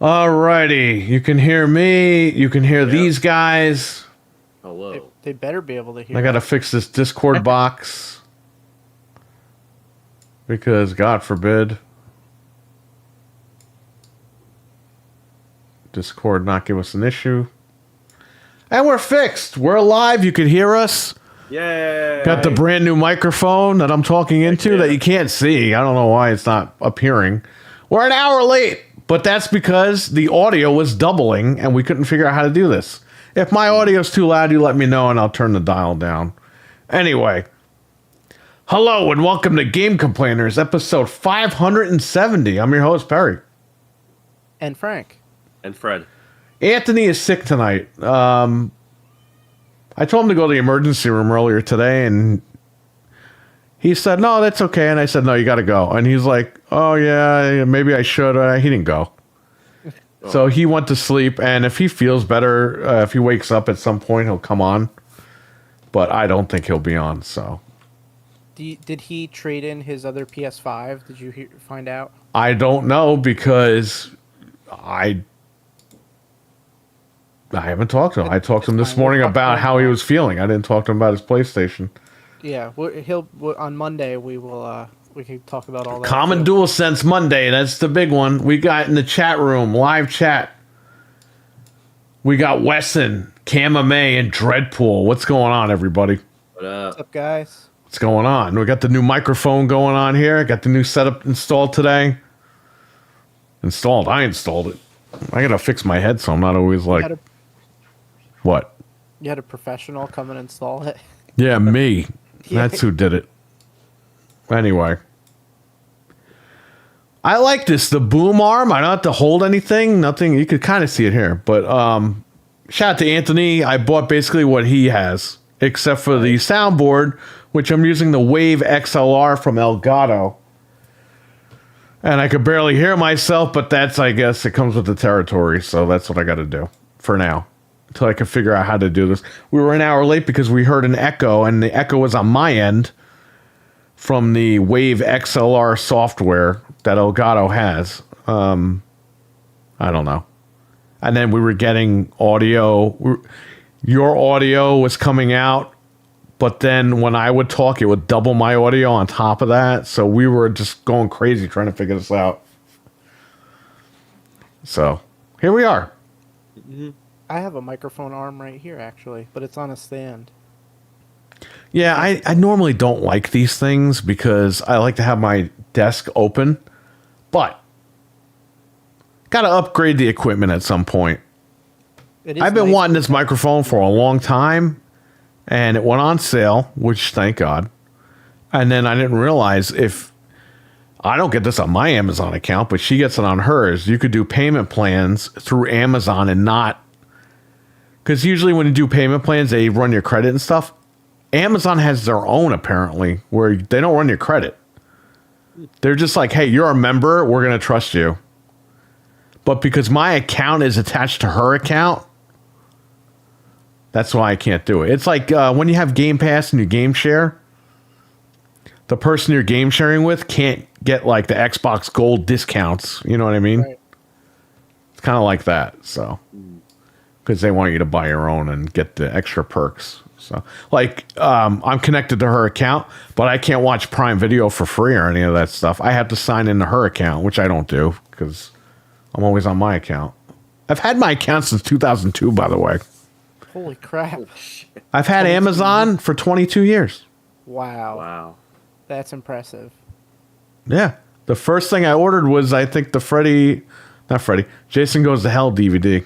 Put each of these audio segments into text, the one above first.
Alrighty, you can hear me. You can hear these guys. Hello. They better be able to hear. I gotta fix this Discord box because God forbid Discord not give us an issue. And we're fixed. We're alive. You can hear us. Yay! Got the brand new microphone that I'm talking into that you can't see. I don't know why it's not appearing. We're an hour late, but that's because the audio was doubling and we couldn't figure out how to do this. If my audio's too loud, you let me know and I'll turn the dial down. Anyway, hello and welcome to Game Complainers, episode 570. I'm your host, Perry. And Frank. And Fred. Anthony is sick tonight. I told him to go to the emergency room earlier today, and he said, no, that's okay. And I said, no, you got to go. And he's like, oh, yeah, maybe I should. He didn't go. So he went to sleep, and if he feels better, if he wakes up at some point, he'll come on. But I don't think he'll be on, so. Did he trade in his other PS5? Did you find out? I don't know because I haven't talked to him. I talked to him this morning about how he was feeling. I didn't talk to him about his PlayStation. Yeah, on Monday we can talk about all that. Common DualSense Monday. That's the big one. We got in the chat room, live chat. We got Wesson, Camame, and Dreadpool. What's going on, everybody? What's up, guys? What's going on? We got the new microphone going on here. Got the new setup installed today. Installed. I installed it. I gotta fix my head so I'm not always like... What? You had a professional come and install it? Yeah, me. That's who did it. Anyway. I like this. The boom arm. I don't have to hold anything. Nothing. You could kind of see it here. But shout out to Anthony. I bought basically what he has. Except for the soundboard, which I'm using the Wave XLR from Elgato. And I could barely hear myself, but that's, I guess, it comes with the territory. So that's what I got to do for now. Until I can figure out how to do this. We were an hour late because we heard an echo, and the echo was on my end from the Wave XLR software that Elgato has. I don't know. And then we were getting audio. Your audio was coming out, but then when I would talk, it would double my audio on top of that. So we were just going crazy trying to figure this out. So here we are. Mm-hmm. I have a microphone arm right here, actually, but it's on a stand. Yeah, I normally don't like these things because I like to have my desk open, but got to upgrade the equipment at some point. I've been wanting this microphone for a long time, and it went on sale, which thank God. And then I didn't realize if I don't get this on my Amazon account, but she gets it on hers, you could do payment plans through Amazon and not. Because usually when you do payment plans, they run your credit and stuff. Amazon has their own, apparently, where they don't run your credit. They're just like, hey, you're a member. We're going to trust you. But because my account is attached to her account, that's why I can't do it. It's like when you have Game Pass and you game share, the person you're game sharing with can't get like the Xbox Gold discounts. You know what I mean? Right. It's kind of like that, so... because they want you to buy your own and get the extra perks. So, like, I'm connected to her account, but I can't watch Prime Video for free or any of that stuff. I have to sign into her account, which I don't do because I'm always on my account. I've had my account since 2002, by the way. Holy crap. I've had Amazon for 22 years. Wow. That's impressive. Yeah. The first thing I ordered was, I think, Jason Goes to Hell DVD.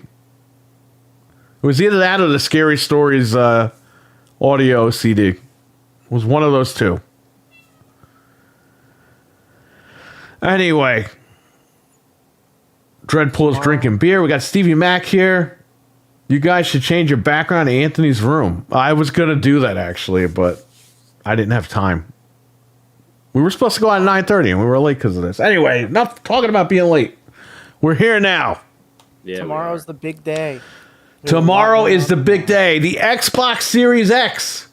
It was either that or the Scary Stories audio CD. It was one of those two. Anyway. Dreadpool's drinking beer. We got Stevie Mac here. You guys should change your background to Anthony's room. I was going to do that, actually, but I didn't have time. We were supposed to go out at 9:30, and we were late because of this. Anyway, enough talking about being late. We're here now. Yeah, tomorrow's the big day. Tomorrow is the big day. The Xbox Series X,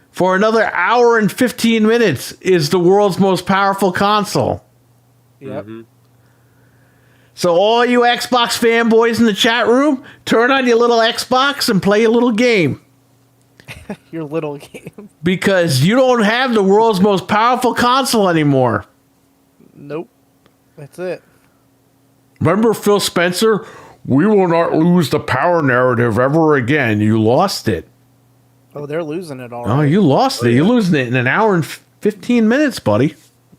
for another hour and 15 minutes, is the world's most powerful console. Yep. Mm-hmm. So all you Xbox fanboys in the chat room, turn on your little Xbox and play a little game. Your little game. Because you don't have the world's most powerful console anymore. Nope. That's it. Remember Phil Spencer? We will not lose the power narrative ever again. You lost it. Oh, they're losing it all. Oh, you lost it. You're losing it in an hour and 15 minutes, buddy.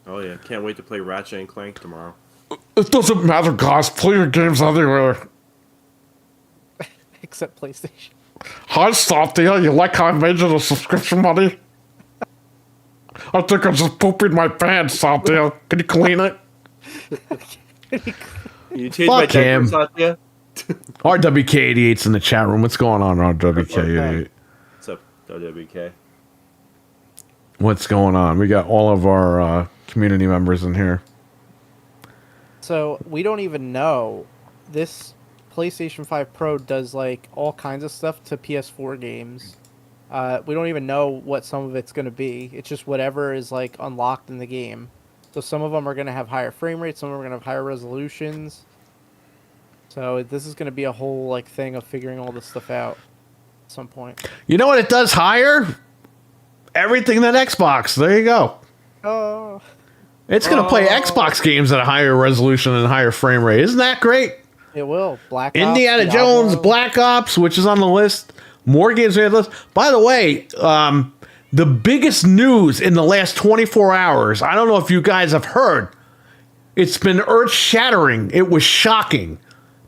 Oh yeah, can't wait to play Ratchet and Clank tomorrow. It doesn't matter, guys. Play your games anywhere. Except PlayStation. Hi, Satya. You like how I made you the subscription money? I think I'm just pooping my pants, Satya. Can you clean it? You changed Fuck him. Satya? RWK88's in the chat room. What's going on, RWK88? What's up, WK? What's going on? We got all of our community members in here. So we don't even know. This PlayStation 5 Pro does like all kinds of stuff to PS4 games. We don't even know what some of it's going to be. It's just whatever is like unlocked in the game. So some of them are going to have higher frame rates, some of them are going to have higher resolutions. So this is going to be a whole like thing of figuring all this stuff out at some point. You know what it does higher? Everything that Xbox. There you go. Oh, It's going to play Xbox games at a higher resolution and higher frame rate. Isn't that great? it will. Black Ops, Indiana Diablo. Jones, Black Ops, which is on the list. More games on the list. By the way, the biggest news in the last 24 hours, I don't know if you guys have heard, it's been earth-shattering. It was shocking.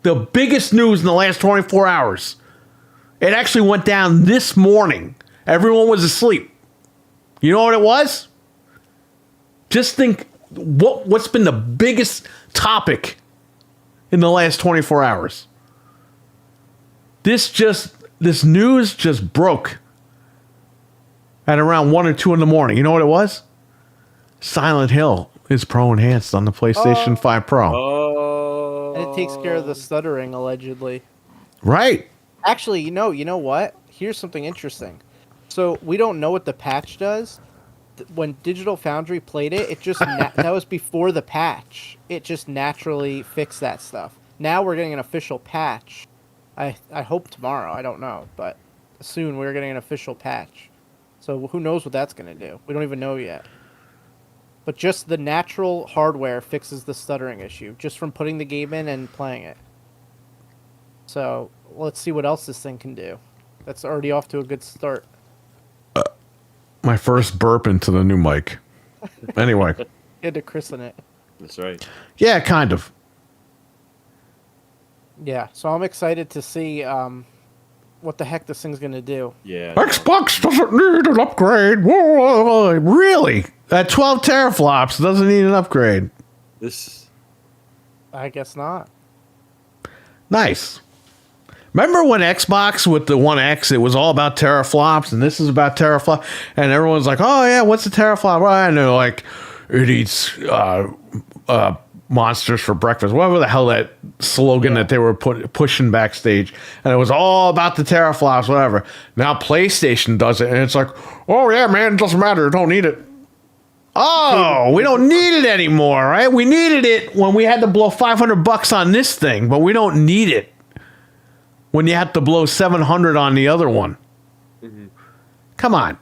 The biggest news in the last 24 hours. It actually went down this morning. Everyone was asleep. You know what it was? Just think what's been the biggest topic in the last 24 hours. This news just broke at around 1 or 2 in the morning. You know what it was? Silent Hill is Pro Enhanced on the PlayStation 5 Pro. Oh. And it takes care of the stuttering allegedly. Right. Actually, you know what? Here's something interesting. So we don't know what the patch does. When Digital Foundry played it, it just that was before the patch. It just naturally fixed that stuff. Now we're getting an official patch. I hope tomorrow. I don't know, but soon we're getting an official patch. So who knows what that's going to do? We don't even know yet. But just the natural hardware fixes the stuttering issue just from putting the game in and playing it. So let's see what else this thing can do. That's already off to a good start. My first burp into the new mic. Anyway. You had to christen it. That's right. Yeah, kind of. Yeah, so I'm excited to see what the heck this thing's going to do. Yeah. Xbox doesn't need an upgrade. Whoa, really? At 12 teraflops doesn't need an upgrade. This. I guess not. Nice. Remember when Xbox with the One X, it was all about teraflops, and this is about teraflop, and everyone's like, "Oh yeah, what's a teraflop?" Well, and they're like, "It eats monsters for breakfast." Whatever the hell that slogan that they were pushing backstage, and it was all about the teraflops, whatever. Now PlayStation does it, and it's like, "Oh yeah, man, it doesn't matter. Don't need it." Oh, we don't need it anymore, right? We needed it when we had to blow $500 on this thing, but we don't need it when you have to blow 700 on the other one. Mm-hmm. Come on.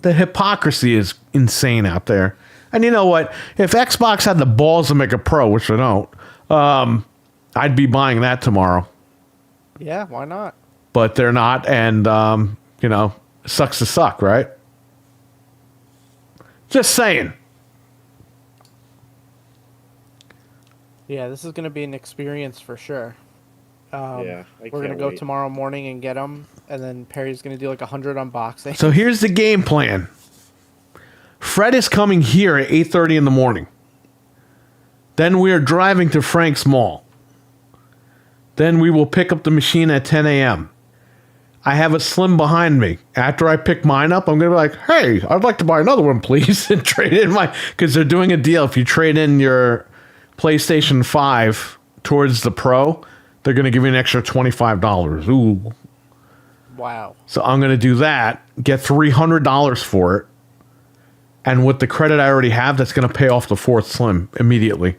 The hypocrisy is insane out there. And you know what? If Xbox had the balls to make a Pro, which they don't, I'd be buying that tomorrow. Yeah, why not? But they're not, and, it sucks to suck, right? Just saying. Yeah, this is going to be an experience for sure. Yeah, we're going to go tomorrow morning and get them, and then Perry's going to do like 100 unboxing. So here's the game plan. Fred is coming here at 8:30 in the morning. Then we are driving to Frank's Mall. Then we will pick up the machine at 10 a.m. I have a Slim behind me. After I pick mine up, I'm going to be like, "Hey, I'd like to buy another one, please," and trade in because they're doing a deal. If you trade in your PlayStation 5 towards the Pro, they're going to give you an extra $25. Ooh. Wow. So I'm going to do that, get $300 for it, and with the credit I already have, that's going to pay off the fourth Slim immediately.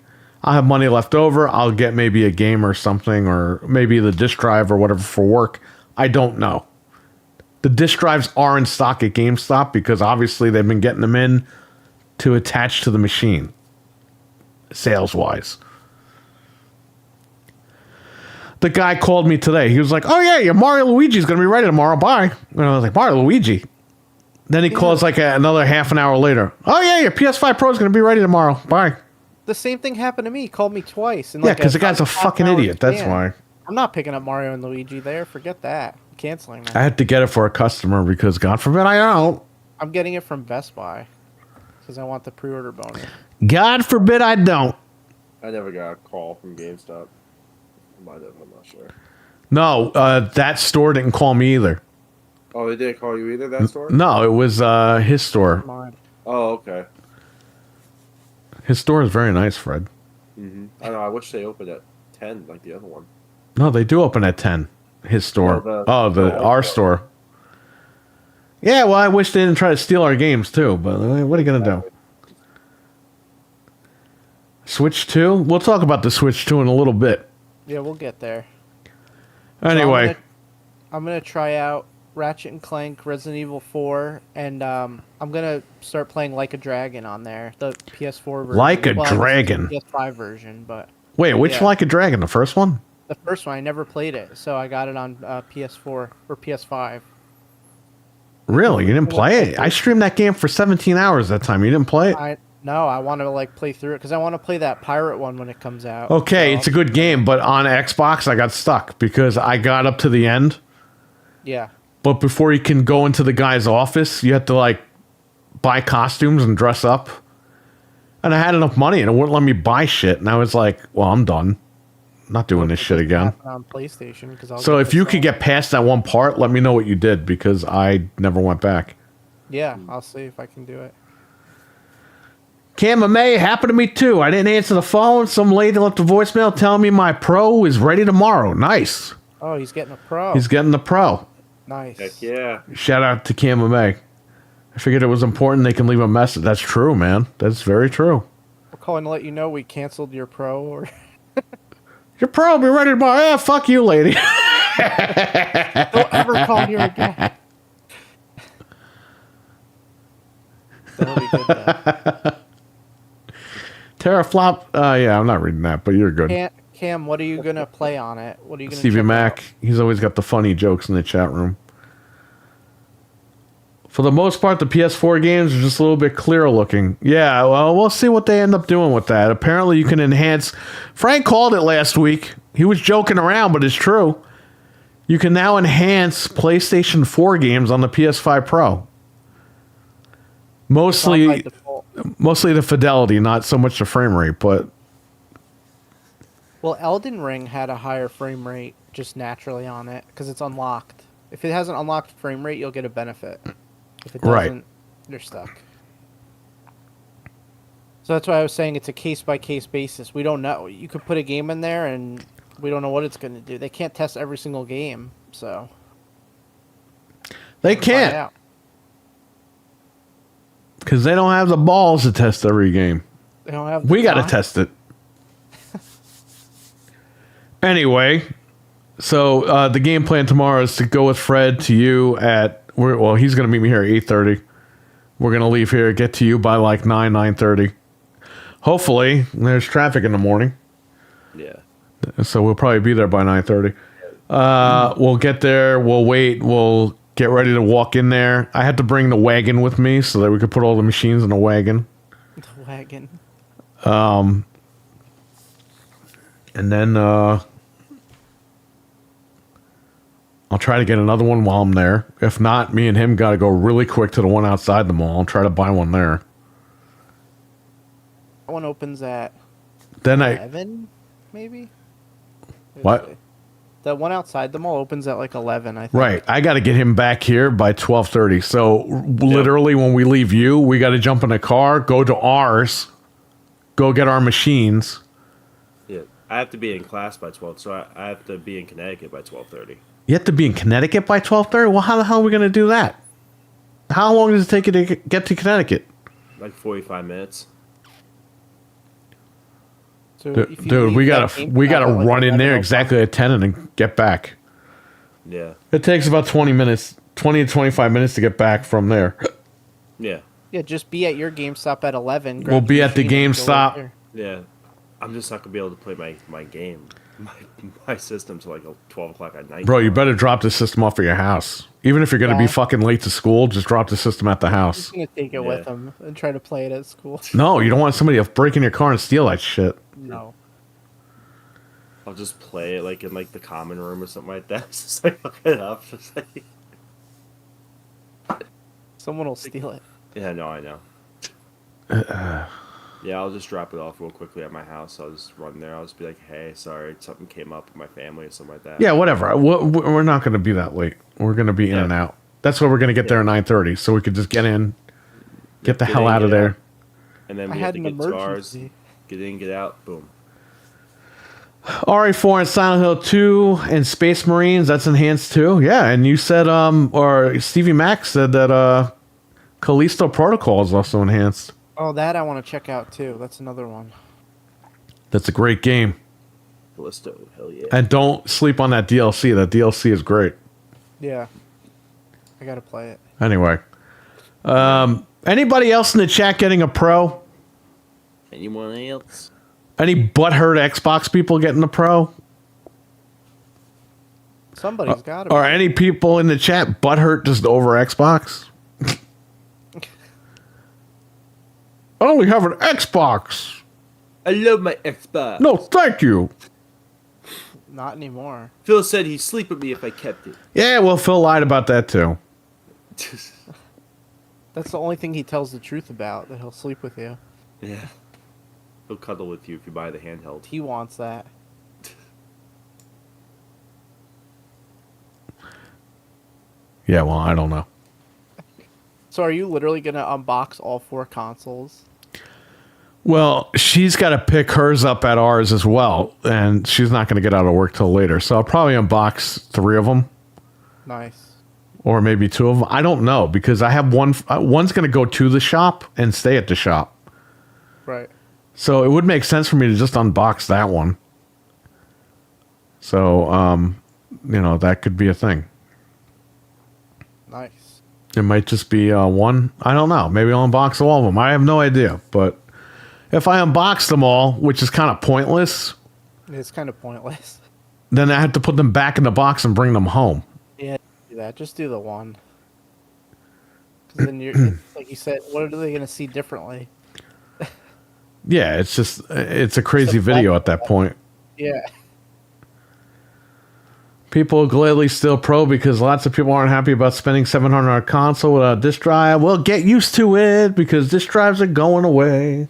I'll have money left over. I'll get maybe a game or something, or maybe the disk drive or whatever for work. I don't know. The disk drives are in stock at GameStop because obviously they've been getting them in to attach to the machine, sales-wise. The guy called me today. He was like, "Oh yeah, your Mario Luigi's gonna be ready tomorrow. Bye." And I was like, "Mario Luigi." Then he calls like another half an hour later. "Oh yeah, your PS5 Pro is gonna be ready tomorrow. Bye." The same thing happened to me. He called me twice. And Yeah, because the guy's a fucking idiot. That's why. I'm not picking up Mario and Luigi there. Forget that. I'm canceling that. I had to get it for a customer because God forbid I don't. I'm getting it from Best Buy because I want the pre-order bonus. God forbid I don't. I never got a call from GameStop. Might have, I'm not sure. No, that store didn't call me either. Oh, they didn't call you either, that store? No, it was his store. Mine. Oh, okay. His store is very nice, Fred. Mm-hmm. I know, I wish they opened at 10 like the other one. No, they do open at 10. His store. Oh, Our store. Yeah, well, I wish they didn't try to steal our games too, but what are you going to do? Switch 2? We'll talk about the Switch 2 in a little bit. Yeah, we'll get there. Anyway. So I'm gonna try out Ratchet and Clank, Resident Evil 4, and I'm gonna start playing Like a Dragon on there, the PS4 version. Like a Well, Dragon? the PS5 version, but Wait, which yeah. Like a Dragon? The first one? the first one I never played it, so I got it on PS4 or PS5. Really? You didn't play it? I streamed that game for 17 hours that time. You didn't play it? I want to like play through it because I want to play that pirate one when it comes out. Okay, so, it's a good game, but on Xbox I got stuck because I got up to the end. yeah. But before you can go into the guy's office, you have to like buy costumes and dress up. And I had enough money and it wouldn't let me buy shit. And I was like, well, I'm done. Not doing this shit again. On PlayStation because So if you could get past that one part, let me know what you did because I never went back. yeah, I'll see if I can do it. Cam May happened to me too. I didn't answer the phone. Some lady left a voicemail telling me my Pro is ready tomorrow. Nice. Oh, he's getting a Pro. He's getting the Pro. Nice. Heck yeah. Shout out to Cam May. I figured it was important they can leave a message. That's true, man. That's very true. We're calling to let you know we canceled your Pro. Or Your Pro will be ready tomorrow. Yeah, fuck you, lady. don't ever call here again. That'll be good though. Teraflop. Yeah, I'm not reading that, but you're good. Cam, what are you gonna play on it? What are you gonna? Stevie check Mac. out? He's always got the funny jokes in the chat room. For the most part, the PS4 games are just a little bit clearer looking. Yeah, well, we'll see what they end up doing with that. Apparently, you can enhance. Frank called it last week. He was joking around, but it's true. You can now enhance PlayStation 4 games on the PS5 Pro. It's on by Mostly the fidelity, not so much the frame rate, but Well, Elden Ring had a higher frame rate just naturally on it because it's unlocked. If it has an unlocked frame rate, you'll get a benefit. If it doesn't, Right. you're stuck. So that's why I was saying it's a case-by-case basis. We don't know. You could put a game in there, and we don't know what it's going to do. They can't test every single game, so... they find can't out. because they don't have the balls to test every game. They don't have the We got to time. test it. Anyway, so the game plan tomorrow is to go with Fred to you at well, he's going to meet me here at 8:30. We're going to leave here, get to you by like 9:30. Hopefully, there's traffic in the morning, Yeah. so we'll probably be there by 9:30. We'll get there. We'll wait. We'll get ready to walk in there. I had to bring the wagon with me so that we could put all the machines in the wagon. The wagon. And then I'll try to get another one while I'm there. If not, me and him got to go really quick to the one outside the mall and try to buy one there. That one opens at Then 11, maybe? What? The one outside the mall opens at like 11, I think. Right, I got to get him back here by 12:30. So literally, when we leave you, we got to jump in a car, go to ours, go get our machines. Yeah. I have to be in class by 12, so I have to be in Connecticut by 12:30. You have to be in Connecticut by 12:30. Well, how the hell are we going to do that? How long does it take you to get to Connecticut? Like 45 minutes. So Dude, if you dude, leave we that gotta game we stop gotta at, like, run in 11 there o'clock- exactly at 10 and then get back. Yeah. It takes about 20 minutes, 20 to 25 minutes to get back from there. Yeah. Yeah, just be at your GameStop at 11. We'll grab be your at the machine and go over GameStop. there. Yeah. I'm just not gonna be able to play my game, my system till like 12 o'clock at night. Bro, you better drop the system off at your house. Even if you're gonna be Yeah. fucking late to school, just drop the system at the He's house. gonna take it with him and try to play it at school. No, you don't want somebody to break in your car and steal that shit. No. I'll just play it like in like the common room or something like that. Just like look it up. Just like, Someone will steal it. yeah, no, I know. Yeah, I'll just drop it off real quickly at my house. I'll just run there. I'll just be like, hey, sorry, something came up with my family or something like that. Yeah, whatever. We're not gonna be that late. We're gonna be in Yeah. and out. That's why we're gonna get there at 9:30, so we could just get in, get the Get hell in, out of get there. out. And then I we had have an the guitars. emergency. Get in, get out, boom. RE4 and Silent Hill 2 and Space Marines, that's enhanced too. Yeah, and you said or Stevie Mac said that Callisto Protocol is also enhanced. Oh, that I want to check out too. That's another one. That's a great game. Callisto, hell yeah. And don't sleep on that DLC. That DLC is great. Yeah. I gotta play it. Anyway. Anybody else in the chat getting a Pro? Anyone else? Any butthurt Xbox people getting a Pro? Somebody's got it. Or any people in the chat butthurt just over Xbox? I only have an Xbox. I love my Xbox. No, thank you. Not anymore. Phil said he'd sleep with me if I kept it. Yeah, well, Phil lied about that too. That's the only thing he tells the truth about, that he'll sleep with you. Yeah. He'll cuddle with you if you buy the handheld. He wants that. Yeah, well, I don't know. So are you literally gonna unbox all 4 consoles? Well, she's got to pick hers up at ours as well, and she's not going to get out of work till later. So I'll probably unbox 3 of them, Nice. or maybe 2 of them. I don't know because I have one. One's going to go to the shop and stay at the shop. Right. So it would make sense for me to just unbox that one. So, that could be a thing. Nice. It might just be one. I don't know. Maybe I'll unbox all of them. I have no idea. But if I unbox them all, which is kind of pointless, It's kind of pointless. then I have to put them back in the box and bring them home. Yeah, do that. Just do the one. Because then you're, like you said, what are they gonna see differently? Yeah, it's a crazy It's a video black- at that point. Yeah. People gladly still pro because lots of people aren't happy about spending $700 on a console without a disk drive. Well, get used to it because disk drives are going away.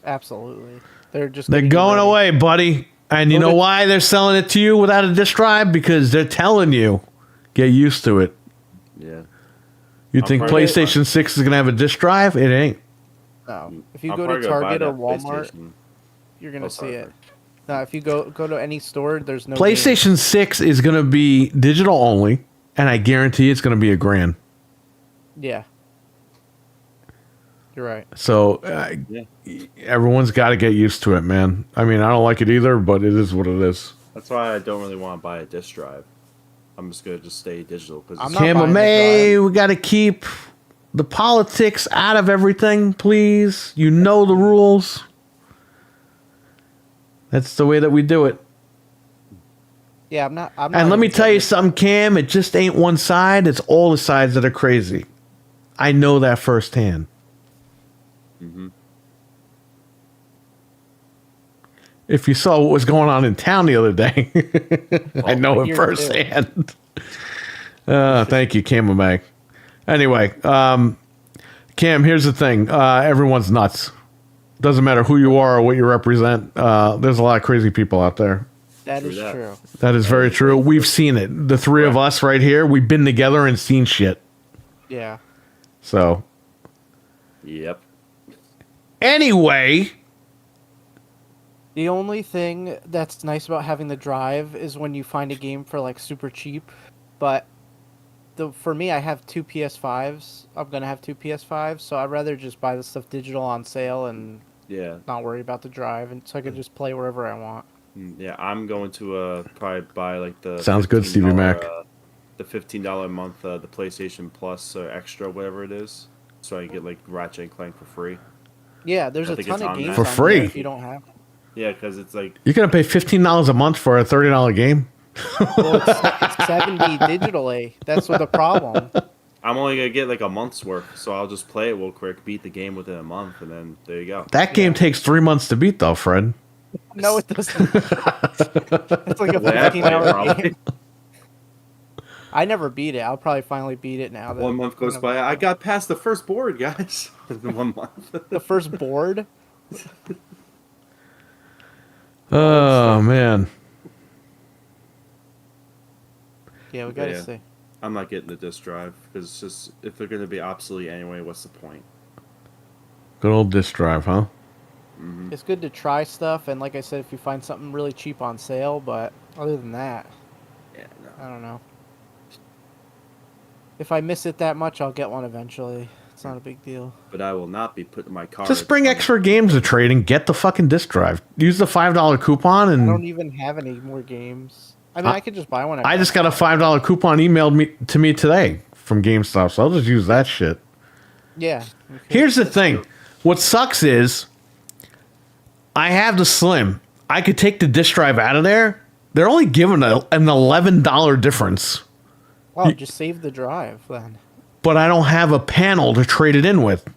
Absolutely. They're They're going away, buddy. And you Go know to- why they're selling it to you without a disk drive? Because they're telling you, get used to it. Yeah. You I'm think probably- PlayStation 6 is going to have a disk drive? It ain't. No. If you I'll go probably to buy Target or that Walmart, PlayStation. you're gonna Oh, see sorry, it. sorry. No, if you go to any store, there's no PlayStation 6 is going to be digital only, and I guarantee it's going to be $1,000. game. Yeah. You're right. So Yeah. everyone's got to get used to it, man. I mean, I don't like it either, but it is what it is. That's why I don't really want to buy a disc drive. I'm just gonna stay digital because I'm not buying the May, we got to keep the politics out of everything, please. You know the rules. That's the way that we do it. Yeah, I'm not. And let me even tell you saying- something, Cam. It just ain't one side. It's all the sides that are crazy. I know that firsthand. If you saw what was going on in town the other day, I know it here too. firsthand. Thank you, Cam O'May. Anyway, Cam, here's the thing. Everyone's nuts. Doesn't matter who you are or what you represent. There's a lot of crazy people out there. That True is that. true. That is very true. We've seen it. The 3 of us right here, we've been together and seen shit. Yeah. So, Yep. anyway, The only thing that's nice about having the drive is when you find a game for like super cheap. But for me, I have 2 PS5s. I'm gonna have 2 PS5s, so I'd rather just buy the stuff digital on sale and Yeah. not worry about the drive, and so I could just play wherever I want. Yeah, I'm going to probably buy like the Sounds good, Stevie Mac. The $15 a month the PlayStation Plus extra whatever it is, so I get like Ratchet and Clank for free. Yeah, there's I a think ton it's of on games there. For on free. there if you don't have. Yeah, because it's like You're gonna pay $15 a month for a $30 game? Well, it's 70 digitally. That's what the problem. I'm only gonna get like a month's worth, so I'll just play it real quick, beat the game within a month, and then there you go. That game takes 3 months to beat, though, Fred. No, it doesn't. It's like a Yeah, 15-hour probably. game. I never beat it. I'll probably finally beat it now. That 1 month goes by. I got past the first board, guys. In 1 month. The first board. Oh, man. Yeah, we gotta Yeah. see. I'm not getting the disc drive because it's just if they're gonna be obsolete anyway, what's the point? Good old disc drive, huh? It's good to try stuff, and like I said, if you find something really cheap on sale, but other than that, Yeah, I no. don't know. If I miss it that much, I'll get one eventually. It's not a big deal. But I will not be putting my car. Just bring extra games to trade and get the fucking disc drive. Use the $5 coupon, I don't and even have any more games. I mean, I could just buy one. I just got a $5 coupon emailed to me today from GameStop, so I'll just use that shit. Yeah. Here's the thing. What sucks is I have the Slim. I could take the disc drive out of there. They're only giving an $11 difference, Well, just save the drive then. but I don't have a panel to trade it in with.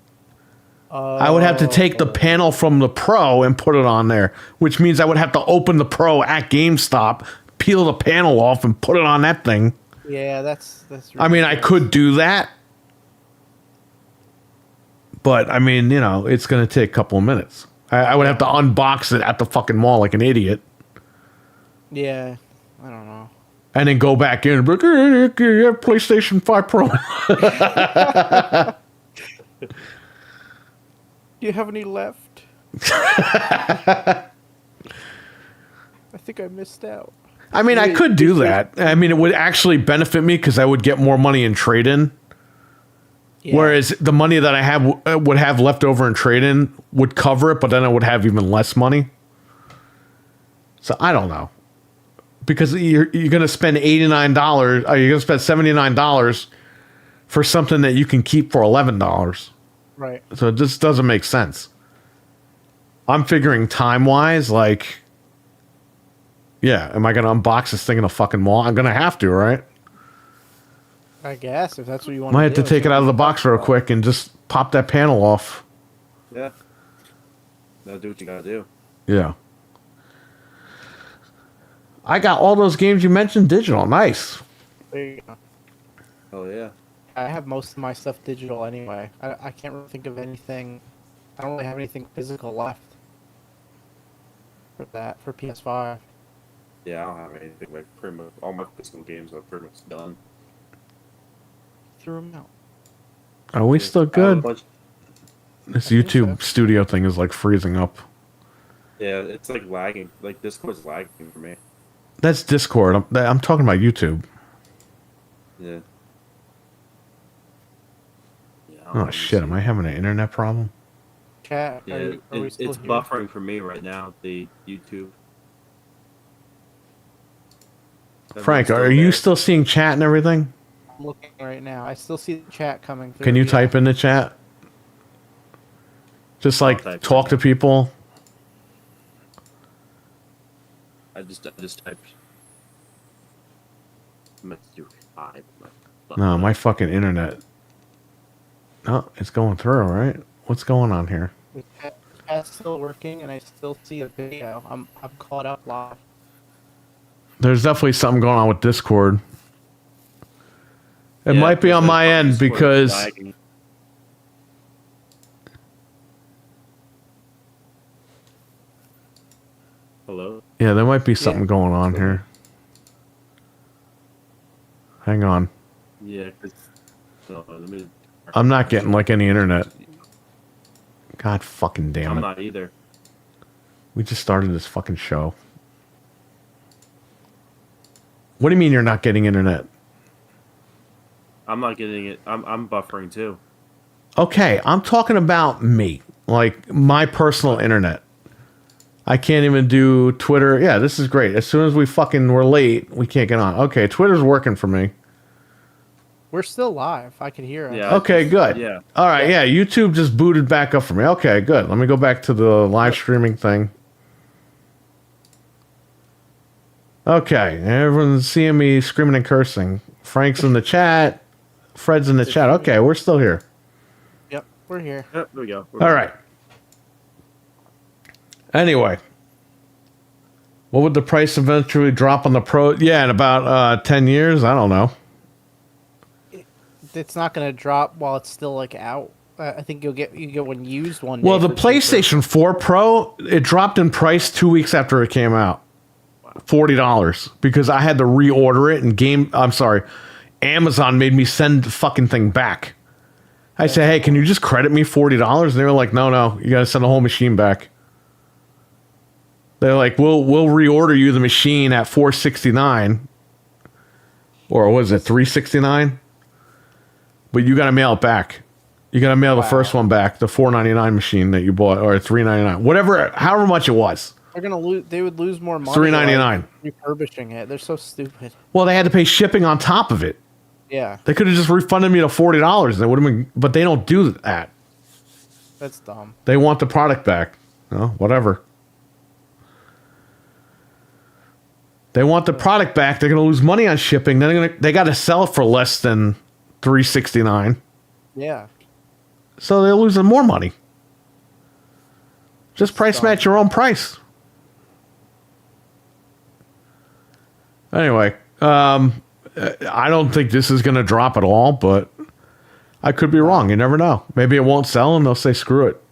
I would have to take the panel from the Pro and put it on there, which means I would have to open the Pro at GameStop, peel the panel off, and put it on that thing. Yeah, that's. I mean, I could do that, but I mean, you know, it's going to take a couple of minutes. I would have to unbox it at the fucking mall like an idiot, Yeah, I don't know. and then go back in and be like, "Hey, you have PlayStation 5 Pro." Do you have any left? I think I missed out. I mean, I could do that. I mean, it would actually benefit me because I would get more money in trade-in. Yeah. Whereas the money that I have would have left over in trade-in would cover it, but then I would have even less money. So I don't know, because you're going to spend $89, or you're going to spend $79 for something that you can keep for $11. Right. So it just doesn't make sense. I'm figuring time-wise, like, yeah, am I going to unbox this thing in a fucking mall? I'm going to have to, right? I guess if that's what you want. Might have to take it out of the box real quick and just pop that panel off. Yeah. Gotta do what you gotta do. Yeah. I got all those games you mentioned digital. Nice. There you go. Oh yeah. I have most of my stuff digital anyway. I can't really think of anything. I don't really have anything physical left for PS5. Yeah, I don't have anything. Like pretty much all my physical games are pretty much done. Threw them out. Are we still I have a good? bunch- This think YouTube so. studio thing is like freezing up. Yeah, it's like lagging. Like Discord's lagging for me. That's Discord. I'm talking about YouTube. Yeah. Yeah. I don't Oh know, shit! Am I having an internet problem? Chat. Yeah, Are we it's still here? buffering for me right now. The YouTube. Frank, Everyone's are you there. still seeing chat and everything? I'm looking right now. I still see the chat coming through. Can you yeah. type in the chat? Just like type talk right to now. people. I just typed. I meant to do 5. No, my fucking internet. Oh, it's going through, right? What's going on here? The chat's still working, and I still see a video. I'm caught up live. There's definitely something going on with Discord. It Yeah, might be on because my end Discord is because lagging. Hello. yeah, there might be something going on here. Hang on. Yeah, 'cause- no, let me. I'm not getting like any internet. God fucking damn I'm it. not either. We just started this fucking show. What do you mean you're not getting internet? I'm not getting it. I'm buffering too. Okay, I'm talking about me. Like my personal internet. I can't even do Twitter. Yeah, this is great. As soon as we're late, we can't get on. Okay, Twitter's working for me. We're still live. I can hear us. Yeah. Okay, good. Yeah. All right, yeah, YouTube just booted back up for me. Okay, good. Let me go back to the live streaming thing. Okay, everyone's seeing me screaming and cursing. Frank's in the chat. Fred's in the chat. Okay, we're still here. Yep, we're here. Yep, there we go. All right. Anyway, what would the price eventually drop on the Pro? Yeah, in about 10 years. I don't know. It's not going to drop while it's still like out. I think you get one used one. Well, day the for cheaper. PlayStation 4 Pro, it dropped in price 2 weeks after it came out. $40 because I had to reorder it and Amazon made me send the fucking thing back. I said, hey, can you just credit me $40? And they were like, no, you got to send the whole machine back. They're like, we'll reorder you the machine at $469, or was it $369? But you got to mail it back. You got to mail the first one back, the $499 machine that you bought, or $399, whatever, however much it was. They're gonna lose. They would lose more money. $399. Refurbishing it. They're so stupid. Well, they had to pay shipping on top of it. Yeah, They could have just refunded me the $40. And it would have been, but they don't do that. that's dumb. They want the product back. Whatever. They want the product back. They're going to lose money on shipping. Then they got to sell it for less than $369. Yeah, So they're losing more money. Just price match your own price. Anyway, I don't think this is going to drop at all, but I could be wrong. You never know. Maybe it won't sell and they'll say, screw it.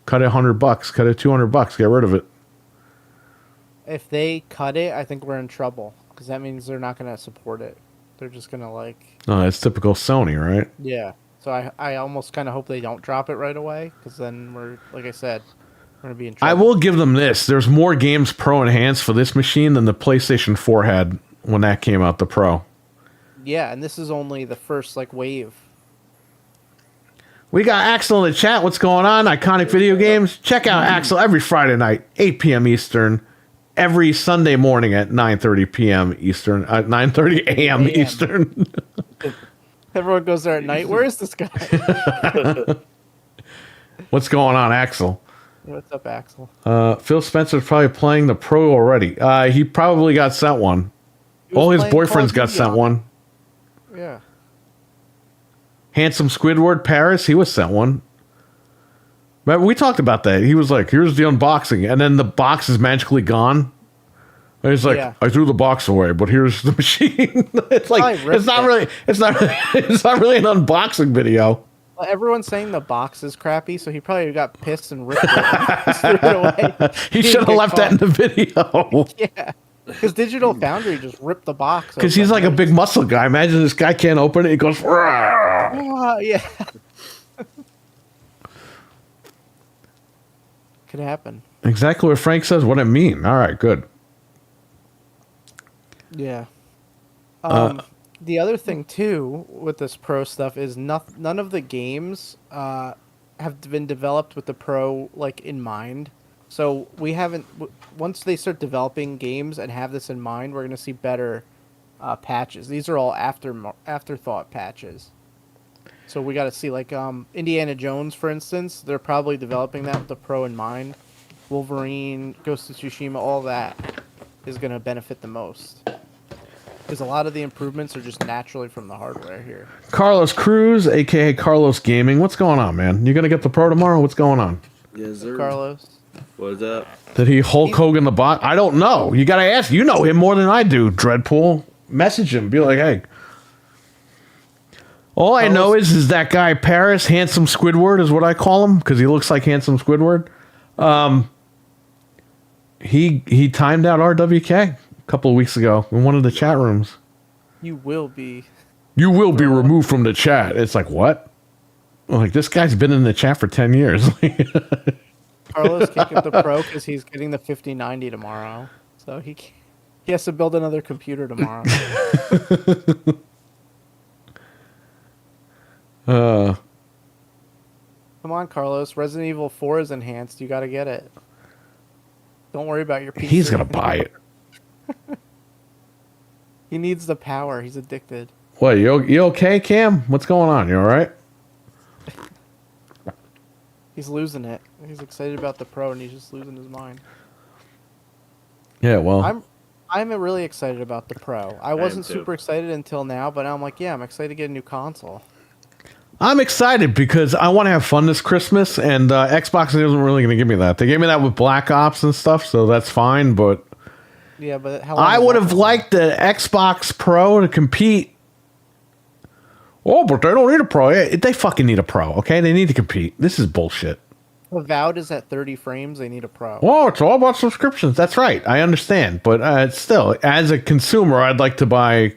Cut it $100, cut it $200, get rid of it. if they cut it, I think we're in trouble because that means they're not gonna support it. They're just gonna Oh, that's typical Sony, right? yeah. So I almost kind of hope they don't drop it right away because then we're like I said, we're gonna be in trouble. I will give them this. There's more games Pro enhanced for this machine than the PlayStation 4 had when that came out, the Pro. Yeah, and this is only the first like wave. We got Axel in the chat. What's going on? Iconic Video Games. Check out Axel every Friday night, 8 p.m. Eastern. Every Sunday morning at 9:30 p.m. Eastern. 9:30 a.m. Eastern. Everyone goes there at night. Where is this guy? What's going on, Axel? What's up, Axel? Phil Spencer's probably playing the Pro already. He probably got sent one. He was All his playing Call of boyfriends got Duty sent on it. one. Yeah. Handsome Squidward Paris, he was sent one. But we talked about that. He was like, "Here's the unboxing," and then the box is magically gone. And he's like, Yeah. "I threw the box away, but here's the machine." It's like Probably it's not ripped really, it's not really an unboxing video. Well, everyone's saying the box is crappy, so he probably got pissed and ripped it. Threw it away. He Didn't should have get left that in the video. Yeah. Because Digital Foundry just ripped the box. Because he's like a big muscle guy. Imagine this guy can't open it. He goes, "Rah." Yeah. Could happen. Exactly what Frank says. What I mean. All right, good. Yeah. The other thing too with this Pro stuff is none of the games have been developed with the Pro like in mind. So we haven't. Once they start developing games and have this in mind, we're gonna see better patches. These are all afterthought patches. So we got to see like Indiana Jones, for instance. They're probably developing that with the Pro in mind. Wolverine, Ghost of Tsushima, all that is going to benefit the most. Because a lot of the improvements are just naturally from the hardware here. Carlos Cruz, aka Carlos Gaming. What's going on, man? You gonna get the Pro tomorrow? What's going on? Yes, sir. Carlos. What is that? Did he Hulk Hogan the bot? I don't know. You gotta ask. You know him more than I do. Dreadpool. Message him. Be like, hey. All I know is that guy Paris, Handsome Squidward is what I call him because he looks like Handsome Squidward. He timed out RWK a couple of weeks ago in one of the chat rooms. You will be. You will be removed from the chat. It's like, what? I'm like, this guy's been in the chat for 10 years. Carlos can't get the Pro because he's getting the 5090 tomorrow. So he has to build another computer tomorrow. Come on, Carlos. Resident Evil 4 is enhanced. You got to get it. Don't worry about your PC. He's gonna buy it. He needs the power. He's addicted. What? You okay, Cam? What's going on? You all right? He's losing it. He's excited about the Pro, and he's just losing his mind. Yeah. Well, I'm really excited about the Pro. I wasn't too. super excited until now, but now I'm like, yeah, I'm excited to get a new console. I'm excited because I want to have fun this Christmas, and Xbox isn't really going to give me that. They gave me that with Black Ops and stuff, so that's fine. But Yeah, but how long I is would that have gonna liked the Xbox Pro to compete. Oh, but they don't need a Pro. Yeah, they fucking need a Pro, okay? They need to compete. This is bullshit. Avowed is at 30 frames. They need a Pro. Oh, it's all about subscriptions. That's right. I understand. But still, as a consumer, I'd like to buy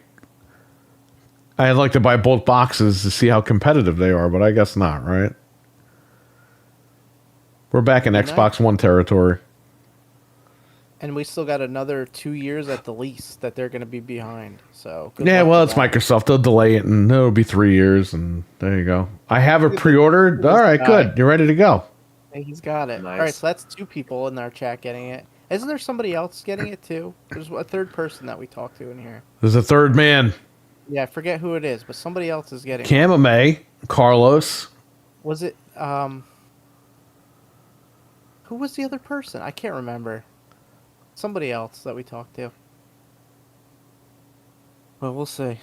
both boxes to see how competitive they are, but I guess not, right? We're back in Xbox One territory. And we still got another 2 years at the least that they're going to be behind. So Yeah, luck well, to it's that. Microsoft. They'll delay it, and it'll be 3 years, and there you go. I have it pre-ordered. All right, good. You're ready to go. Hey, he's got it. Nice. All right, so that's 2 people in our chat getting it. Isn't there somebody else getting it too? There's a third person that we talked to in here. There's a third man. Yeah, I forget who it is, but somebody else is getting it. Camame, Carlos. Was it who was the other person? I can't remember. Somebody else that we talked to. Well, we'll see.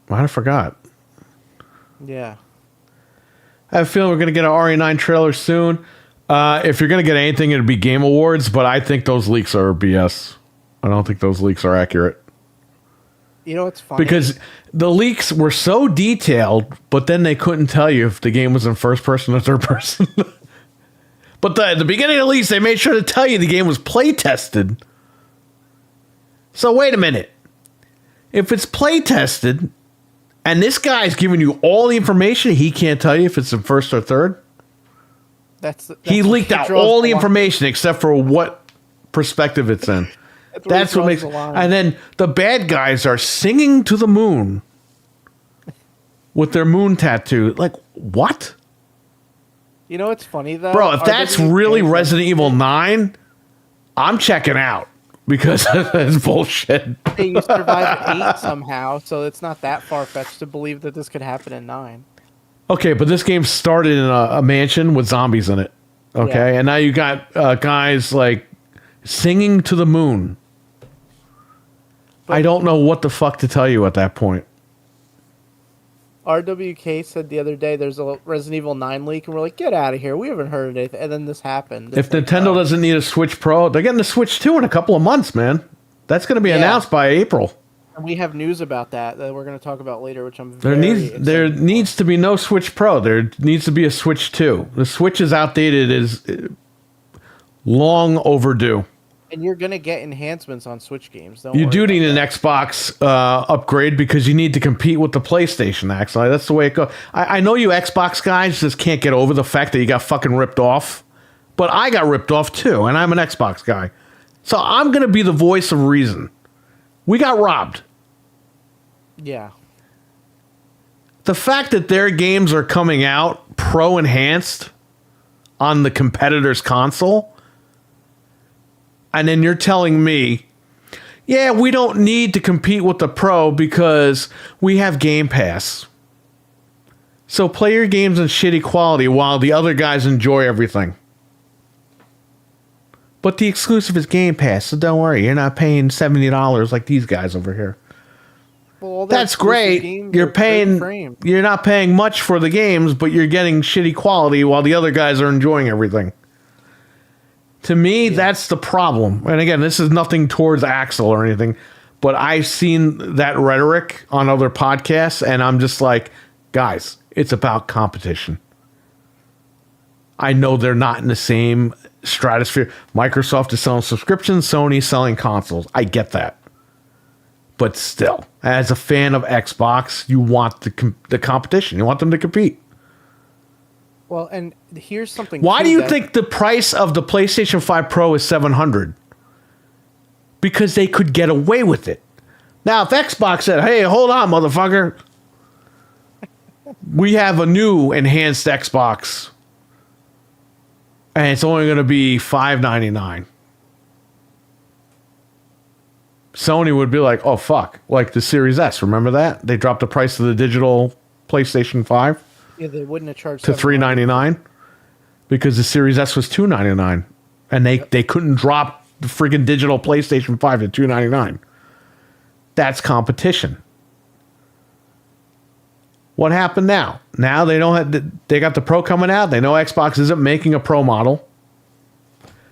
I forgot. Yeah. I have a feeling we're going to get an RE9 trailer soon. If you're going to get anything, it'd be Game Awards, but I think those leaks are BS. I don't think those leaks are accurate. You know what's funny? Because the leaks were so detailed, but then they couldn't tell you if the game was in first person or third person. But at the beginning of the leaks, they made sure to tell you the game was play tested. So wait a minute. If it's play tested, and this guy's giving you all the information, he can't tell you if it's in first or third? He where leaked he out draws all the line. information except for what perspective it's in. That's where he That's what draws makes. the line. And then the bad guys are singing to the moon with their moon tattoo. Like, what? You know what's funny though? Bro, if that's RWK really said- Resident Evil 9, I'm checking out because that's bullshit. Hey, you survive 8 somehow, so it's not that far fetched to believe that this could happen in 9. Okay, but this game started in a mansion with zombies in it. Okay, Yeah. and now you got guys like singing to the moon. I don't know what the fuck to tell you at that point. RWK said the other day there's a Resident Evil 9 leak, and we're like, get out of here. We haven't heard anything. And then this happened. If It's like, Nintendo oh. doesn't need a Switch Pro, they're getting the Switch 2 in a couple of months, man. That's going to be Yeah. announced by April. And we have news about that we're going to talk about later, which I'm There very needs there excited needs to be no Switch Pro. There needs to be a Switch 2. The Switch is outdated, is long overdue. for. And you're going to get enhancements on Switch games. Don't You worry do about need an that. Xbox upgrade because you need to compete with the PlayStation, actually. That's the way it goes. I know you Xbox guys just can't get over the fact that you got fucking ripped off. But I got ripped off too, and I'm an Xbox guy. So I'm going to be the voice of reason. We got robbed. Yeah. The fact that their games are coming out pro enhanced on the competitor's console, and then you're telling me, yeah, we don't need to compete with the pro because we have Game Pass. So play your games in shitty quality while the other guys enjoy everything. But the exclusive is Game Pass, so don't worry, you're not paying $70 like these guys over here. Well, all their That's exclusive great. games You're are 30 paying. frames. You're not paying much for the games, but you're getting shitty quality while the other guys are enjoying everything. To me, that's the problem. And again, this is nothing towards Axel or anything, but I've seen that rhetoric on other podcasts, and I'm just like, guys, it's about competition. I know they're not in the same stratosphere. Microsoft is selling subscriptions, Sony's selling consoles. I get that. But still, as a fan of Xbox, you want the competition. You want them to compete. Well, and here's something. Why too do you that- think the price of the PlayStation 5 Pro is $700? Because they could get away with it. Now, if Xbox said, hey, hold on, motherfucker. We have a new enhanced Xbox and it's only going to be $599. Sony would be like, oh, fuck. Like the Series S. Remember that? They dropped the price of the digital PlayStation 5 Yeah, they wouldn't have charged to $700. $399 because the Series S was $299. And they couldn't drop the freaking digital PlayStation 5 to $299. That's competition. What happened now? Now they don't have, they got the Pro coming out. They know Xbox isn't making a Pro model.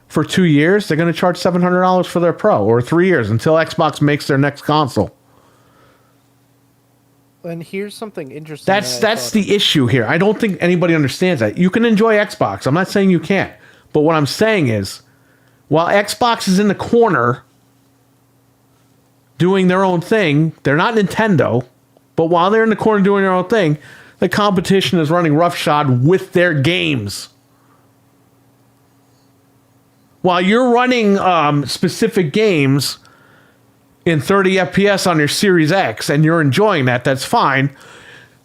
For 2 years, they're going to charge $700 for their Pro, or 3 years until Xbox makes their next console. And here's something interesting. That's the issue here. I don't think anybody understands that. You can enjoy Xbox. I'm not saying you can't. But what I'm saying is, while Xbox is in the corner doing their own thing, they're not Nintendo, but while they're in the corner doing their own thing, the competition is running roughshod with their games. While you're running specific games in 30 FPS on your Series X and you're enjoying that, that's fine.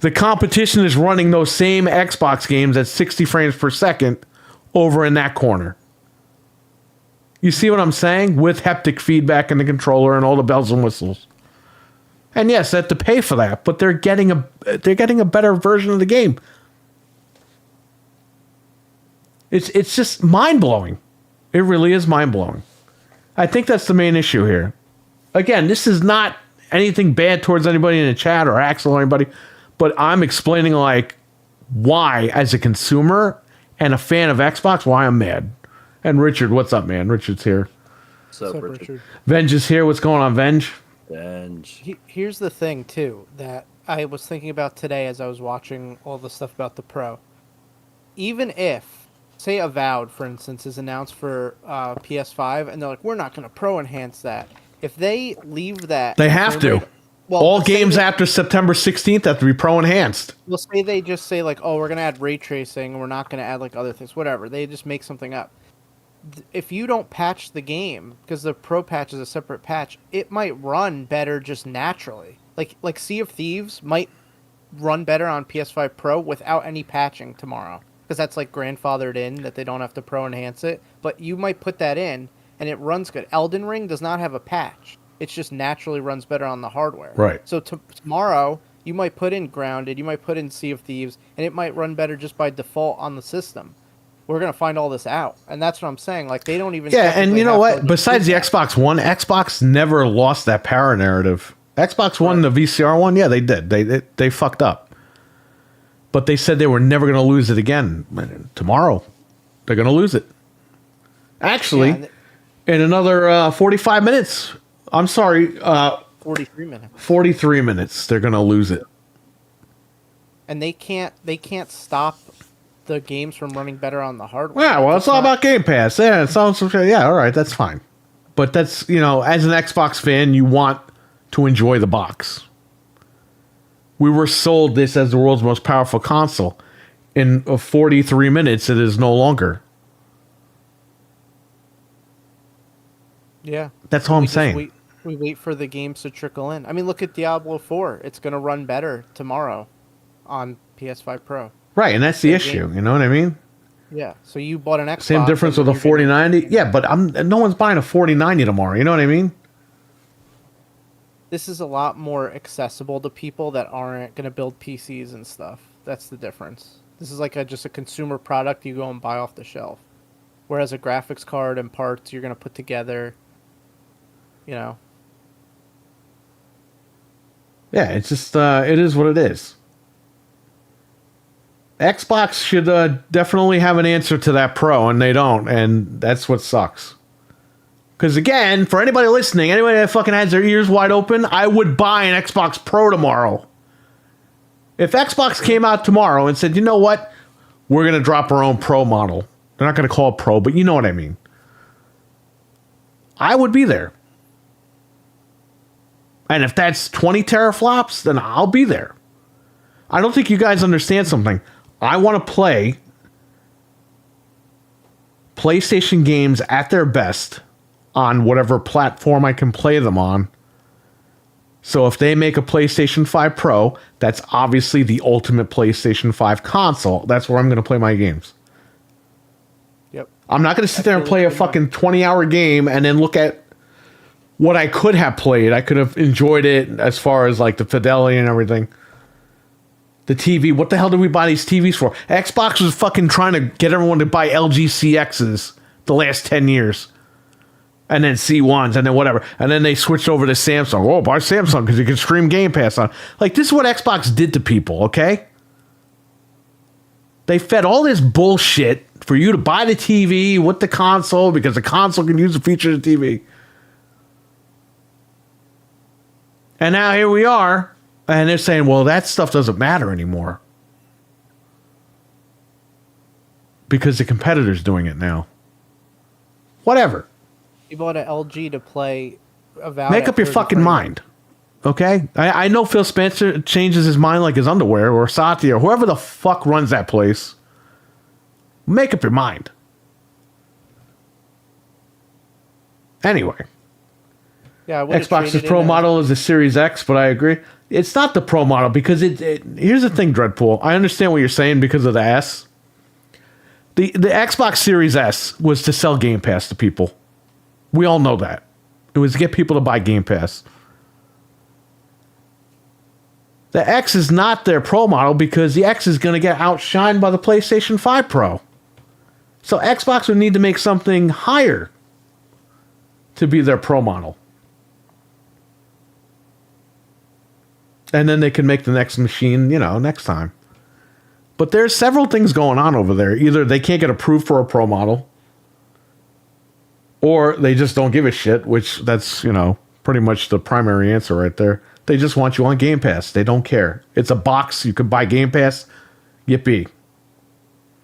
The competition is running those same Xbox games at 60 frames per second over in that corner. You see what I'm saying? With haptic feedback in the controller and all the bells and whistles. And yes, they have to pay for that, but they're getting a better version of the game. It's just mind-blowing. It really is mind-blowing. I think that's the main issue here. Again, this is not anything bad towards anybody in the chat or Axel or anybody, but I'm explaining like why, as a consumer and a fan of Xbox, why I'm mad. And Richard, what's up, man? Richard's here. So, What's up, Richard. Richard? Venge is here. What's going on, Venge? Benj. Here's the thing, too, that I was thinking about today as I was watching all the stuff about the Pro. Even if, say, Avowed, for instance, is announced for PS5, and they're like, we're not going to Pro enhance that. If they leave that... They have to. All games after September 16th have to be Pro enhanced. Well, say they just say, like, oh, we're going to add ray tracing, and we're not going to add, like, other things. Whatever. They just make something up. If you don't patch the game, because the Pro patch is a separate patch, it might run better just naturally. Like Sea of Thieves might run better on PS5 Pro without any patching tomorrow, because that's like grandfathered in that they don't have to Pro enhance it. But you might put that in, and it runs good. Elden Ring does not have a patch. It just naturally runs better on the hardware. Right. So tomorrow, you might put in Grounded, you might put in Sea of Thieves, and it might run better just by default on the system. We're going to find all this out. And that's what I'm saying. Like, they don't even... Yeah, and you know what? to Besides the do that. Xbox One, Xbox never lost that power narrative. Xbox One, the VCR one, yeah, they did. They fucked up. But they said they were never going to lose it again. Tomorrow, they're going to lose it. Actually, Yeah, in another 45 minutes... I'm sorry, 43 minutes. 43 minutes, they're going to lose it. And they can't stop the games from running better on the hardware. Yeah, well, it's all about Game Pass. Yeah, it sounds yeah, all right, that's fine. But that's, as an Xbox fan, you want to enjoy the box. We were sold this as the world's most powerful console. In 43 minutes, it is no longer. Yeah. That's all I'm just saying. We wait for the games to trickle in. I mean, look at Diablo 4. It's going to run better tomorrow on PS5 Pro. Right, and that's the Same issue. game. You know what I mean? Yeah. So you bought an Xbox. Same difference and with a you're gonna- 4090. Yeah, but no one's buying a 4090 tomorrow. You know what I mean? This is a lot more accessible to people that aren't going to build PCs and stuff. That's the difference. This is like just a consumer product you go and buy off the shelf. Whereas a graphics card and parts you're going to put together, Yeah, it's just it is what it is. Xbox should definitely have an answer to that Pro, and they don't, and that's what sucks. Because again, for anybody listening, anybody that fucking has their ears wide open, I would buy an Xbox Pro tomorrow. If Xbox came out tomorrow and said, you know what, we're going to drop our own Pro model. They're not going to call it Pro, but you know what I mean. I would be there. And if that's 20 teraflops, then I'll be there. I don't think you guys understand something. I want to play PlayStation games at their best on whatever platform I can play them on. So if they make a PlayStation 5 Pro, that's obviously the ultimate PlayStation 5 console. That's where I'm going to play my games. Yep. I'm not going to sit there and That's play a really good fucking 20-hour game and then look at what I could have played. I could have enjoyed it as far as like the fidelity and everything. The TV. What the hell did we buy these TVs for? Xbox was fucking trying to get everyone to buy LG CXs the last 10 years. And then C1s and then whatever. And then they switched over to Samsung. Oh, buy Samsung because you can stream Game Pass on. Like, this is what Xbox did to people, okay? They fed all this bullshit for you to buy the TV with the console because the console can use the features of the TV. And now here we are, and they're saying, well, that stuff doesn't matter anymore. Because the competitor's doing it now. Whatever. You bought an LG to play Avowed. Make up your fucking mind. Okay? I know Phil Spencer changes his mind like his underwear, or Satya, or whoever the fuck runs that place. Make up your mind. Anyway. Yeah, I would've Xbox's traded Pro in a- model is the Series X, but I agree. It's not the Pro model because here's the thing, Dreadpool. I understand what you're saying because of the S. The Xbox Series S was to sell Game Pass to people. We all know that. It was to get people to buy Game Pass. The X is not their Pro model because the X is going to get outshined by the PlayStation 5 Pro. So Xbox would need to make something higher to be their Pro model. And then they can make the next machine, next time. But there's several things going on over there. Either they can't get approved for a Pro model, or they just don't give a shit, which that's, pretty much the primary answer right there. They just want you on Game Pass. They don't care. It's a box. You can buy Game Pass. Yippee.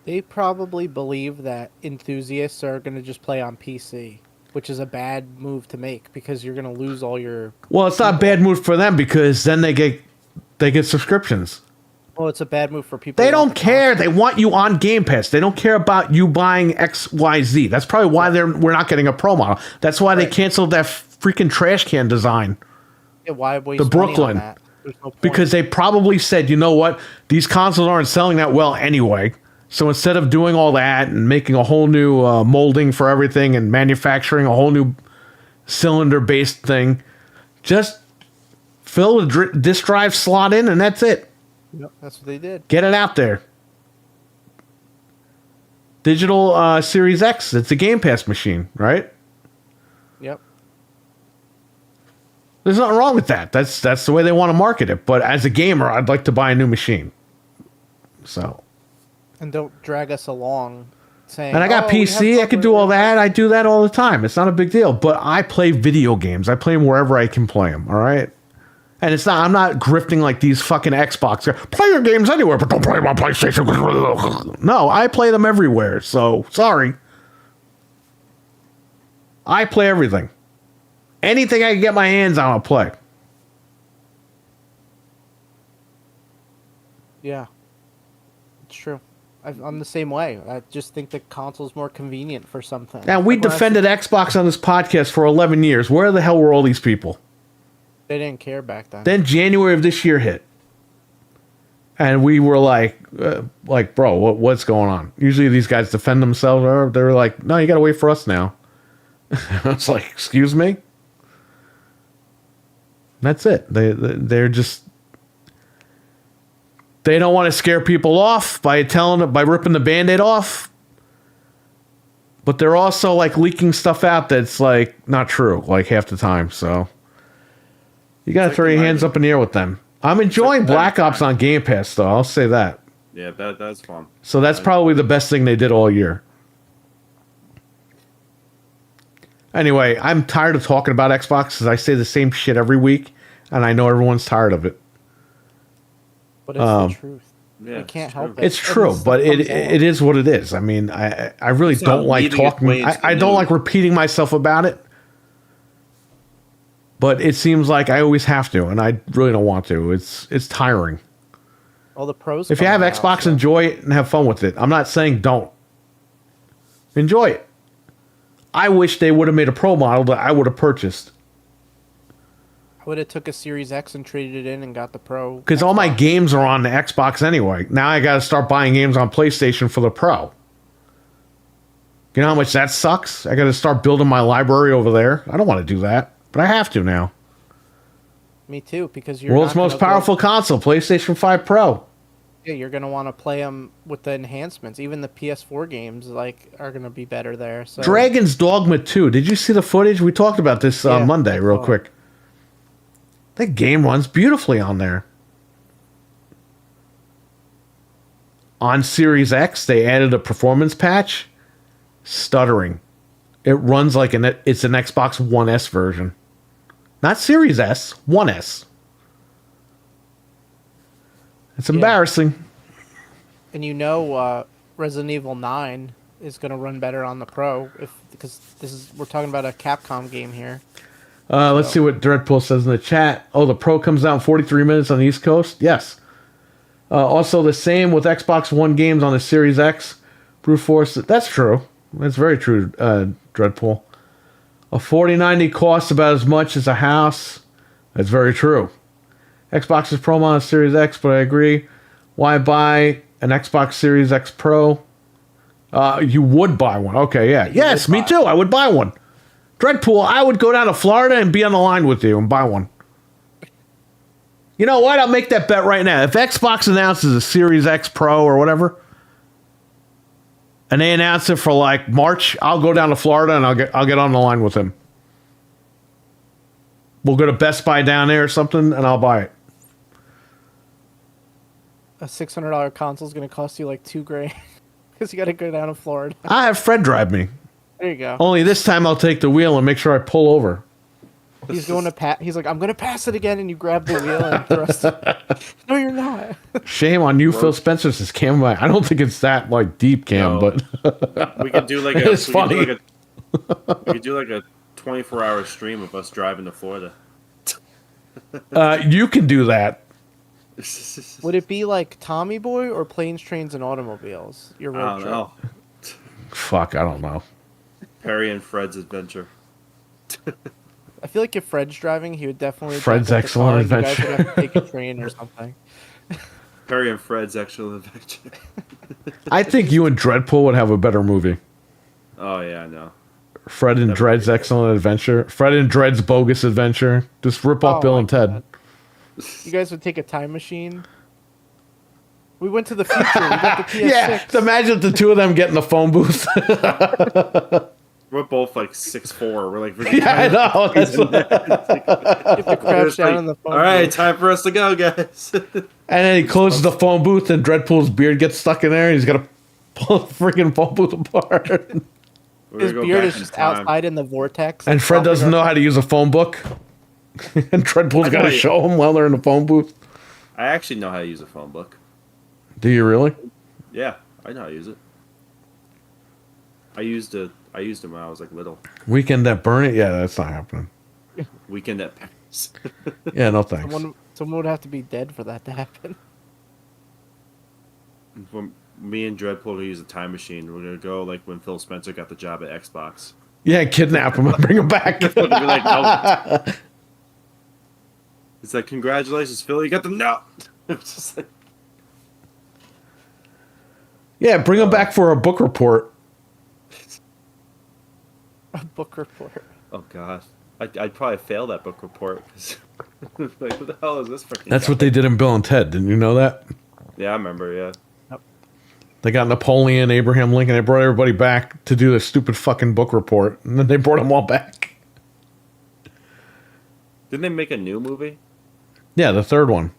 They probably believe that enthusiasts are going to just play on PC, which is a bad move to make because you're going to lose all your... Well, it's not a bad move for them because then they get subscriptions. Well, it's a bad move for people. They who want don't the care. console. They want you on Game Pass. They don't care about you buying XYZ. That's probably why we're not getting a Pro model. That's why they canceled that freaking trash can design. Yeah, why waste The money on Brooklyn. that? There's no point. Because they probably said, you know what? These consoles aren't selling that well anyway. So instead of doing all that and making a whole new molding for everything and manufacturing a whole new cylinder-based thing, just fill the disk drive slot in and that's it. Yep, that's what they did. Get it out there. Digital Series X. It's a Game Pass machine, right? Yep. There's nothing wrong with that. That's the way they want to market it. But as a gamer, I'd like to buy a new machine. So... And don't drag us along saying... And I got we PC. have I could do all that. I do that all the time. It's not a big deal. But I play video games. I play them wherever I can play them. All right? And it's not... I'm not grifting like these fucking Xbox. Play your games anywhere, but don't play them on PlayStation. No, I play them everywhere. So, sorry. I play everything. Anything I can get my hands on, I'll play. Yeah. It's true. I'm the same way. I just think the console's more convenient for something. Now, we Like when I defended Xbox on this podcast for 11 years. Where the hell were all these people? They didn't care back then. Then January of this year hit. And we were like, bro, what's going on? Usually these guys defend themselves. Or they're like, no, you got to wait for us now. It's like, excuse me? That's it. They're just... They don't want to scare people off by ripping the Band-Aid off. But they're also like leaking stuff out that's like not true, like half the time. So you gotta throw your hands up in the air with them. I'm enjoying Black Ops on Game Pass though, I'll say that. Yeah, that's fun. So that's probably the best thing they did all year. Anyway, I'm tired of talking about Xbox because I say the same shit every week, and I know everyone's tired of it. But it's the truth. Yeah, I can't it's help true. it. It's true, but it is what it is. I mean, I really It's don't not like leaving it talking. plain I don't new. like repeating myself about it. But it seems like I always have to, and I really don't want to. It's tiring. All the pros. If you have coming out, Xbox, so- enjoy it and have fun with it. I'm not saying don't. Enjoy it. I wish they would have made a Pro model that I would have purchased. I would have took a Series X and traded it in and got the Pro. Because all my games are on the Xbox anyway. Now I got to start buying games on PlayStation for the Pro. You know how much that sucks? I got to start building my library over there. I don't want to do that, but I have to now. Me too, because you're World's not most gonna go- powerful console, PlayStation 5 Pro. Yeah, you're gonna want to play them with the enhancements. Even the PS4 games like are gonna be better there. So Dragon's Dogma 2. Did you see the footage? We talked about this on Yeah, Monday, I real saw it. quick. That game runs beautifully on there. On Series X, they added a performance patch. Stuttering. It runs like it's an Xbox One S version. Not Series S, One S. It's embarrassing. And Resident Evil 9 is gonna run better on the Pro because we're talking about a Capcom game here. Let's see what Dreadpool says in the chat. Oh, the Pro comes out in 43 minutes on the East Coast? Yes. Also, the same with Xbox One games on the Series X. Brute Force. That's true. That's very true, Dreadpool. A 4090 costs about as much as a house. That's very true. Xbox is promo on Series X, but I agree. Why buy an Xbox Series X Pro? You would buy one. Okay, yeah. Yes, me too. I would buy one. Dreadpool, I would go down to Florida and be on the line with you and buy one. You know what? I'll make that bet right now. If Xbox announces a Series X Pro or whatever, and they announce it for like March, I'll go down to Florida and I'll get on the line with him. We'll go to Best Buy down there or something, and I'll buy it. A $600 console is gonna cost you like $2,000 because you got to go down to Florida. I have Fred drive me. There you go. Only this time I'll take the wheel and make sure I pull over. He's going to pat. He's like, I'm gonna pass it again, and you grab the wheel and thrust it. No, you're not. Shame on you, Phil Spencer says Cam. I don't think it's that like deep, Cam, No. but We could do like a. It's we could do funny. we could do like a 24-hour stream of us driving to Florida. you can do that. Would it be like Tommy Boy or Planes, Trains, and Automobiles? Your I road don't trip. know. Fuck, I don't know. Perry and Fred's adventure. I feel like if Fred's driving, he would definitely. Fred's jump in the Excellent car and you guys Adventure. would have to take a train or something. Perry and Fred's actual adventure. I think you and Dreadpool would have a better movie. Oh yeah, I know. Fred and Dred's Excellent Adventure. Fred and Dred's Bogus Adventure. Just rip off Oh Bill my and Ted. God. You guys would take a time machine. We went to the future. We got the PS6. Yeah, imagine the two of them getting the phone booth. We're both like 6'4". We're like, Yeah, I know. That's You have to crouch down in the phone. all right, booth. time for us to go, guys. And then he closes the phone booth, and Dreadpool's beard gets stuck in there, and he's got to pull the freaking phone booth apart. We're His gonna go beard back is in just time. outside in the vortex. And Fred doesn't know how to use a phone book. And Dreadpool's got to Wait. show him while they're in the phone booth. I actually know how to use a phone book. Do you really? Yeah, I know how to use it. I used it when I was like little. Weekend at Burn It? Yeah, that's not happening. Weekend at Paris. Yeah, no thanks. Someone would have to be dead for that to happen. When me and Dreadpool to use a time machine, we're gonna go like when Phil Spencer got the job at Xbox. Yeah, kidnap him and bring him back. We're gonna be like, no. It's like, congratulations, Phil, you got the no. It's just like, Yeah, bring him back for a book report. A book report. oh god, I'd probably fail that book report. 'Cause like, what the hell is this freaking? That's guy? what they did in Bill and Ted. Didn't you know that? Yeah, I remember. Yeah. They got Napoleon, Abraham Lincoln. They brought everybody back to do this stupid fucking book report. And then they brought them all back. Didn't they make a new movie? Yeah, the third one.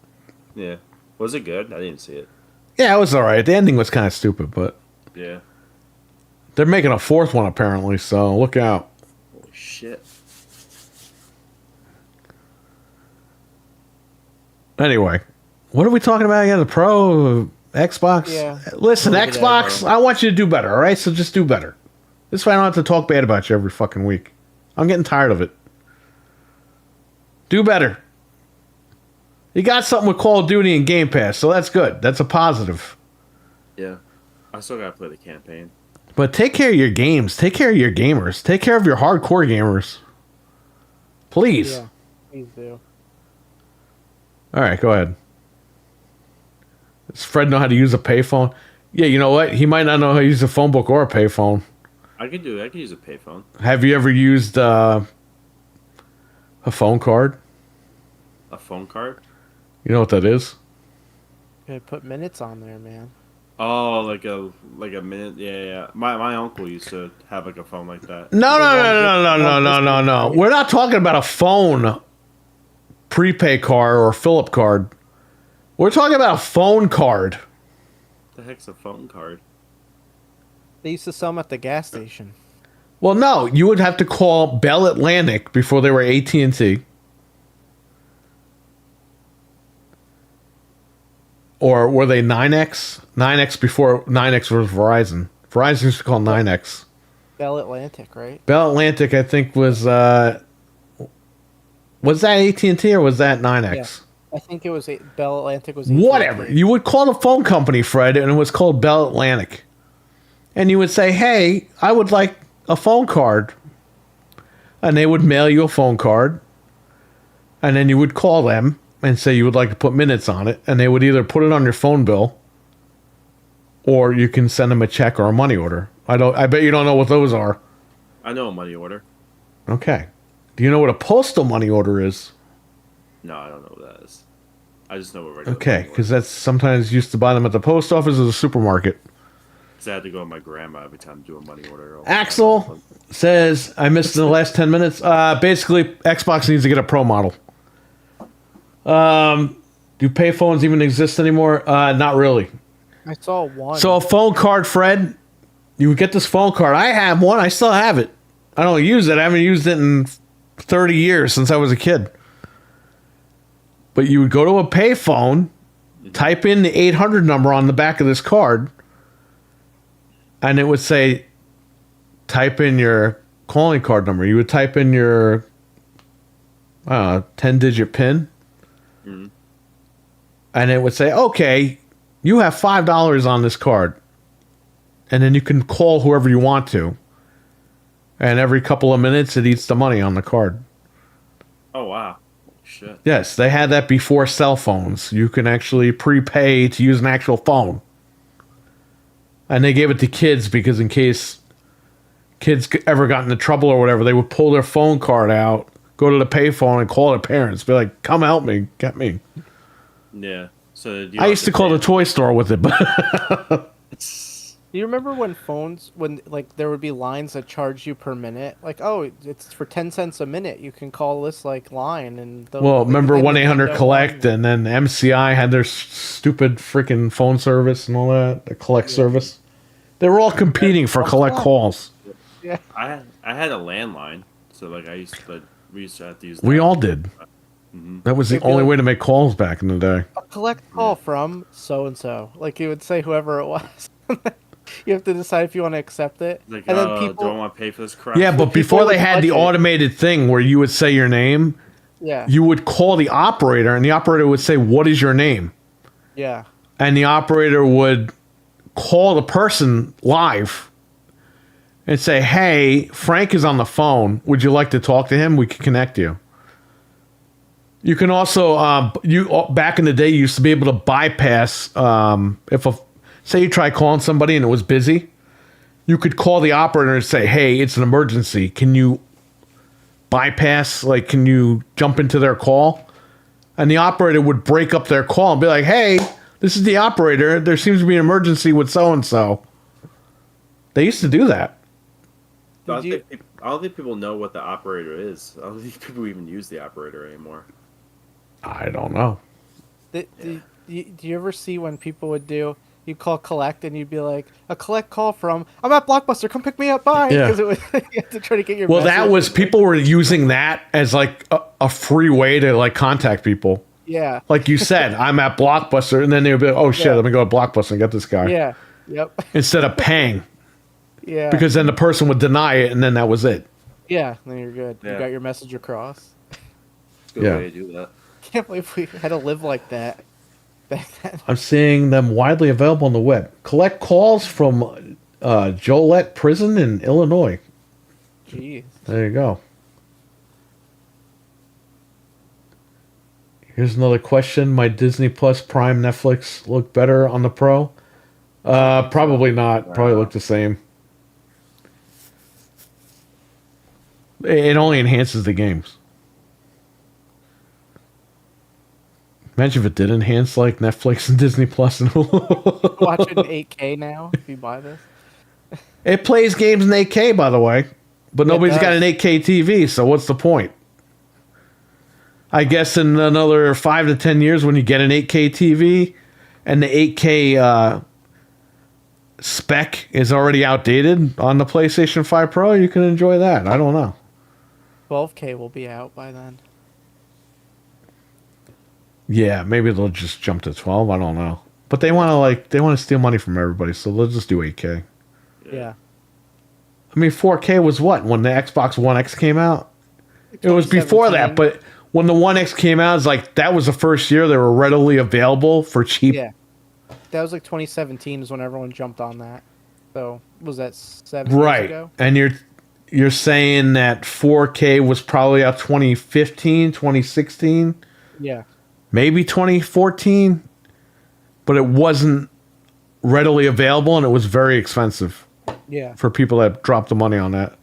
Yeah. Was it good? I didn't see it. Yeah, it was all right. The ending was kind of stupid, but Yeah. they're making a fourth one apparently, so look out. Holy shit. Anyway, what are we talking about again? The Pro, Xbox? Yeah. Listen, Look at that, Xbox, bro. I want you to do better, all right? So just do better. This way I don't have to talk bad about you every fucking week. I'm getting tired of it. Do better. You got something with Call of Duty and Game Pass, so that's good. That's a positive. Yeah. I still gotta play the campaign. But take care of your games. Take care of your gamers. Take care of your hardcore gamers. Please. Yeah, please do. All right, go ahead. Does Fred know how to use a payphone? Yeah, you know what? He might not know how to use a phone book or a payphone. I could do it. I could use a payphone. Have you ever used a phone card? A phone card? You know what that is? You gotta put minutes on there, man. Oh, like a minute. Yeah, yeah, yeah. My uncle used to have like a phone like that. No, The no, long no, no, no, no, long no, no, distance, no. right? We're not talking about a phone prepay card or Philip card. We're talking about a phone card. The heck's a phone card? They used to sell them at the gas station. Well, no, you would have to call Bell Atlantic before they were AT&T. Or were they 9X? 9X before 9X was Verizon. Verizon used to call 9X. Bell Atlantic, right? Bell Atlantic, I think, was that AT&T or was that 9X? Yeah. I think it was Bell Atlantic was Whatever. AT&T. You would call the phone company, Fred, and it was called Bell Atlantic. And you would say, hey, I would like a phone card. And they would mail you a phone card. And then you would call them and say you would like to put minutes on it. And they would either put it on your phone bill or you can send them a check or a money order. I bet you don't know what those are. I know a money order. Okay. Do you know what a postal money order is? No, I don't know what that is. I just know what regular. Okay, because that's sometimes used to buy them at the post office or the supermarket. Because I had to go with my grandma every time to do a money order. Axel says, I missed in the last 10 minutes. Basically, Xbox needs to get a Pro model. Do payphones even exist anymore? Not really. I saw one. So a phone card, Fred, you would get this phone card. I have one. I still have it. I don't use it. I haven't used it in 30 years since I was a kid. But you would go to a payphone, type in the 800 number on the back of this card, and it would say, type in your calling card number. You would type in your 10-digit PIN, and it would say, okay, you have $5 on this card. And then you can call whoever you want to. And every couple of minutes, it eats the money on the card. Oh, wow. Shit. Yes, they had that before cell phones. You can actually prepay to use an actual phone. And they gave it to kids because in case kids ever got into trouble or whatever, they would pull their phone card out, go to the payphone, and call their parents. Be like, come help me, get me. Yeah. So I used to call the toy store with it, but Do you remember when phones, when like there would be lines that charge you per minute? Like, oh, it's for 10 cents a minute. You can call this like line and. well, remember and 1-800-COLLECT, and then MCI had their stupid freaking phone service and all that, the collect service. They were all competing for collect calls. Yeah. I had a landline, so like we used to have to use. We that. all did. That was the It'd be only like- way to make calls back in the day. A collect call from so and so. Like you would say whoever it was. You have to decide if you want to accept it. Like, and then do I people. want to pay for this crap? Yeah, but before with they had the budget. automated thing where you would say your name, Yeah. you would call the operator, and the operator would say, "What is your name?" Yeah. And the operator would call the person live and say, "Hey, Frank is on the phone. Would you like to talk to him? We can connect you." You can also, back in the day, you used to be able to bypass say you try calling somebody and it was busy, you could call the operator and say, "Hey, it's an emergency. Can you bypass? Like, can you jump into their call?" And the operator would break up their call and be like, "Hey, this is the operator. There seems to be an emergency with so and so." They used to do that. I don't, Did you- think, I don't think people know what the operator is. I don't think people even use the operator anymore. I don't know. Do you ever see when people would do? You call collect and you'd be like, a collect call from, I'm at Blockbuster, come pick me up, bye. Yeah. Because it was you had to try to get your. Well, that message. was people were using that as like a free way to like contact people. Yeah. Like you said, I'm at Blockbuster, and then they would be like, "Oh shit, Yeah. let me go to Blockbuster and get this guy." Yeah. Yep. Instead of paying, Yeah. because then the person would deny it, and then that was it. Yeah. Then you're good. You Yeah. got your message across. It's a good Yeah. way to do that. Can't believe we had to live like that back then. I'm seeing them widely available on the web. Collect calls from Joliet Prison in Illinois. Jeez. There you go. Here's another question. My Disney Plus Prime Netflix look better on the Pro? Probably not. Probably look the same. It only enhances the games. Imagine if it did enhance like Netflix and Disney Plus and Hulu. Watch it in 8K now if you buy this. It plays games in 8K, by the way, but nobody's got an does. 8K TV, so what's the point? I guess in another 5 to 10 years, when you get an 8K TV and the 8K spec is already outdated on the PlayStation 5 Pro, you can enjoy that. I don't know. 12K will be out by then. Yeah, maybe they'll just jump to 12. I don't know, but they want to steal money from everybody, so they'll just do 8K. Yeah. I mean, 4K was what when the Xbox One X came out? It was before that, 2017. but when the One X came out, it's like that was the first year they were readily available for cheap. Yeah. That was like 2017 is when everyone jumped on that. So was that 7 years Right. ago? And you're saying that 4K was probably out 2015, 2016, Yeah. maybe 2014, but it wasn't readily available and it was very expensive Yeah. for people that dropped the money on that.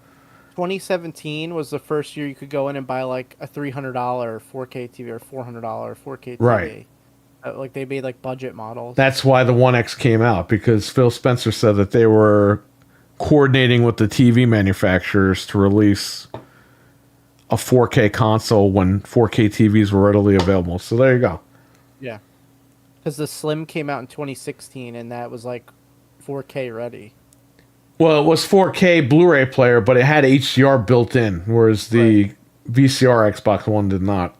2017 was the first year you could go in and buy like a $300 4K TV or $400 4K TV. Right. Like they made like budget models. That's why the One X came out, because Phil Spencer said that they were coordinating with the TV manufacturers to release a 4K console when 4K TVs were readily available. So there you go. Yeah. Because the Slim came out in 2016 and that was like 4K ready. Well, it was 4K Blu-ray player, but it had HDR built in, whereas the VCR Xbox One did not.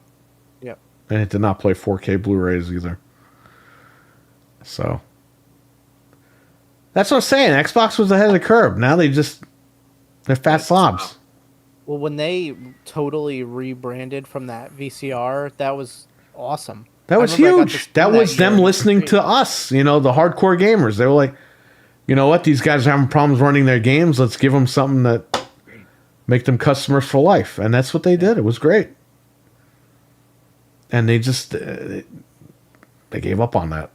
Yep. And it did not play 4K Blu-rays either. So that's what I'm saying. Xbox was ahead of the curve. Now they're fat slobs. Well, when they totally rebranded from that VCR, that was awesome. That I was remember I got to huge. spend That was year them in the listening street. to us, the hardcore gamers. They were like, you know what? These guys are having problems running their games. Let's give them something that make them customers for life. And that's what they did. It was great. And they just they gave up on that.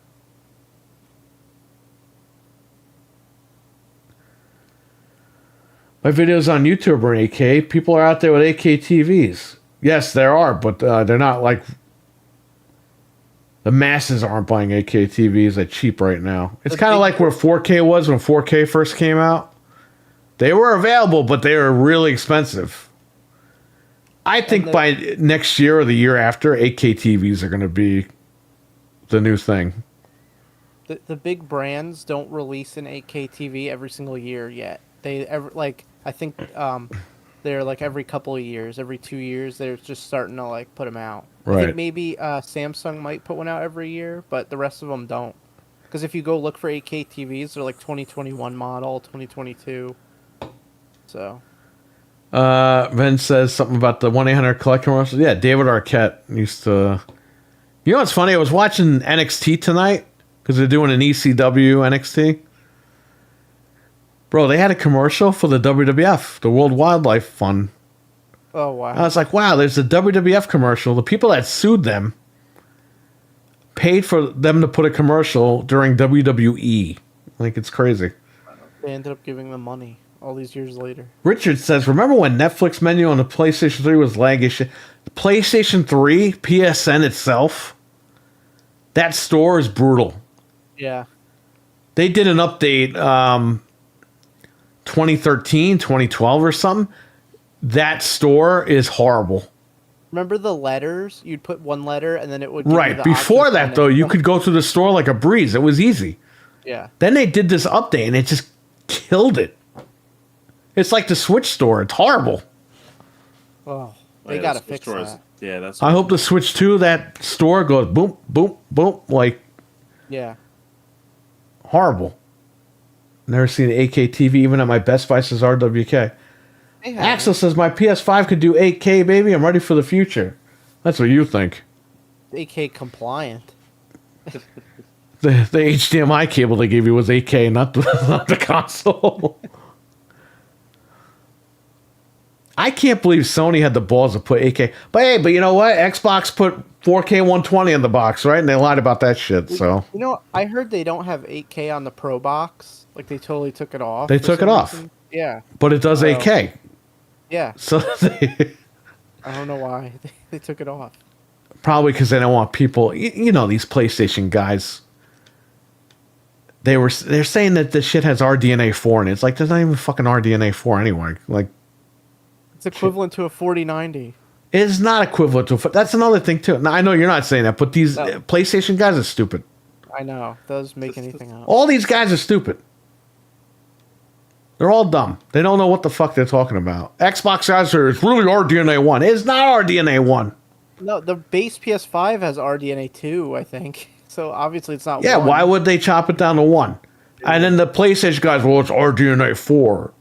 My videos on YouTube are in 8K. People are out there with 8K TVs. Yes, there are, but they're not like the masses aren't buying 8K TVs at cheap right now. It's The kind of big- like where 4K was when 4K first came out. They were available, but they were really expensive. I think by next year or the year after, 8K TVs are going to be the new thing. The big brands don't release an 8K TV every single year yet. I think they're like every couple of years, every 2 years, they're just starting to like put them out. I Right. think maybe Samsung might put one out every year, but the rest of them don't. Because if you go look for 8K TVs, they're like 2021 model, 2022. So Ben says something about the 1-800 Collect commercials. Yeah, David Arquette used to. You know what's funny? I was watching NXT tonight because they're doing an ECW NXT. Bro, they had a commercial for the WWF, the World Wildlife Fund. oh wow. I was like, wow, there's a WWF commercial. The people that sued them paid for them to put a commercial during WWE. Like, it's crazy. They ended up giving them money all these years later. Richard says, remember when Netflix menu on the PlayStation 3 was laggish? The PlayStation 3, PSN itself, that store is brutal. Yeah. They did an update 2013, 2012 or something. That store is horrible. Remember the letters? You'd put one letter and then it would give you Right. the Before options that, and though, then- you could go through the store like a breeze. It was easy. Yeah. Then they did this update and it just killed it. It's like the Switch store. It's horrible. Oh, Oh, they yeah, gotta the fix stores- that. Yeah, that's. I hope the Switch 2, that store goes boom, boom, boom, like Yeah. horrible. Never seen an 8K TV even at my Best Buy, says RWK. They have Axel says my PS5 could do 8K, baby. I'm ready for the future. That's what you think. 8K compliant. The HDMI cable they gave you was 8K, not the console. I can't believe Sony had the balls to put 8K. But hey, you know what? Xbox put 4K 120 in the box, right? And they lied about that shit. So You know, I heard they don't have 8K on the Pro box. Like they totally took it off. They for took some it off. reason. Yeah. but it does Oh. 8K. Yeah, So I don't know why they took it off. probably because they don't want people. You know, these PlayStation guys. They're saying that this shit has RDNA 4 in it. It's like there's not even fucking RDNA 4 anyway. Like It's equivalent to a 4090. it's not equivalent to. That's another thing too. Now I know you're not saying that, but these No. PlayStation guys are stupid. I know. Does make anything up. All these guys are stupid. They're all dumb. They don't know what the fuck they're talking about. Xbox guys are, it's really RDNA 1. It's not RDNA 1. No, the base PS5 has RDNA 2, I think. So obviously it's not Yeah, 1. why would they chop it down to 1? And then the PlayStation guys, well, it's RDNA 4.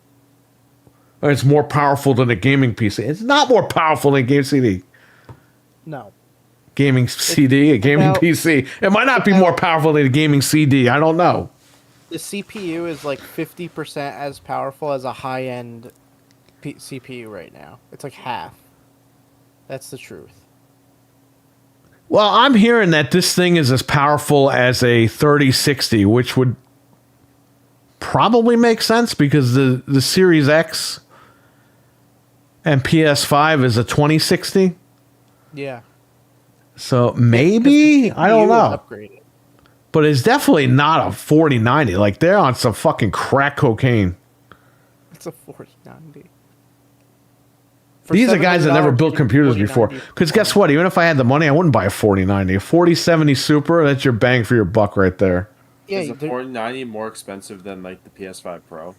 And it's more powerful than a gaming PC. It's not more powerful than a game CD. No. Gaming CD, a gaming about- PC. It might not be more powerful than a gaming CD. I don't know. The CPU is like 50% as powerful as a high-end CPU right now. It's like half. That's the truth. Well, I'm hearing that this thing is as powerful as a 3060, which would probably make sense because the Series X and PS5 is a 2060. Yeah. So maybe, I don't CPU is know. upgraded. But it's definitely not a 4090. Like they're on some fucking crack cocaine. It's a 4090. These are guys that never $700 built computers 4090. before. Because guess what? Even if I had the money, I wouldn't buy a 4090. A 4070 Super, that's your bang for your buck right there. Yeah, Is the they're- 4090 more expensive than like the PS5 Pro?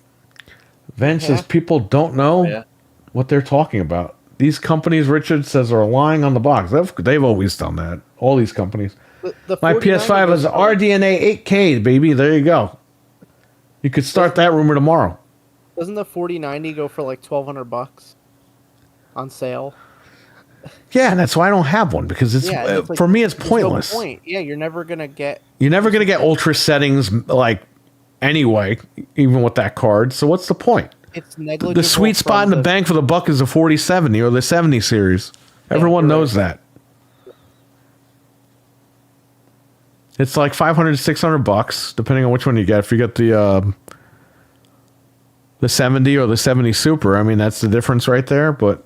Vince Yeah. says people don't know Yeah. what they're talking about. These companies, Richard says, are lying on the box. They've always done that. All these companies. the My 4090 PS5 goes is for- RDNA 8K, baby. There you go. You could start that rumor tomorrow. Doesn't the 4090 go for like $1,200 on sale? Yeah, and that's why I don't have one because it's, Yeah, it's like- for me it's there's no pointless. point. Yeah, you're never gonna get. You're never gonna get ultra settings like anyway, even with that card. So what's the point? It's negligible. The sweet spot in from the bank for the buck is the 4070 or the 70 series. Everyone you're knows that. It's like 500 600 bucks depending on which one you get. If you get the 70 or the 70 Super, I mean that's the difference right there, but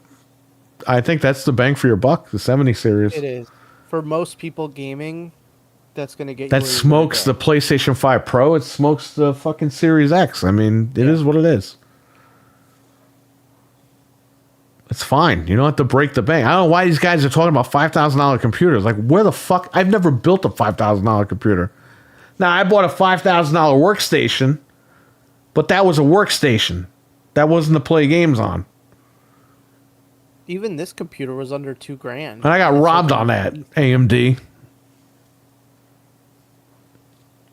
I think that's the bang for your buck, the 70 series. It is for most people gaming. That's gonna get you That where you're smokes the gonna PlayStation 5 Pro. It smokes the fucking Series X. I mean, it is what it is. It's fine. You don't have to break the bank. I don't know why these guys are talking about $5,000 computers. Like, where the fuck? I've never built a $5,000 computer. Now, I bought a $5,000 workstation, but that was a workstation. That wasn't to play games on. go. Even this computer was under $2,000. And I got robbed on that. AMD.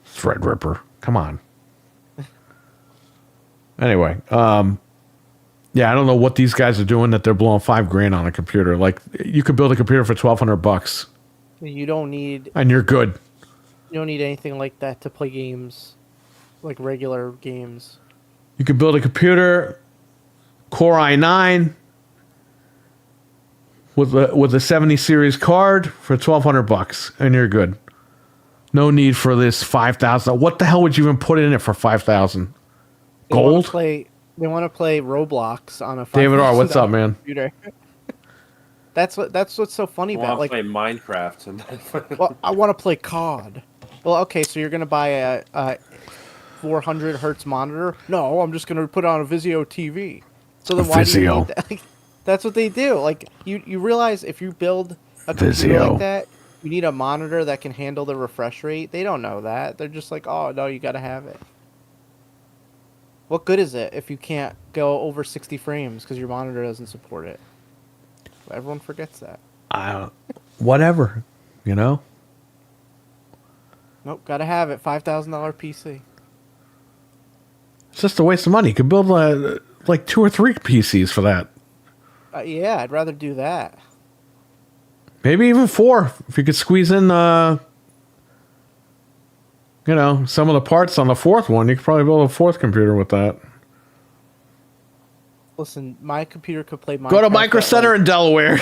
Threadripper. Come on. Anyway, yeah, I don't know what these guys are doing that they're blowing $5,000 on a computer. Like you could build a computer for $1,200 You don't need and you're good. anything like that to play games, like regular games. You could build a computer, Core i9 with a 70 series card for $1,200 and you're good. No need for this 5,000. What the hell would you even put in it for 5,000? They wanna Gold? They want to play Roblox on a David R, what's $5,000 up, man? computer. That's what's so funny I about want like. to play Minecraft. And then Well, I want to play COD. Well, okay, so you're gonna buy a 400 hertz monitor? No, I'm just gonna put it on a Vizio TV. So then why do you Vizio. need that? Like, that's what they do. Like you realize if you build a computer Vizio. like that, you need a monitor that can handle the refresh rate. They don't know that. They're just like, oh no, you gotta have it. What good is it if you can't go over 60 frames because your monitor doesn't support it? Everyone forgets that. Whatever, you know? Nope, gotta have it. $5,000 PC. It's just a waste of money. You could build like 2 or 3 PCs for that. Yeah, I'd rather do that. Maybe even 4 if you could squeeze in some of the parts on the 4th one. You could probably build a 4th computer with that. Listen, my computer could play Minecraft. Go to Micro at, Center like, in Delaware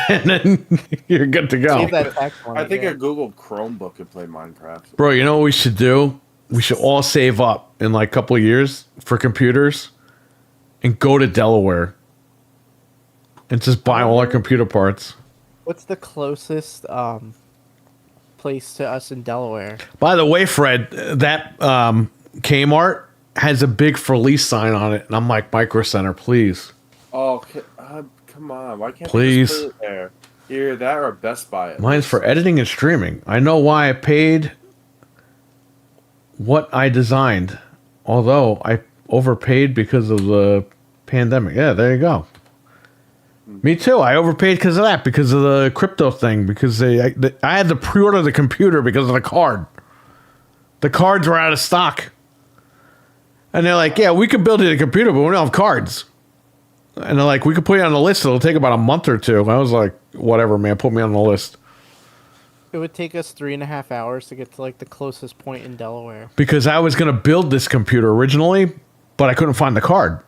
and then you're good to go. save that tax money, I think yeah. a Google Chromebook could play Minecraft. Bro, you know what we should do? We should all save up in like a couple of years for computers and go to Delaware and just buy all our computer parts. What's the closest place to us in Delaware? By the way, Fred, that Kmart has a big for lease sign on it, and I'm like, Micro Center, please. Oh, come on! Why can't Please. they just put it there? Either that or Best Buy. Mine's for editing and streaming. I know why I paid what I designed, although I overpaid because of the pandemic. Yeah, there you go. Me too. I overpaid because of that, because of the crypto thing, because I had to pre-order the computer because of the card. The cards were out of stock. And they're like, yeah, we could build you a computer, but we don't have cards. And they're like, we could put you on the list. It'll take about a month or two. I was like, whatever, man. Put me on the list. It would take us 3.5 hours to get to like the closest point in Delaware. Because I was going to build this computer originally, but I couldn't find the card.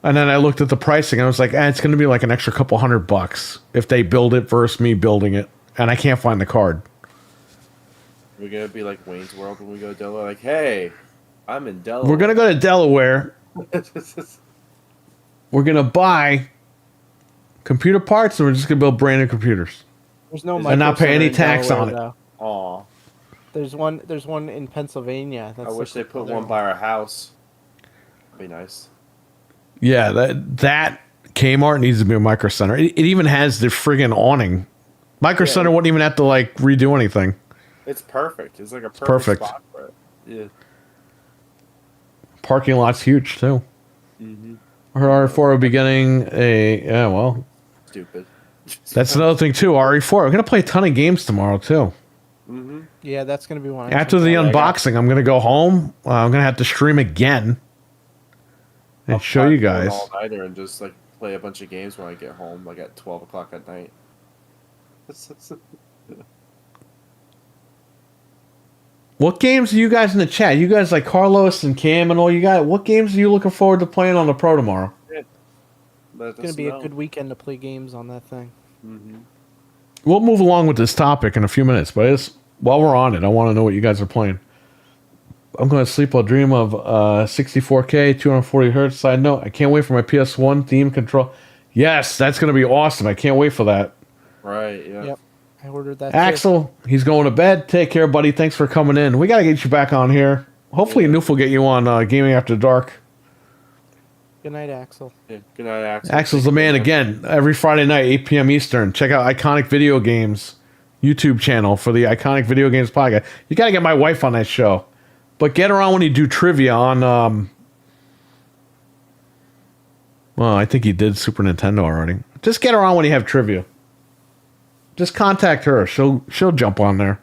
And then I looked at the pricing and I was like, it's going to be like an extra couple $100 if they build it versus me building it. And I can't find the card. We're gonna be like Wayne's World when we go to Delaware. Like, hey, I'm in Delaware. We're going to go to Delaware. We're going to buy computer parts and we're just going to build brand new computers. There's no And not pay any Micro Center in tax on Delaware, it. though. Aw, There's one in Pennsylvania. That's I wish they put other one by our house. That'd be nice. Yeah, that Kmart needs to be a Micro Center. It even has the friggin' awning. Micro Center wouldn't even have to like redo anything. It's perfect. It's like a perfect. spot for it. Yeah. Parking lot's huge too. Mm-hmm. RE4 will be getting well, Stupid. that's another thing too. RE4. We're gonna play a ton of games tomorrow too. Mm-hmm. Yeah, that's gonna be one. After the I got- unboxing, I'm gonna go home. I'm gonna have to stream again and show you guys. All nighter and just like play a bunch of games when I get home, like at 12 o'clock at night. What games are you guys in the chat? You guys like Carlos and Cam and all you guys. What games are you looking forward to playing on the Pro tomorrow? It's gonna be a good weekend to play games on that thing. Mm-hmm. We'll move along with this topic in a few minutes, but while we're on it, I want to know what you guys are playing. I'm going to sleep while dream of 64K, 240 hertz. Side note, I can't wait for my PS1 theme control. Yes, that's going to be awesome. I can't wait for that. Right, yeah. Yep, I ordered that. Too. Axel, he's going to bed. Take care, buddy. Thanks for coming in. We got to get you back on here. Hopefully, Noof will get you on Gaming After Dark. Good night, Axel. Yeah. Good night, Axel. Axel's the man again. Every Friday night, 8 p.m. Eastern. Check out Iconic Video Games YouTube channel for the Iconic Video Games podcast. You got to get my wife on that show. But get her on when you do trivia on, well, I think he did Super Nintendo already. Just get her on when you have trivia. Just contact her. She'll jump on there.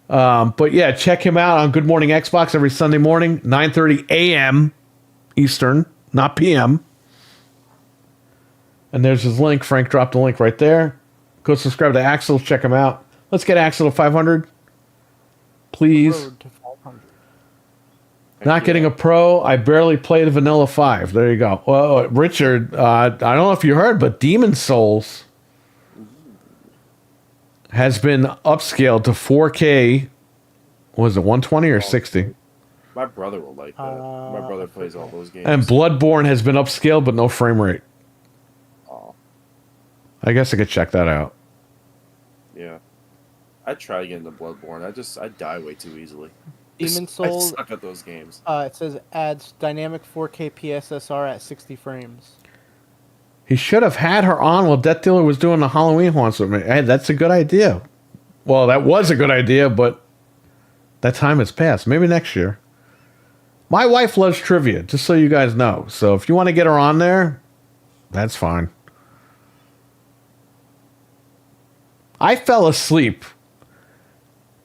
But yeah, check him out on Good Morning Xbox every Sunday morning, 9:30 a.m. Eastern, not p.m. And there's his link. Frank dropped the link right there. Go subscribe to Axel. Check him out. Let's get Axel to 500. Please. Road to 500. Not getting a pro. I barely played Vanilla 5. There you go. Well, Richard, I don't know if you heard, but Demon Souls has been upscaled to 4K. Was it 120 or 60? My brother will like that. My brother plays all those games. And Bloodborne has been upscaled, but no frame rate. Oh, I guess I could check that out. yeah. I try to get into Bloodborne. I die way too easily. Demon I Souls. suck at those games. It says adds dynamic 4K PSSR at 60 frames. He should have had her on while Death Dealer was doing the Halloween haunts with me. Hey, that's a good idea. Well, that was a good idea, but that time has passed. Maybe next year. My wife loves trivia, just so you guys know. So if you want to get her on there, that's fine. I fell asleep,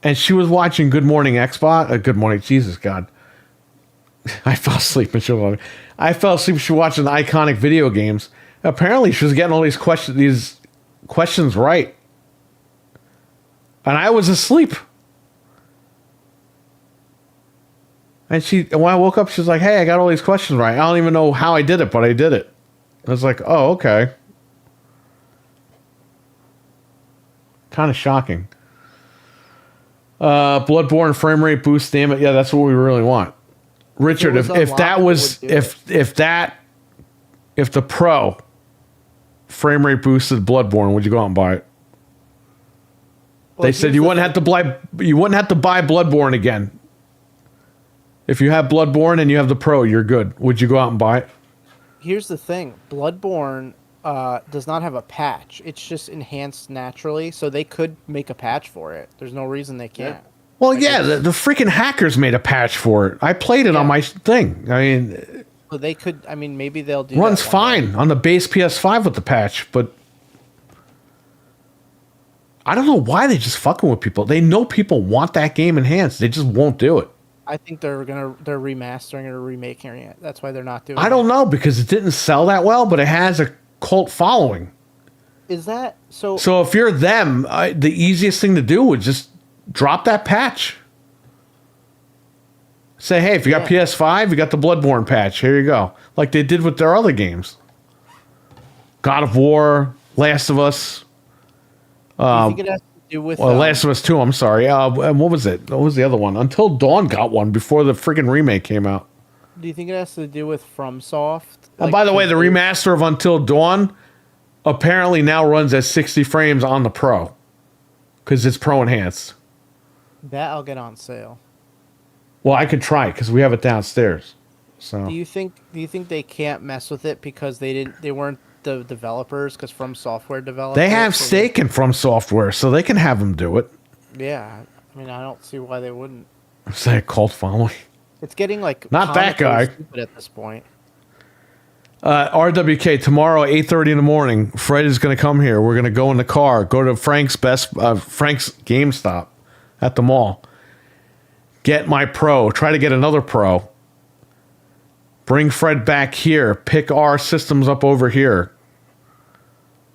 and she was watching Good Morning Xbox. Good Morning, Jesus God. I fell asleep and she was. I fell asleep. She was watching the Iconic Video Games. Apparently, she was getting all these questions right, and I was asleep. And when I woke up, she was like, "Hey, I got all these questions right. I don't even know how I did it, but I did it." I was like, "Oh, okay." Kind of shocking. Bloodborne frame rate boost, damn it. Yeah, that's what we really want. Richard, if the Pro frame rate boosted Bloodborne, would you go out and buy it? Well, They said here's you the wouldn't have to buy Bloodborne again. If you have Bloodborne and you have the Pro, you're good. Would you go out and buy it? Here's the thing: Bloodborne does not have a patch. It's just enhanced naturally, so they could make a patch for it. There's no reason they can't. Well, yeah, the freaking hackers made a patch for it. I played it on my thing. I mean, But they could. I mean, maybe they'll do. runs that one day. fine on the base PS5 with the patch, but I don't know why they just fucking with people. They know people want that game enhanced. They just won't do it. I think they're remastering or remaking it. That's why they're not doing. I don't know because it didn't sell that well, but it has a cult following. Is that so? So if you're them, the easiest thing to do would just drop that patch. Say, hey, if you got PS5, you got the Bloodborne patch. Here you go. Like they did with their other games. God of War, Last of Us. Do you think it has to do with? Well, Last of Us 2, I'm sorry. And what was it? What was the other one? Until Dawn got one before the freaking remake came out. Do you think it has to do with FromSoft? And by the way, the remaster of Until Dawn apparently now runs at 60 frames on the Pro. Because it's Pro enhanced. that I'll get on sale. Well, I could try because we have it downstairs. So Do you think they can't mess with it because they weren't the developers, because From Software developed they it, have so stake in From Software, so they can have them do it. yeah, I mean, I don't see why they wouldn't. Say a cult following. It's getting like Not that guy. stupid at this point. RWK tomorrow, 8:30 in the morning. Fred is going to come here. We're going to go in the car, go to Frank's GameStop at the mall. Get my Pro. Try to get another Pro. Bring Fred back here. Pick our systems up over here.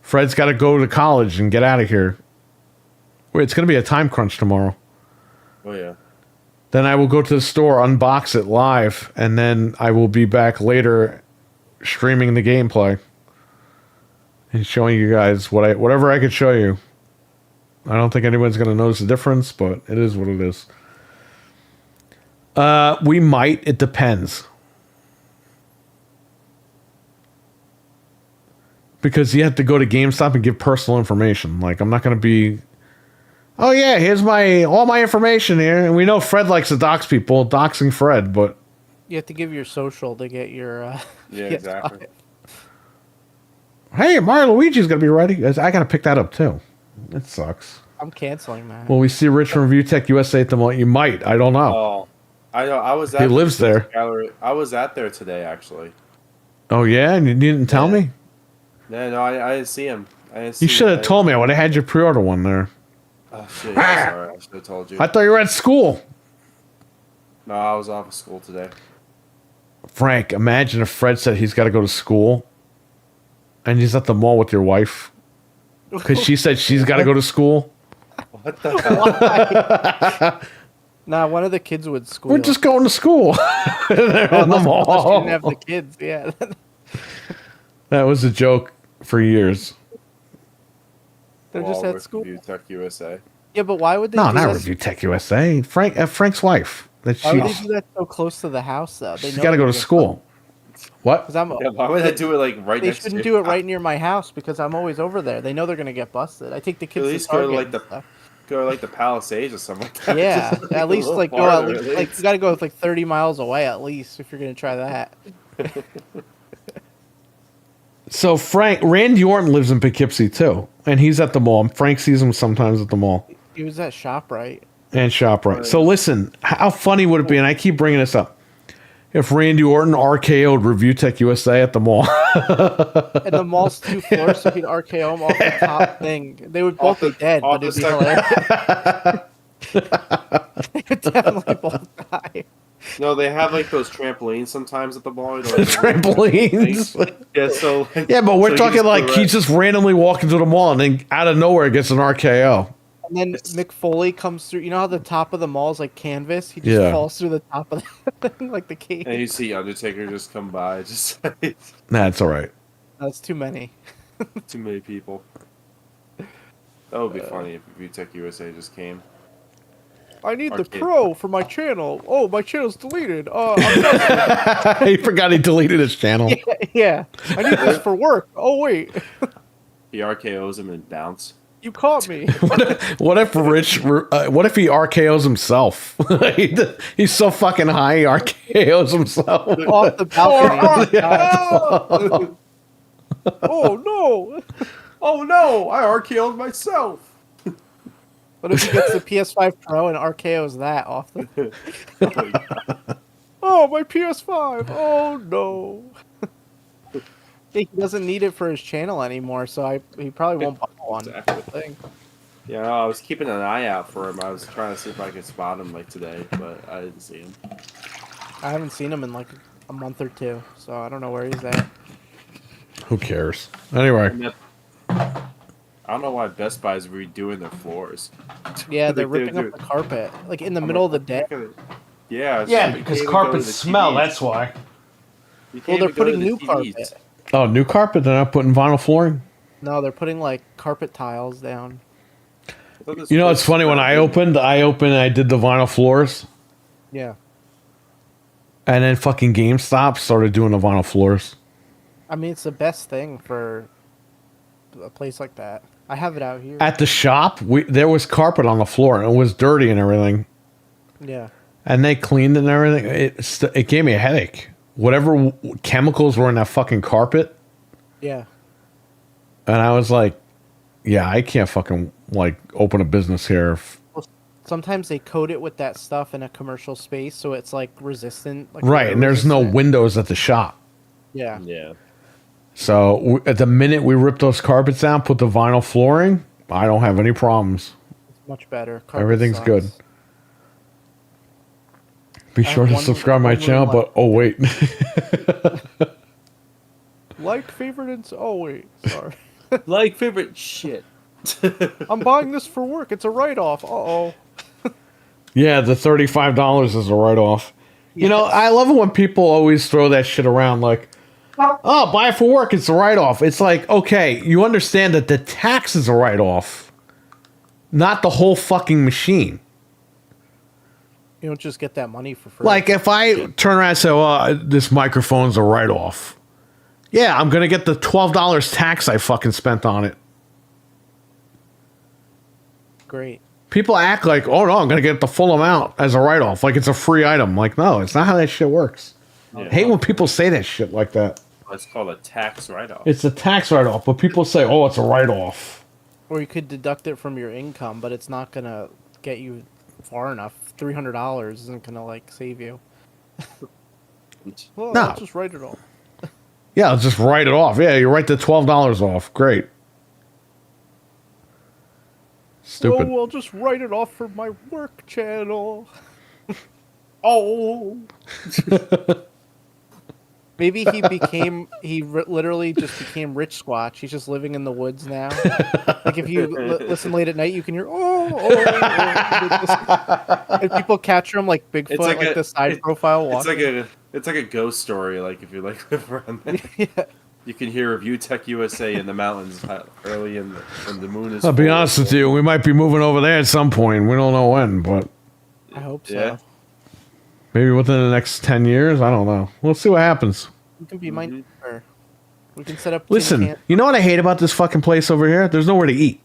Fred's got to go to college and get out of here. Wait, it's going to be a time crunch tomorrow. Oh yeah. Then I will go to the store, unbox it live, and then I will be back later streaming the gameplay and showing you guys whatever I could show you. I don't think anyone's going to notice the difference, but it is what it is. We might. It depends. Because you have to go to GameStop and give personal information. Like, I'm not going to be... Oh, yeah, here's all my information here. And we know Fred likes to dox people. Doxing Fred, but... You have to give your social to get your. Yeah, exactly. Hey, Mario Luigi's going to be ready. I got to pick that up, too. It sucks. I'm canceling that. Well, we see Rich from Review Tech USA at the moment. You might. I don't know. Oh, I know. I was. At He lives there. Gallery. I was at there today, actually. Oh, yeah? And you didn't tell me? Yeah, no, I didn't see him. You should have told me. I would have had you pre-order one there. Oh shit! Yeah, sorry, I should have told you. I thought you were at school. No, I was off of school today. Frank, imagine if Fred said he's got to go to school and he's at the mall with your wife because she said she's got to go to school. What the hell? Nah, one of the kids would squeal. We're just going to school. They're in the Unless you mall. didn't have the kids, yeah. That was a joke for years. They're just Wall at with school. Review Tech USA. Yeah, but why would they No, do not that? Review Tech USA. Frank's wife. That Why would they she's do that so close to the house, though? she's got to go to school. What? Because I'm. Yeah, why would I do it like right They next to shouldn't you? do it right near my house because I'm always over there. They know they're gonna get busted. I take the kids At to least go to Target like and the stuff. Palisades or something like that. Yeah, Just, at a least little like go farther, out. at Like least. you got to go like 30 miles away at least if you're gonna try that. So Randy Orton lives in Poughkeepsie too, and he's at the mall. Frank sees him sometimes at the mall He was at ShopRite. and ShopRite. So listen, how funny would it be? And I keep bringing this up. If Randy Orton RKO'd Review Tech USA at the mall, And the mall's 2 floors, so he'd RKO him off the top thing. They would both be dead, off but it'd be the hilarious. They would definitely both die. No, they have like those trampolines sometimes at the mall. You know, like, trampolines. Yeah, so like, Yeah, but we're so you talking just like go he's just randomly walking to the mall and then out of nowhere gets an RKO. And then Mick Foley comes through. You know how the top of the mall is like canvas? He just Yeah. falls through the top of the thing, like the cage. and you see Undertaker just come by. Just That's all right. That's too many. too many people. That would be funny if Review Tech USA just came. I need the Arcade. pro for my channel. Oh, my channel's deleted. I'm He forgot he deleted his channel. yeah, I need this for work. Oh wait. He RKO's him and bounce. You caught me. What if what if he RKO's himself? He's so fucking high, he RKO's himself. Off the balcony. Oh no! Oh no! I RKO'd myself. What if he gets the PS5 Pro and RKO's that off the? Oh, my PS5! Oh no! He doesn't need it for his channel anymore, so he probably won't buy one. Exactly. Thing. Yeah, I was keeping an eye out for him. I was trying to see if I could spot him like today, but I didn't see him. I haven't seen him in like a month or two, so I don't know where he's at. Who cares? Anyway. I don't know why Best Buy is redoing their floors. Yeah, they're Like, ripping up the carpet, like in the middle of the day. Yeah. it's Yeah, like you because can't even carpets go to the smell. TVs. That's why. You can't Well, they're even go to putting the new TVs. carpet. Oh, new carpet? They're not putting vinyl flooring? No, they're putting like carpet tiles down. I thought this You know, place it's funny. When I smelled opened, I did the vinyl floors. Yeah, And then fucking GameStop started doing the vinyl floors. I mean it's the best thing for a place like that. I have it out here. At the shop, there was carpet on the floor, and it was dirty and everything. Yeah. And they cleaned it and everything. It gave me a headache. Whatever chemicals were in that fucking carpet. Yeah. And I was like, yeah, I can't fucking, like, open a business here. Sometimes they coat it with that stuff in a commercial space, so it's like resistant. Like Right, and there's no resistant. windows at the shop. Yeah. Yeah. So at the minute we rip those carpets down, put the vinyl flooring, I don't have any problems. It's much better. Carpet Everything's sucks. good. Be I sure have to one- subscribe my one channel, little but oh wait. Like, favorite, and oh wait, sorry. Like favorite shit. I'm buying this for work. It's a write-off. Uh-oh. Yeah, the $35 is a write-off. You know, I love it when people always throw that shit around like, oh, buy it for work, it's a write-off. It's like, okay, you understand that the tax is a write-off, not the whole fucking machine. You don't just get that money for free. Like, if I turn around and say, oh, this microphone's a write-off, yeah, I'm going to get the $12 tax I fucking spent on it. Great. People act like, oh, no, I'm going to get the full amount as a write-off, like it's a free item. Like, no, it's not how that shit works. Yeah. I hate when people say that shit like that. It's called a tax write-off. It's a tax write-off, but people say, oh, it's a write-off. Or you could deduct it from your income, but it's not gonna get you far enough. $300 isn't gonna like save you. Well, No. I'll just write it off. Yeah, I'll just write it off. Yeah, you write the $12 off. Great. Stupid. Oh, I'll just write it off for my work channel. Oh. Maybe he literally just became Rich Squatch. He's just living in the woods now. Like if you listen late at night, you can hear, and people capture him like Bigfoot, It's like, like the side profile It's walking. like a ghost story. Like if you like live around there, Yeah. you can hear Review Tech USA in the mountains early in when the moon is. I'll be full. honest with you, we might be moving over there at some point. We don't know when, but I hope so. Yeah. maybe within the next 10 years. I don't know. We'll see what happens. You can be my neighbor. We can set up. Listen, tin can- you know what I hate about this fucking place over here? There's nowhere to eat.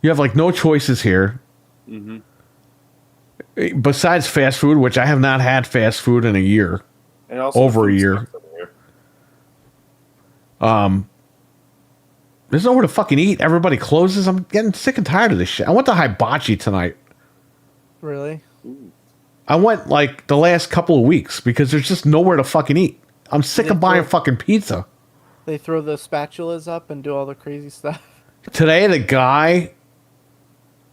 You have like no choices here. Besides fast food, which I have not had fast food in a year. And also Over a food year. stuff's over here. There's nowhere to fucking eat. Everybody closes. I'm getting sick and tired of this shit. I went to Hibachi tonight. Really? I went like the last couple of weeks because there's just nowhere to fucking eat. I'm sick of buying fucking pizza. They throw the spatulas up and do all the crazy stuff. Today, the guy,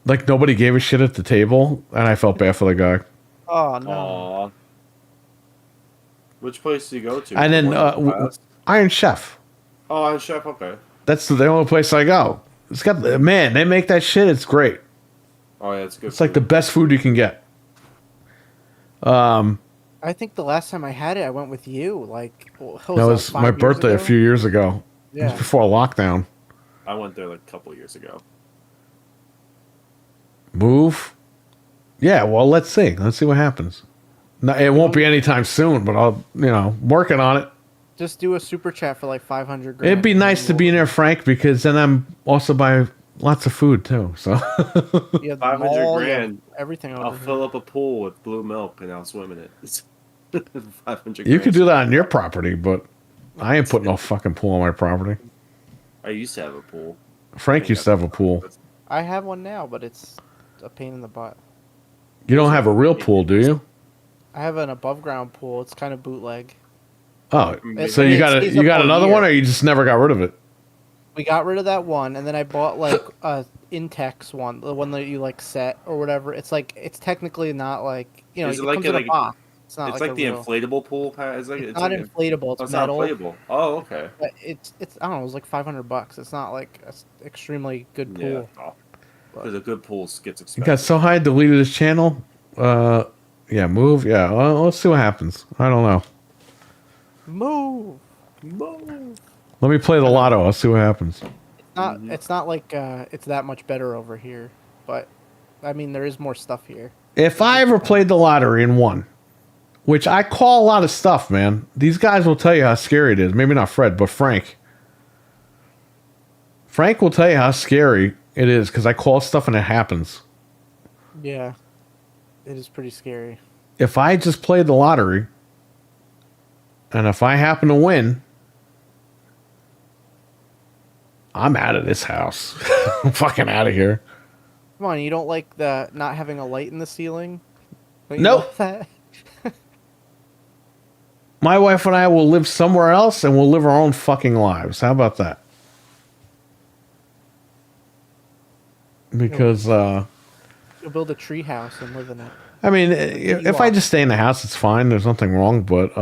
like nobody gave a shit at the table, and I felt bad for the guy. Oh no! Aw. Which place do you go to? And then The one in the past? Iron Chef. Oh, I'm chef. Okay. That's the only place I go. It's got man, they make that shit. It's great. Oh yeah, it's good. It's like the best food you can get. I think the last time I had it, I went with you. Like, what That was 5 my years birthday a ago? few years ago. It was Yeah. before lockdown. I went there like a couple years ago. Move. Yeah, well, let's see. Let's see what happens. No, it won't be anytime soon, but I'll, working on it. Just do a super chat for like 500 grand. It'd be and nice to then be near Frank because then I'm also buying lots of food too. So you have the 500 mall, you have grand. everything over I'll here. fill up a pool with blue milk and I'll swim in it. 500 you grand. could do that on your property, but I ain't putting no fucking pool on my property. I used to have a pool. Frank used to have a pool. I have one now, but it's a pain in the butt. You don't have a real pool, do you? I have an above ground pool. It's kind of bootleg. Oh, It- so it you got stays you up got all another year. one, or you just never got rid of it? We got rid of that one, and then I bought like a Intex one, the one that you like set or whatever. It's like it's technically not like Is it it like comes a- in like- a box. It's not It's like like a the real. inflatable pool. It's like It's not inflatable. It's Oh, it's not metal. inflatable. Oh, okay. But it's I don't know. It was like $500. It's not like an extremely good Yeah. pool. Because a good pool gets It expensive. got so high, deleted his channel. Yeah, move. Yeah, well, let's see what happens. I don't know. Move. Let me play the lotto. I'll see what happens. Not. It's not like it's that much better over here. But I mean, there is more stuff here. If I ever played the lottery and won, which I call a lot of stuff, man. These guys will tell you how scary it is. Maybe not Fred, but Frank. Frank will tell you how scary it is because I call stuff and it happens. Yeah. It is pretty scary. If I just played the lottery and if I happen to win, I'm out of this house. I'm fucking out of here. Come on, you don't like the not having a light in the ceiling? Don't you Nope. like that? My wife and I will live somewhere else and we'll live our own fucking lives. How about that? Because, You'll build a tree house and live in it. I mean, if I just stay in the house, it's fine. There's nothing wrong, but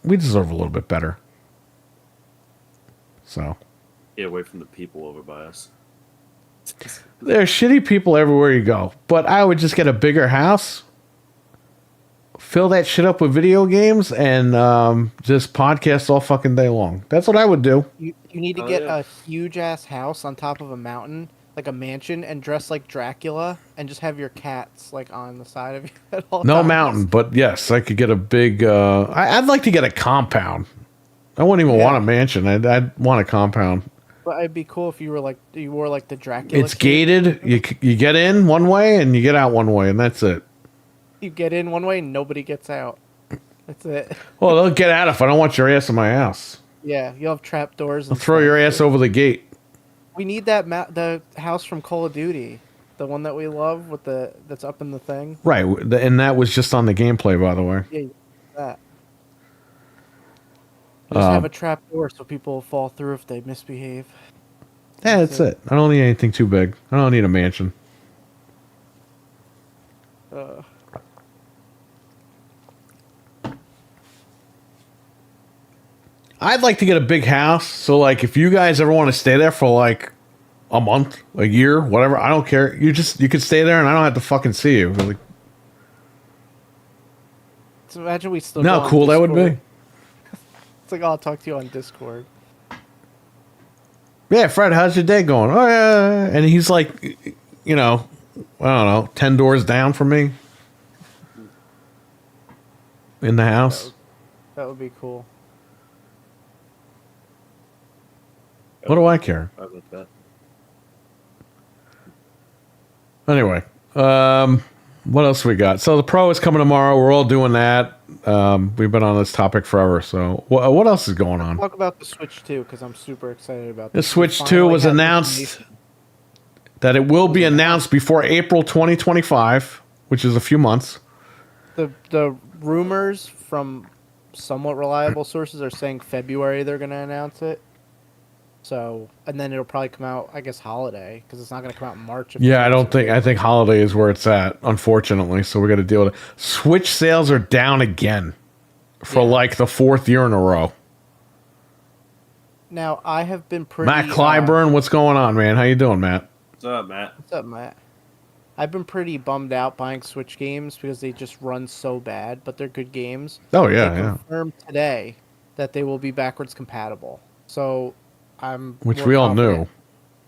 we deserve a little bit better. So, Get away from the people over by us. there's shitty people everywhere you go, but I would just get a bigger house, fill that shit up with video games, and just podcast all fucking day long. That's what I would do. You need to Oh, get yeah. a huge ass house on top of a mountain, like a mansion, and dress like Dracula, and just have your cats like on the side of you at all No times. mountain, but yes, I could get a big. I'd like to get a compound. I wouldn't even Yeah. want a mansion. I'd want a compound. But it'd be cool if you were like you wore like the Dracula. It's cape. gated. You get in one way and you get out one way, and that's it. You get in one way, and nobody gets out. That's it. Well, they'll get out if I don't want your ass in my house. Yeah, you'll have trap doors. I'll And throw stuff. your ass over the gate. We need that the house from Call of Duty, the one that we love with that's up in the thing. Right, and that was just on the gameplay, by the way. Yeah, that. Just have a trap door so people will fall through if they misbehave. Yeah, that's it. I don't need anything too big. I don't need a mansion. I'd like to get a big house. So, like, if you guys ever want to stay there for like a month, a year, whatever, I don't care. You could stay there, and I don't have to fucking see you. Like, So imagine we still. you know go how on cool that would Discord. be. It's like, oh, I'll talk to you on Discord. Yeah, Fred, how's your day going? Oh yeah, and he's like, you know, I don't know, 10 doors down from me in the house. That would be cool. What do I care? I like that. Anyway, what else we got? So the Pro is coming tomorrow. We're all doing that. We've been on this topic forever. So what else is going on? Talk about the Switch 2 because I'm super excited about The this. Switch We 2 finally was have announced information. that it will be announced before April 2025, which is a few months. The rumors from somewhat reliable sources are saying February they're going to announce it. So, and then it'll probably come out, I guess, holiday because it's not going to come out in March. if Yeah, it comes I think holiday is where it's at, unfortunately. So we got to deal with it. Switch sales are down again for Yeah. like the fourth year in a row. Now, I have been pretty. Matt Clyburn, what's going on, man? How you doing, Matt? What's up, Matt? What's up, Matt? I've been pretty bummed out buying Switch games because they just run so bad, but they're good games. Oh They yeah, yeah. confirmed today that they will be backwards compatible. So I'm Which more we all confident. knew.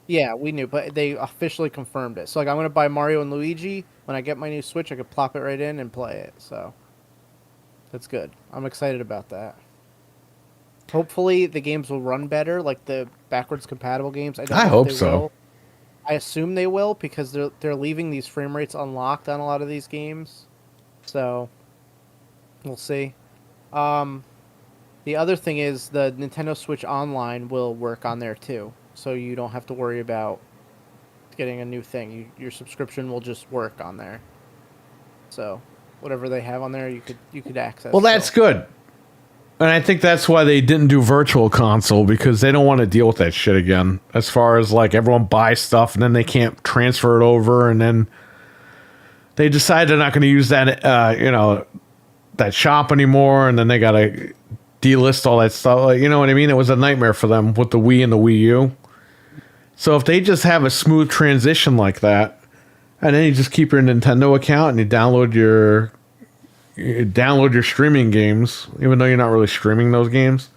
Yeah, we knew, but they officially confirmed it. So like I'm gonna buy Mario and Luigi when I get my new Switch. I could plop it right in and play it. So that's good. I'm excited about that. Hopefully, the games will run better, like the backwards compatible games. I don't I know if hope they so. will. I assume they will because they're leaving these frame rates unlocked on a lot of these games. So we'll see. Um, the other thing is the Nintendo Switch Online will work on there too, so you don't have to worry about getting a new thing. Your subscription will just work on there. So whatever they have on there, you could access. Well, that's still. good. And I think that's why they didn't do Virtual Console, because they don't want to deal with that shit again. As far as like everyone buys stuff and then they can't transfer it over, and then they decide they're not going to use that, that shop anymore, and then they got to delist all that stuff. Like, you know what I mean? It was a nightmare for them with the Wii and the Wii U. So if they just have a smooth transition like that, and then you just keep your Nintendo account and you download your streaming games, even though you're not really streaming those games.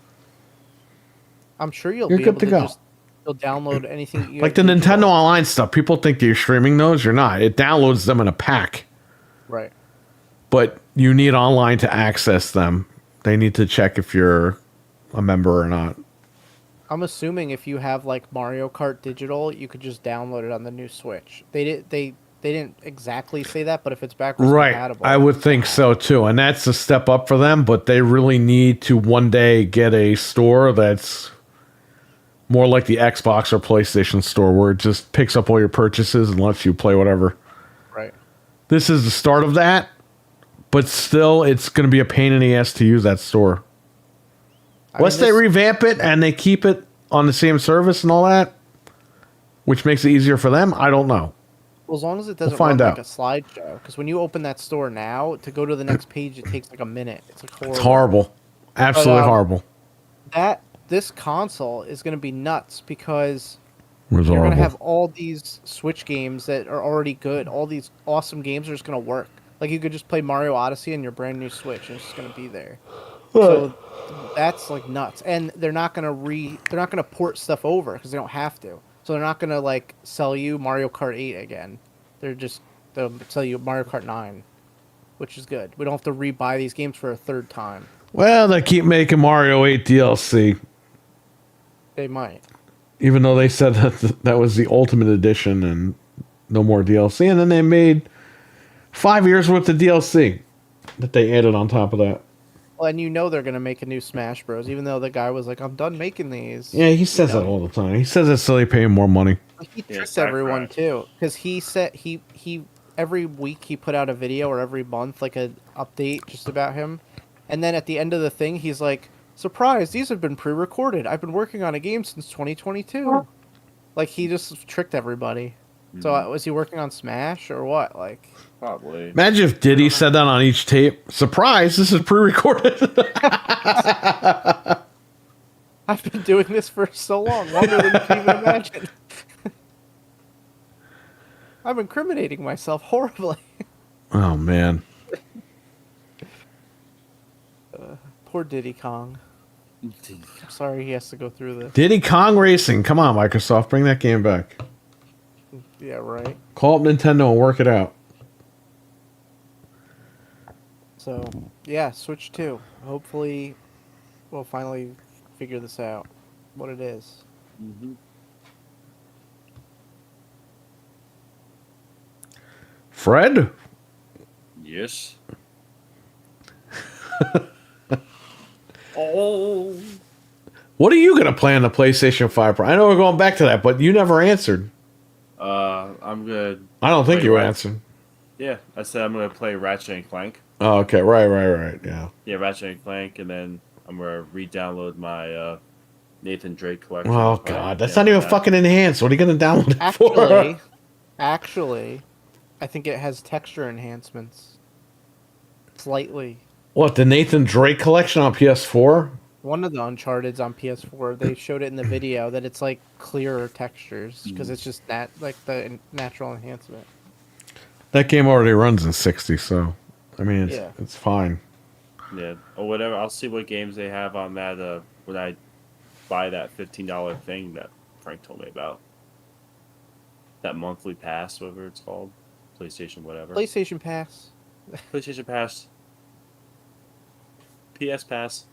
I'm sure you'll You're be good able to to go. just you'll download anything. Like the Nintendo Online stuff, people think that you're streaming those. You're not. It downloads them in a pack, Right. but you need online to access them. They need to check if you're a member or not. I'm assuming if you have like Mario Kart Digital, you could just download it on the new Switch. They didn't exactly say that, but if it's backwards Right. compatible, I would think so too. And that's a step up for them, but they really need to one day get a store that's more like the Xbox or PlayStation store, where it just picks up all your purchases and lets you play whatever. right. This is the start of that, but still, it's going to be a pain in the ass to use that store. Unless they revamp it and they keep it on the same service and all that, which makes it easier for them, I don't know. Well, as long as it doesn't find run out. like a slideshow, because when you open that store now, to go to the next page, it takes like a minute. It's like horrible. It's horrible. Absolutely horrible. This console is going to be nuts because It was you're going to horrible. have all these Switch games that are already good. All these awesome games are just going to work. Like you could just play Mario Odyssey on your brand new Switch, and it's just going to be there. So that's like nuts. And they're not going to port stuff over because they don't have to. So they're not going to like sell you Mario Kart 8 again. They'll sell you Mario Kart 9, which is good. We don't have to rebuy these games for a third time. Well, they keep making Mario 8 DLC, They might. even though they said that was the ultimate edition and no more DLC. And then they made 5 years worth of DLC that they added on top of that. Well, and they're going to make a new Smash Bros. Even though the guy was like, I'm done making these. Yeah, he says that all the time. He says it's so they pay him more money. He Yeah, tricked Star everyone Crash. too, because he said he every week he put out a video or every month like an update just about him, and then at the end of the thing he's like, "Surprise! These have been pre-recorded. I've been working on a game since 2022." Like he just tricked everybody. So was he working on Smash or what? Like, Probably. Imagine if Diddy said that on each tape. Surprise, this is pre-recorded. I've been doing this for so long, longer than you can even imagine. I'm incriminating myself horribly. Oh, man. Poor Diddy Kong. I'm sorry he has to go through this. Diddy Kong Racing. Come on, Microsoft. Bring that game back. Yeah, right. Call up Nintendo and work it out. So, yeah, Switch 2. Hopefully, we'll finally figure this out, what it is. Fred? Yes. Oh. What are you going to play on the PlayStation 5 Pro? I know we're going back to that, but you never answered. I'm good. I don't think Wait, you what? answered. Yeah, I said I'm gonna play Ratchet and Clank. Oh, okay. Right. Yeah. Yeah, Ratchet and Clank, and then I'm gonna re-download my Nathan Drake collection. Oh, Play God. That's again not even with that. fucking enhanced. What are you going to download it for? Actually, I think it has texture enhancements. Slightly. What, the Nathan Drake collection on PS4? One of the Uncharted's on PS4, they showed it in the video that it's like clearer textures because it's just like the natural enhancement. That game already runs in 60, so I mean it's fine. Yeah, or whatever. I'll see what games they have on that when I buy that $15 thing that Frank told me about. That monthly pass, whatever it's called, PlayStation, whatever. PlayStation Pass. PlayStation Pass. PS Pass.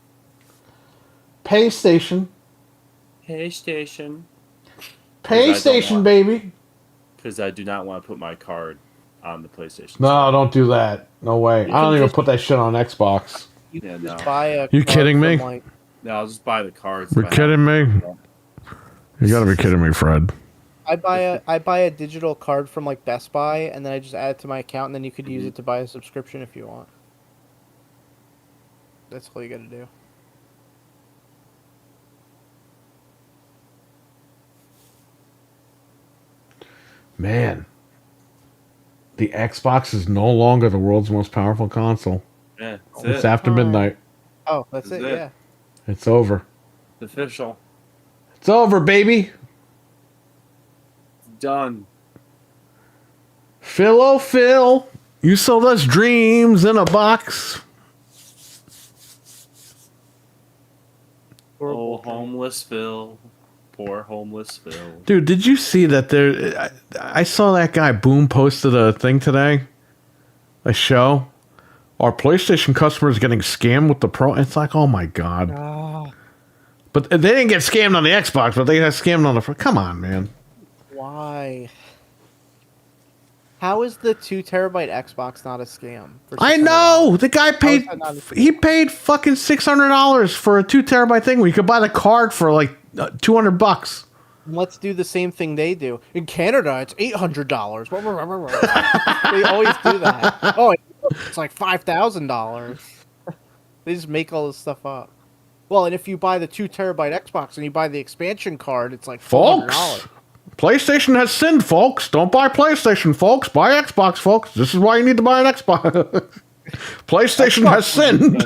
PlayStation. PlayStation. PlayStation, baby. Because I do not want to put my card on the PlayStation. No, don't do that. No way. You I don't can even just- put that shit on Xbox. You Yeah, can just no. buy a. You card kidding me? from, like, No, I'll just buy the cards. You're if I kidding have me? them. You gotta be kidding me, Fred. I buy a digital card from like Best Buy, and then I just add it to my account, and then you could use it to buy a subscription if you want. That's all you got to do. Man. The Xbox is no longer the world's most powerful console. Yeah, that's It's it. after midnight. Oh, that's That's it. it. Yeah. It's over. It's official. It's over, baby. It's done. Phil, oh Phil, you sold us dreams in a box. Oh, homeless Phil. Poor homeless Phil. Dude, did you see that there? I saw that guy Boom posted a thing today, a show. Our PlayStation customers getting scammed with the Pro. It's like, oh my god! Ah, But they didn't get scammed on the Xbox, but they got scammed on the. Come on, man. why? How is the 2 terabyte Xbox not a scam? For I $600? know the guy paid. that not a scam? He paid fucking $600 for a 2 terabyte thing. Where you could buy the card for like $200. Let's do the same thing they do. In Canada, it's $800. They always do that. Oh, it's like $5,000. They just make all this stuff up. Well, and if you buy the 2 terabyte Xbox and you buy the expansion card, it's like $400. Folks, PlayStation has sinned, folks. Don't buy PlayStation, folks. Buy Xbox, folks. This is why you need to buy an Xbox. PlayStation has sinned.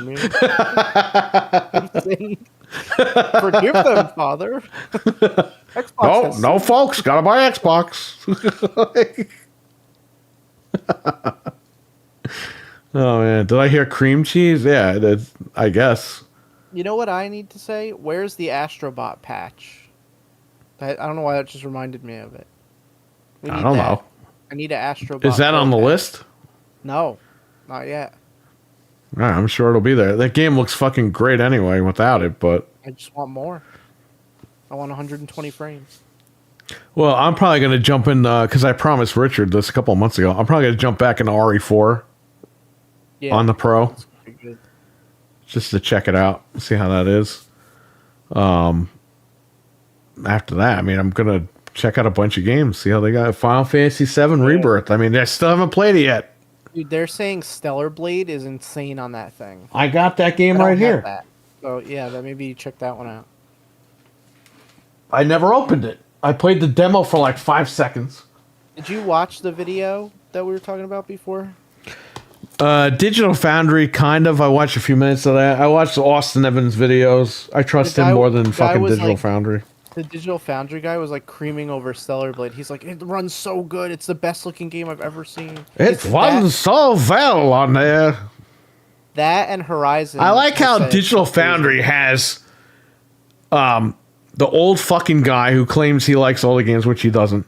Forgive them, Father. Xbox No, has no, folks. Gotta buy Xbox. Oh man, did I hear cream cheese? Yeah, I guess. You know what I need to say? Where's the Astrobot patch? I don't know why that just reminded me of it. We I need don't that. know. I need an Astrobot. Is that on the Pro patch. list? No, not yet. All right, I'm sure it'll be there. That game looks fucking great anyway without it, but I just want more. I want 120 frames. well, I'm probably gonna jump in because I promised Richard this a couple of months ago. I'm probably gonna jump back into RE4 Yeah, on the Pro that's pretty good. just to check it out, see how that is. After that, I mean, I'm gonna check out a bunch of games, see how they got Final Fantasy VII Rebirth. I mean, I still haven't played it yet. Dude, they're saying Stellar Blade is insane on that thing. I got that game I don't right have here. that. So yeah, that maybe you check that one out. I never opened it. I played the demo for like 5 seconds. Did you watch the video that we were talking about before? Digital Foundry, kind of. I watched a few minutes of that. I watched Austin Evans videos. I trust The him guy- more than the guy fucking was Digital like- Foundry. The Digital Foundry guy was like creaming over Stellar Blade. He's like, it runs so good. It's the best looking game I've ever seen. It It's runs so well on there. that and Horizon. I like how said- Digital Foundry has the old fucking guy who claims he likes all the games, which he doesn't.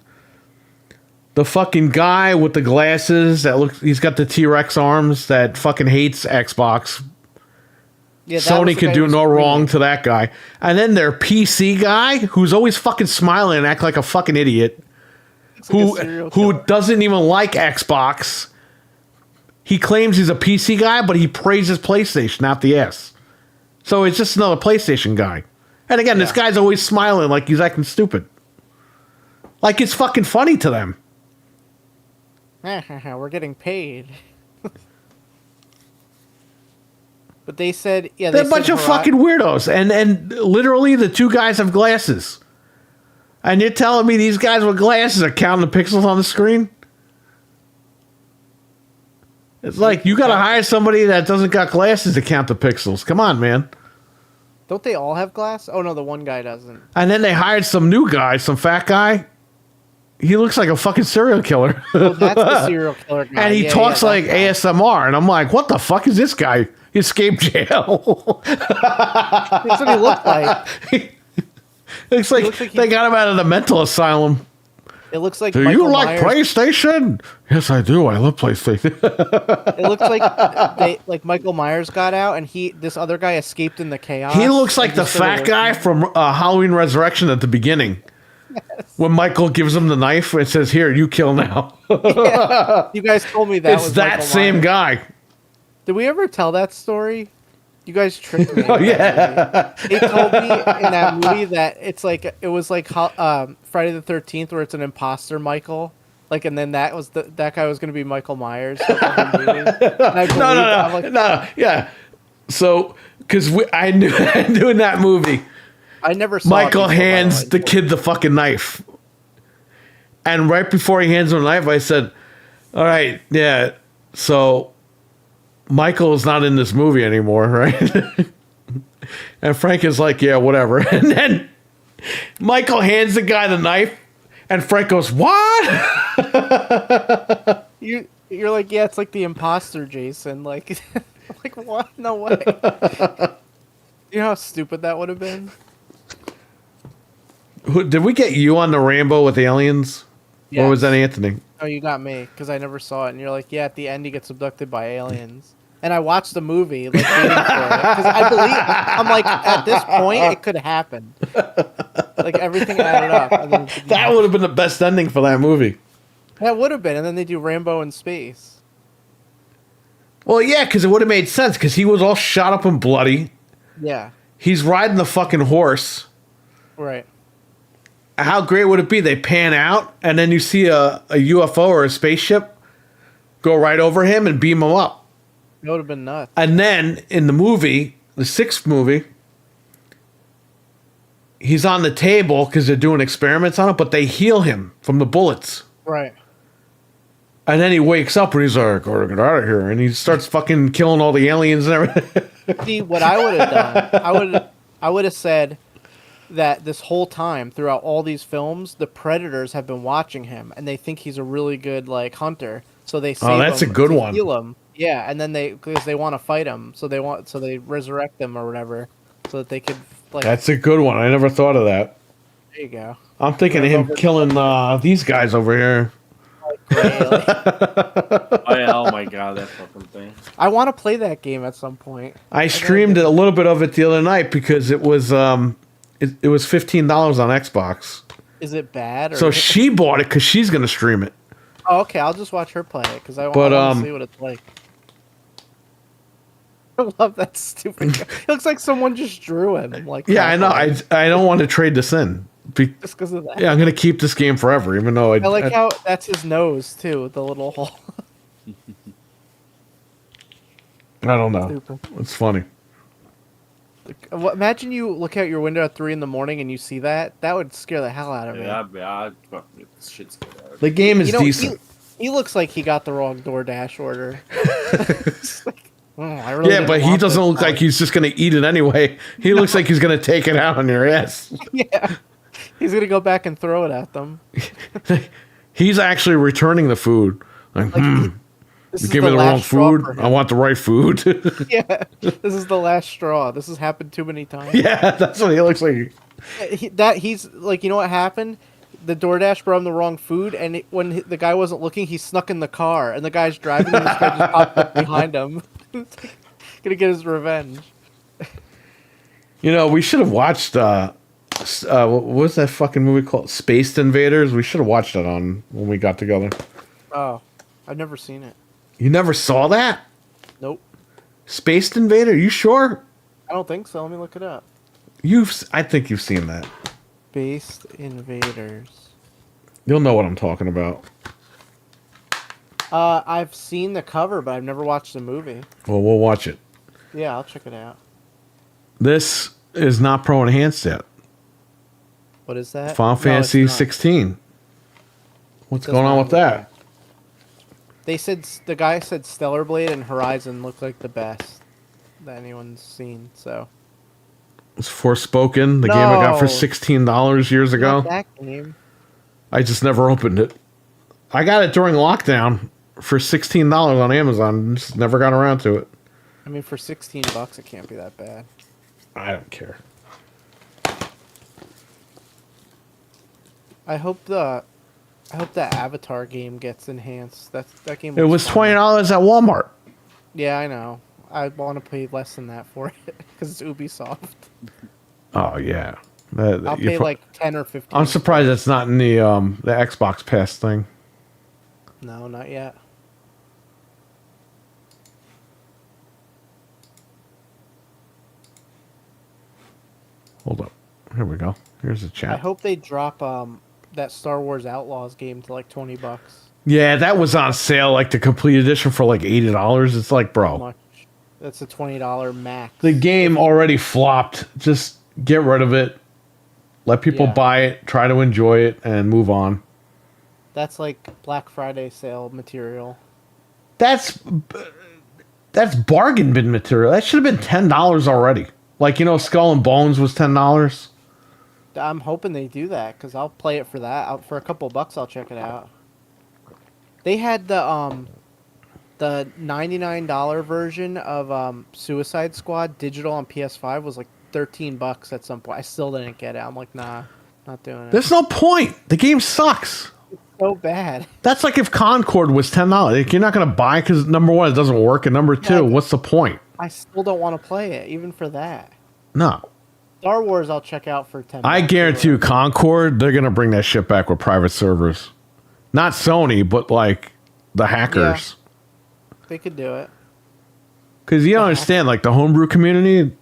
The fucking guy with the glasses that looks, he's got the T-Rex arms that fucking hates Xbox. Yeah, that was Sony the could guy do who was no creaming. wrong to that guy. And then their PC guy who's always fucking smiling and act like a fucking idiot. It's like a serial Who killer. doesn't even like Xbox. He claims he's a PC guy, but he praises PlayStation out the ass. So it's just another PlayStation guy. And again, this Yeah. guy's always smiling like he's acting stupid. Like it's fucking funny to them. We're getting paid. But they said, yeah, They're they a bunch said of fucking weirdos. And literally the two guys have glasses. And you're telling me these guys with glasses are counting the pixels on the screen? It's like you gotta hire somebody that doesn't got glasses to count the pixels. Come on, man. Don't they all have glass? Oh no, the one guy doesn't. And then they hired some new guy, some fat guy. He looks like a fucking serial killer. Oh, that's the serial killer guy. And he Yeah, talks yeah, like that guy. ASMR. And I'm like, what the fuck is this guy? He escaped jail. That's what he looked like. Looks like, looks like they got him out of the mental asylum. It looks like Do Michael you like Myers. PlayStation? Yes, I do. I love PlayStation. It looks like Michael Myers got out and this other guy escaped in the chaos. He looks like and the just started fat guy working. from Halloween Resurrection at the beginning. When Michael gives him the knife and says, "Here, you kill now." Yeah. You guys told me that It's was that Michael same Myers. guy. Did we ever tell that story? You guys tricked me. Oh, yeah. They told me in that movie that it was like Friday the 13th, where it's an imposter Michael. Like, and then that guy was going to be Michael Myers. For the whole movie. And I believed- I'm like, No. Yeah. So, because I knew in that movie, I never saw it Michael before, by hands way. the kid the fucking knife. And right before he hands him the knife, I said, "All right, yeah, so Michael is not in this movie anymore, right?" And Frank is like, "Yeah, whatever." And then Michael hands the guy the knife, and Frank goes, "What?" You're like, yeah, it's like the imposter, Jason. Like, I'm like, what? No way. You know how stupid that would have been? Did we get you on the Rambo with aliens? Or was Yes. that Anthony? Oh, you got me because I never saw it, and you're like, yeah, at the end he gets abducted by aliens, and I watched the movie like waiting for it because I believe I'm like at this point it could have happened, like everything added up. And then That would have been the best ending for that movie. that would have been, and then they do Rambo in space. Well, yeah, because it would have made sense because he was all shot up and bloody. Yeah, He's riding the fucking horse. right. How great would it be? They pan out, and then you see a UFO or a spaceship go right over him and beam him up. That would have been nuts. And then in the movie, the sixth movie, he's on the table because they're doing experiments on it, but they heal him from the bullets. Right. And then he wakes up and he's like, "Gotta get out of here," and he starts fucking killing all the aliens and everything. See what I would have done. I would have said that this whole time throughout all these films, the predators have been watching him and they think he's a really good like hunter, so they save that's him a good to one. heal him. Yeah, and then because they want to fight him, so they resurrect them or whatever, so that they could like. That's a good one. I never thought of that. There you go. I'm thinking of him killing these guys over here. Really. Oh yeah, oh my god, that fucking thing. I want to play that game at some point. I streamed a little bit of it the other night because it was it was $15 on Xbox. Is it bad? Or So she bought it because she's gonna stream it. Oh, okay. I'll just watch her play it because I But, want to see what it's like. I love that stupid guy. It looks like someone just drew him. Like Yeah, I know. I don't want to trade this in. just because of that. Yeah, I'm gonna keep this game forever, even though I like how that's his nose too, with the little hole. I don't know. Stupid. It's funny. Imagine you look out your window at 3 a.m. and you see that. That would scare the hell out of me. Yeah, I'd fucking get this shit scared out of me. The game is You know, decent. he looks like he got the wrong DoorDash order. It's like, I really Yeah, didn't but he want doesn't this. look like he's just gonna eat it anyway. He looks like he's gonna take it out on your ass. Yeah, he's gonna go back and throw it at them. He's actually returning the food. Like, This you is give me the wrong last straw food. for I him. want the right food. Yeah, this is the last straw. This has happened too many times. Yeah, that's what he looks like. He's like, you know what happened? The DoorDash brought him the wrong food, and when the guy wasn't looking, he snuck in the car, and the guy's driving, and this guy just popped up behind him. Gonna get his revenge. You know, we should have watched. What was that fucking movie called? Spaced Invaders. We should have watched that on when we got together. Oh, I've never seen it. You never saw that? Nope, Spaced Invader? You sure? I don't think so. Let me look it up. I think you've seen that. Based Invaders. You'll know what I'm talking about. I've seen the cover, but I've never watched the movie. Well, we'll watch it. Yeah, I'll check it out. This is not pro enhanced yet. What is that? Final No, Fantasy it's not. 16. What's Doesn't going on have with it. that? They said the guy said Stellar Blade and Horizon look like the best that anyone's seen. So It's Forspoken, the game I got for No. $16 years ago. not that game. I just never opened it. I got it during lockdown for $16 on Amazon. Just never got around to it. I mean, for $16, it can't be that bad. I don't care. I hope the I hope that Avatar game gets enhanced. That game. It looks was fun. $20 at Walmart. Yeah, I know. I want to pay less than that for it because it's Ubisoft. Oh yeah. I'll pay like 10 or 15. I'm surprised that's not in the Xbox Pass thing. No, not yet. Hold up. Here we go. Here's the I chat. hope they drop that Star Wars Outlaws game to like $20. Yeah, that was on sale, like the complete edition for like $80. It's like, How bro, much? That's a $20 max. the game already flopped. Just get rid of it. Let people Yeah. buy it, try to enjoy it, and move on. That's like Black Friday sale material. That's bargain bin material. That should have been $10 already. Like, you know, Skull and Bones was $10. I'm hoping they do that because I'll play it for that. For a couple bucks, I'll check it out. They had the $99 version of Suicide Squad digital on PS5 was like $13 at some point. I still didn't get it. I'm like, nah, not doing it. There's no point. The game sucks. So bad. That's like if Concord was $10. Like, you're not going to buy because number one, it doesn't work, and number two, Yeah. what's the point? I still don't want to play it, even for that. No. Star Wars, I'll check out for 10. I guarantee you, Concord, they're going to bring that shit back with private servers. Not Sony, but like the hackers. They could do it. Because you don't understand, like the homebrew community,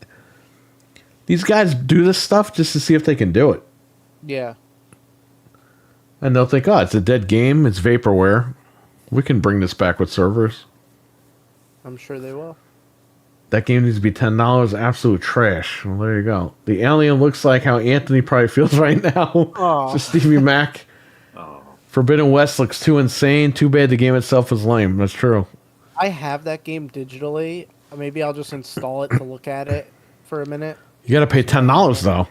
these guys do this stuff just to see if they can do it. Yeah. And they'll think, oh, it's a dead game. It's vaporware. We can bring this back with servers. I'm sure they will. That game needs to be $10. Absolute trash. Well, there you go. The alien looks like how Anthony probably feels right now. Aw. To Stevie Mac. Oh, Forbidden West looks too insane. Too bad the game itself is lame. That's true. I have that game digitally. Maybe I'll just install it to look at it for a minute. You got to pay $10 though.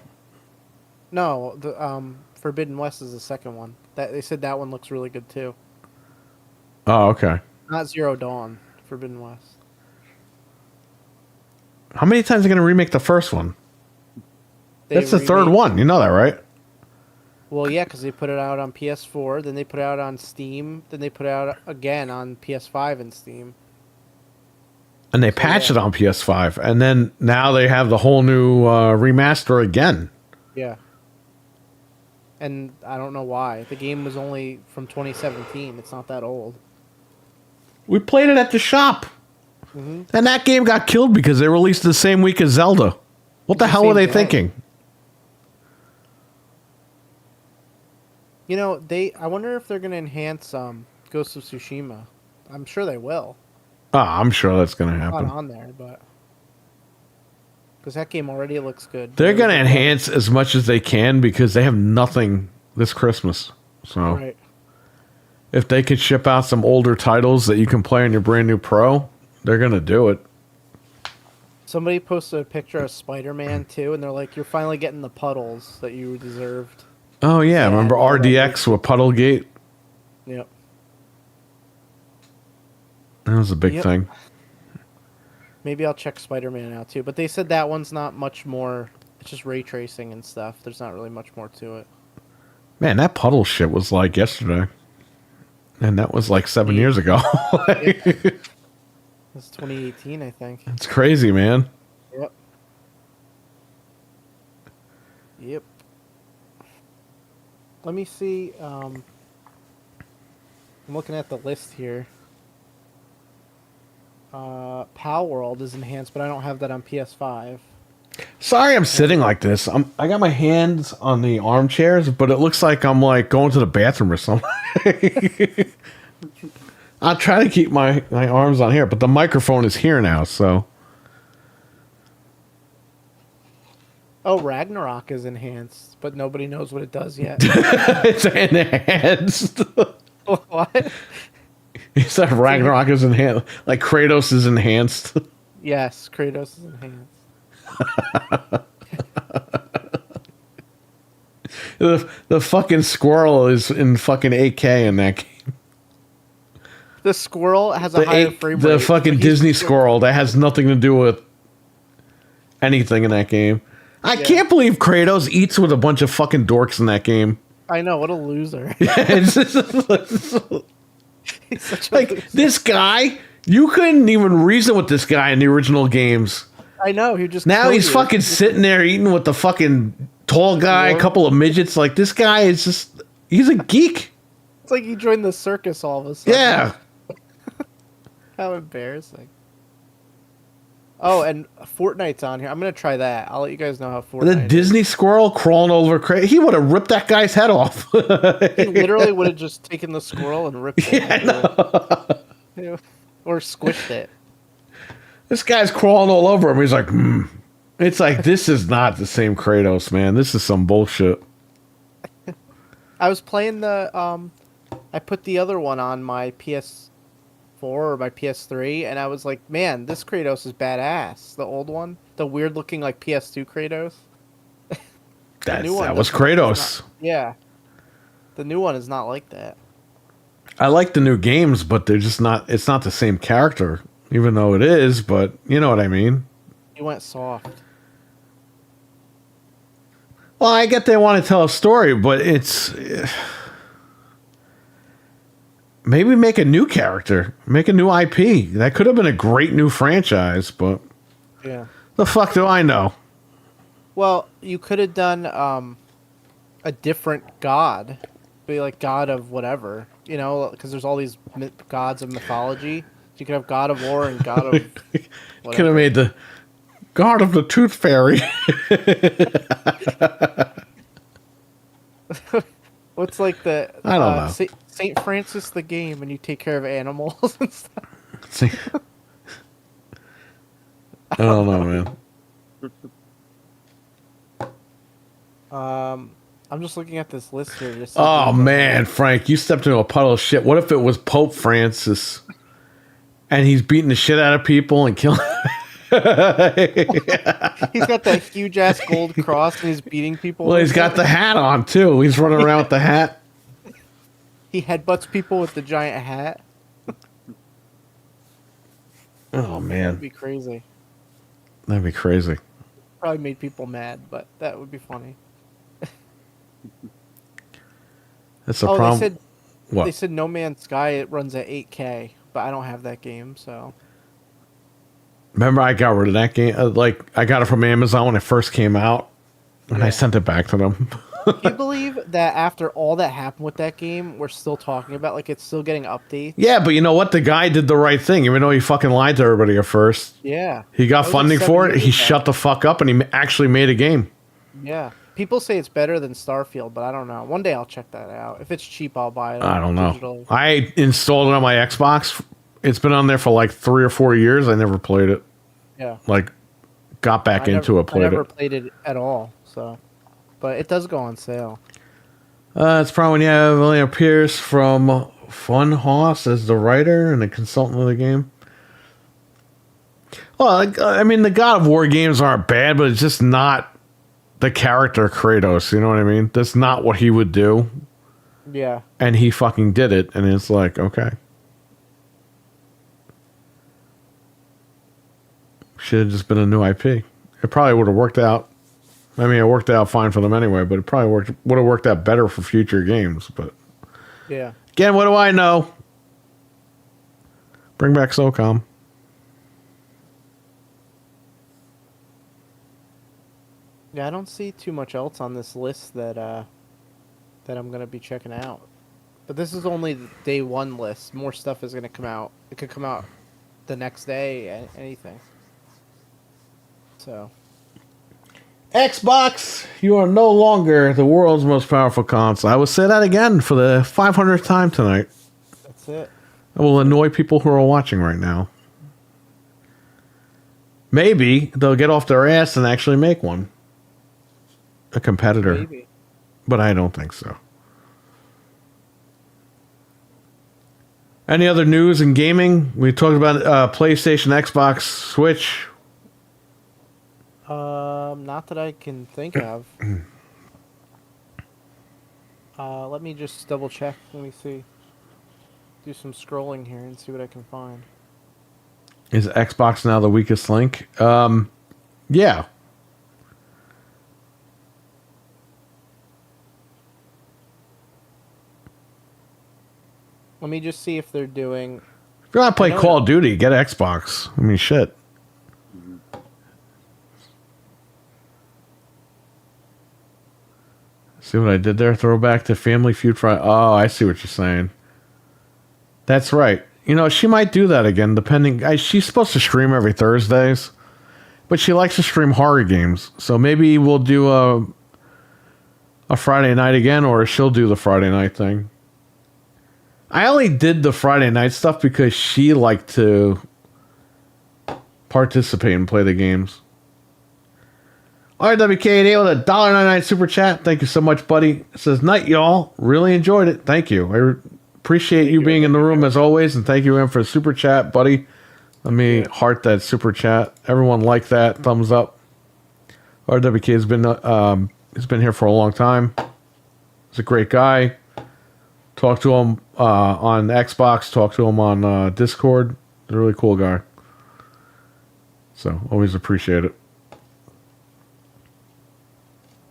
No, the Forbidden West is the second one. That they said that one looks really good too. Oh, okay. Not Zero Dawn, Forbidden West. How many times are they going to remake the first one? They That's the third remade- one. You know that, right? Well, yeah, because they put it out on PS4, then they put it out on Steam, then they put it out again on PS5 and Steam. And they patched yeah. it on PS5. And then now they have the whole new remaster again. Yeah. And I don't know why. The game was only from 2017. It's not that old. We played it at the shop. Mm-hmm. And that game got killed because they released it the same week as Zelda. What the hell were same they day. thinking? You know, I wonder if they're going to enhance Ghost of Tsushima. I'm sure they will. Oh, I'm sure that's going to Not happen. on there, but because that game already looks good. They're going to enhance as much as they can because they have nothing this Christmas. So Right. if they could ship out some older titles that you can play on your brand new Pro, they're going to do it. Somebody posted a picture of Spider-Man 2, and they're like, "You're finally getting the puddles that you deserved." Oh, yeah. Yeah, Remember I know that RDX with Puddlegate? Yep. That was a big Yep. thing. Maybe I'll check Spider-Man out too. But they said that one's not much more. It's just ray tracing and stuff. There's not really much more to it. Man, that puddle shit was like yesterday. And that was like 7 years ago. It's 2018, I think. It's crazy, man. Yep. Yep. Let me see. I'm looking at the list here. Pal World is enhanced, but I don't have that on PS5. Sorry I'm sitting like this. I got my hands on the armchairs, but it looks like I'm like going to the bathroom or something. I'll try to keep my arms on here, but the microphone is here now, so. Oh, Ragnarok is enhanced, but nobody knows what it does yet. It's enhanced. What? He said Ragnarok is enhanced. Like Kratos is enhanced. Yes, Kratos is enhanced. The fucking squirrel is in fucking 8K in that game. The squirrel has a higher frame rate. The fucking but he's- Disney squirrel that has nothing to do with anything in that game. I Yeah. can't believe Kratos eats with a bunch of fucking dorks in that game. I know, what a loser. It's just He's such a like loser. this guy. You couldn't even reason with this guy in the original games. I know, he just Now killed he's you. fucking sitting there eating with the fucking tall guy, a Dwarf. couple of midgets. Like this guy is just—he's a geek. It's like he joined the circus all of a sudden. Yeah. How embarrassing. Oh, and Fortnite's on here. I'm gonna try that. I'll let you guys know how The Fortnite. Disney squirrel crawling over crazy. He would have ripped that guy's head off. He literally would have just taken the squirrel and ripped it. Yeah, I know. Yeah. Or squished it. This guy's crawling all over him. He's like, It's like, this is not the same Kratos, man. This is some bullshit. I was playing the I put the other one on my PS4 or my PS3 and I was like, man, this Kratos is badass. The old one, the weird looking like PS2 Kratos. new one That was doesn't- Kratos. Yeah. The new one is not like that. I like the new games, but they're just not, it's not the same character, even though it is, but you know what I mean? He went soft. Well, I get they want to tell a story, but it's maybe make a new character, make a new IP. That could have been a great new franchise, but Yeah. the fuck do I know? Well, you could have done a different god, be like god of whatever, you know, because there's all these gods of mythology. So you could have god of war and god of Could have whatever. made the God of the Tooth Fairy. What's like the I don't know. Saint Francis the game, and you take care of animals and stuff. See? I don't know, man. I'm just looking at this list here. Just Oh man, Frank, you stepped into a puddle of shit. What if it was Pope Francis and he's beating the shit out of people and killing? he's got that huge ass gold cross and he's beating people. Well, he's got the hat on too. He's running around with the hat. He headbutts people with the giant hat. Oh That'd man, be crazy. that'd be crazy. Probably made people mad, but that would be funny. That's the Oh, problem. they said What? they said No Man's Sky it runs at 8K, but I don't have that game, so Remember, I got rid of that game. Like, I got it from Amazon when it first came out, and I Yeah. sent it back to them. Can you believe that after all that happened with that game, we're still talking about like it's still getting updates? Yeah, but you know what? The guy did the right thing, even though he fucking lied to everybody at first. Yeah. He got That was like funding 7 for it. years He ago. shut the fuck up, and he actually made a game. Yeah. People say it's better than Starfield, but I don't know. One day I'll check that out. If it's cheap, I'll buy it. I don't know. digitally. I installed it on my Xbox. It's been on there for like 3 or 4 years. I never played it. Yeah. Like, got back into it, I played never it. played it at all, so. But it does go on sale. It's probably when you have William Pierce from Funhaus as the writer and the consultant of the game. Well, I mean, the God of War games aren't bad, but it's just not the character Kratos. You know what I mean? That's not what he would do. Yeah. And he fucking did it. And it's like, okay. Should have just been a new IP. It probably would have worked out. I mean, it worked out fine for them anyway, but it probably would have worked out better for future games. But Yeah. again, what do I know? Bring back SOCOM. Yeah, I don't see too much else on this list that that I'm gonna be checking out. But this is only the day one list. More stuff is gonna come out. It could come out the next day. Anything. So Xbox, you are no longer the world's most powerful console. I will say that again for the 500th time tonight. that's it. I will annoy people who are watching right now. Maybe they'll get off their ass and actually make one. A competitor. Maybe. But I don't think so. Any other news in gaming? We talked about PlayStation, Xbox, Switch. Not that I can think of. Let me just double check. Let me see. Do some scrolling here and see what I can find. Is Xbox now the weakest link? Yeah. Let me just see if they're doing. If you want to play I know Call that- of Duty, get Xbox. I mean, shit. See what I did there? Throwback to Family Feud Friday. Oh, I see what you're saying. That's right. You know, she might do that again, depending. She's supposed to stream every Thursdays, but she likes to stream horror games. So maybe we'll do a Friday night again, or she'll do the Friday night thing. I only did the Friday night stuff because she liked to participate and play the games. RWK8 with a $1.99 super chat. Thank you so much, buddy. It says, night, y'all. Really enjoyed it. Thank you. I appreciate you being in the room as always, and thank you, Em, for the super chat, buddy. Let me heart that super chat. Everyone like that. Thumbs up. RWK has been here for a long time. He's a great guy. Talk to him on Xbox. Talk to him on Discord. He's a really cool guy. So, always appreciate it.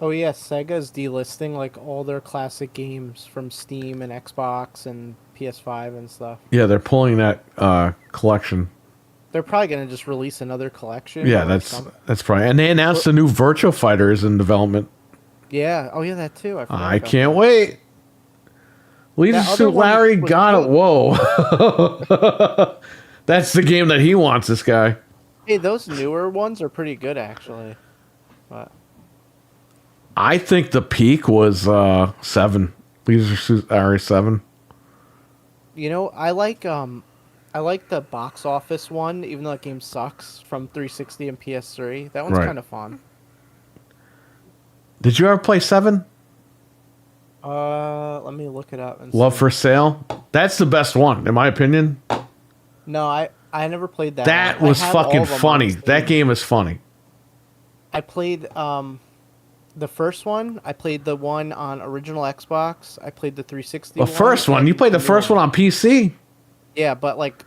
Oh yeah, Sega's delisting like all their classic games from Steam and Xbox and PS5 and stuff. Yeah, they're pulling that collection. They're probably gonna just release another collection. Yeah, or that's something. probably. And they announced a new Virtua Fighter is in development. Yeah. Oh yeah, that too. forgot I about can't that. wait. Leisure That other Suit one Larry was got it. good. Whoa. That's the game that he wants, this guy. Hey, those newer ones are pretty good actually. But I think the peak was 7. Leisure Suit Larry 7. you know, I like the box office one, even though that game sucks, from 360 and PS3. That one's Right. kind of fun. Did you ever play 7? Let me look it up. And Love see. for Sale? That's the best one, in my opinion. No, I never played that. That one. I was have all fucking of them on funny. Steam. That game is funny. I played the first one. I played the one on original Xbox. I played the 360. The first one? You played the first one on PC? Yeah, but like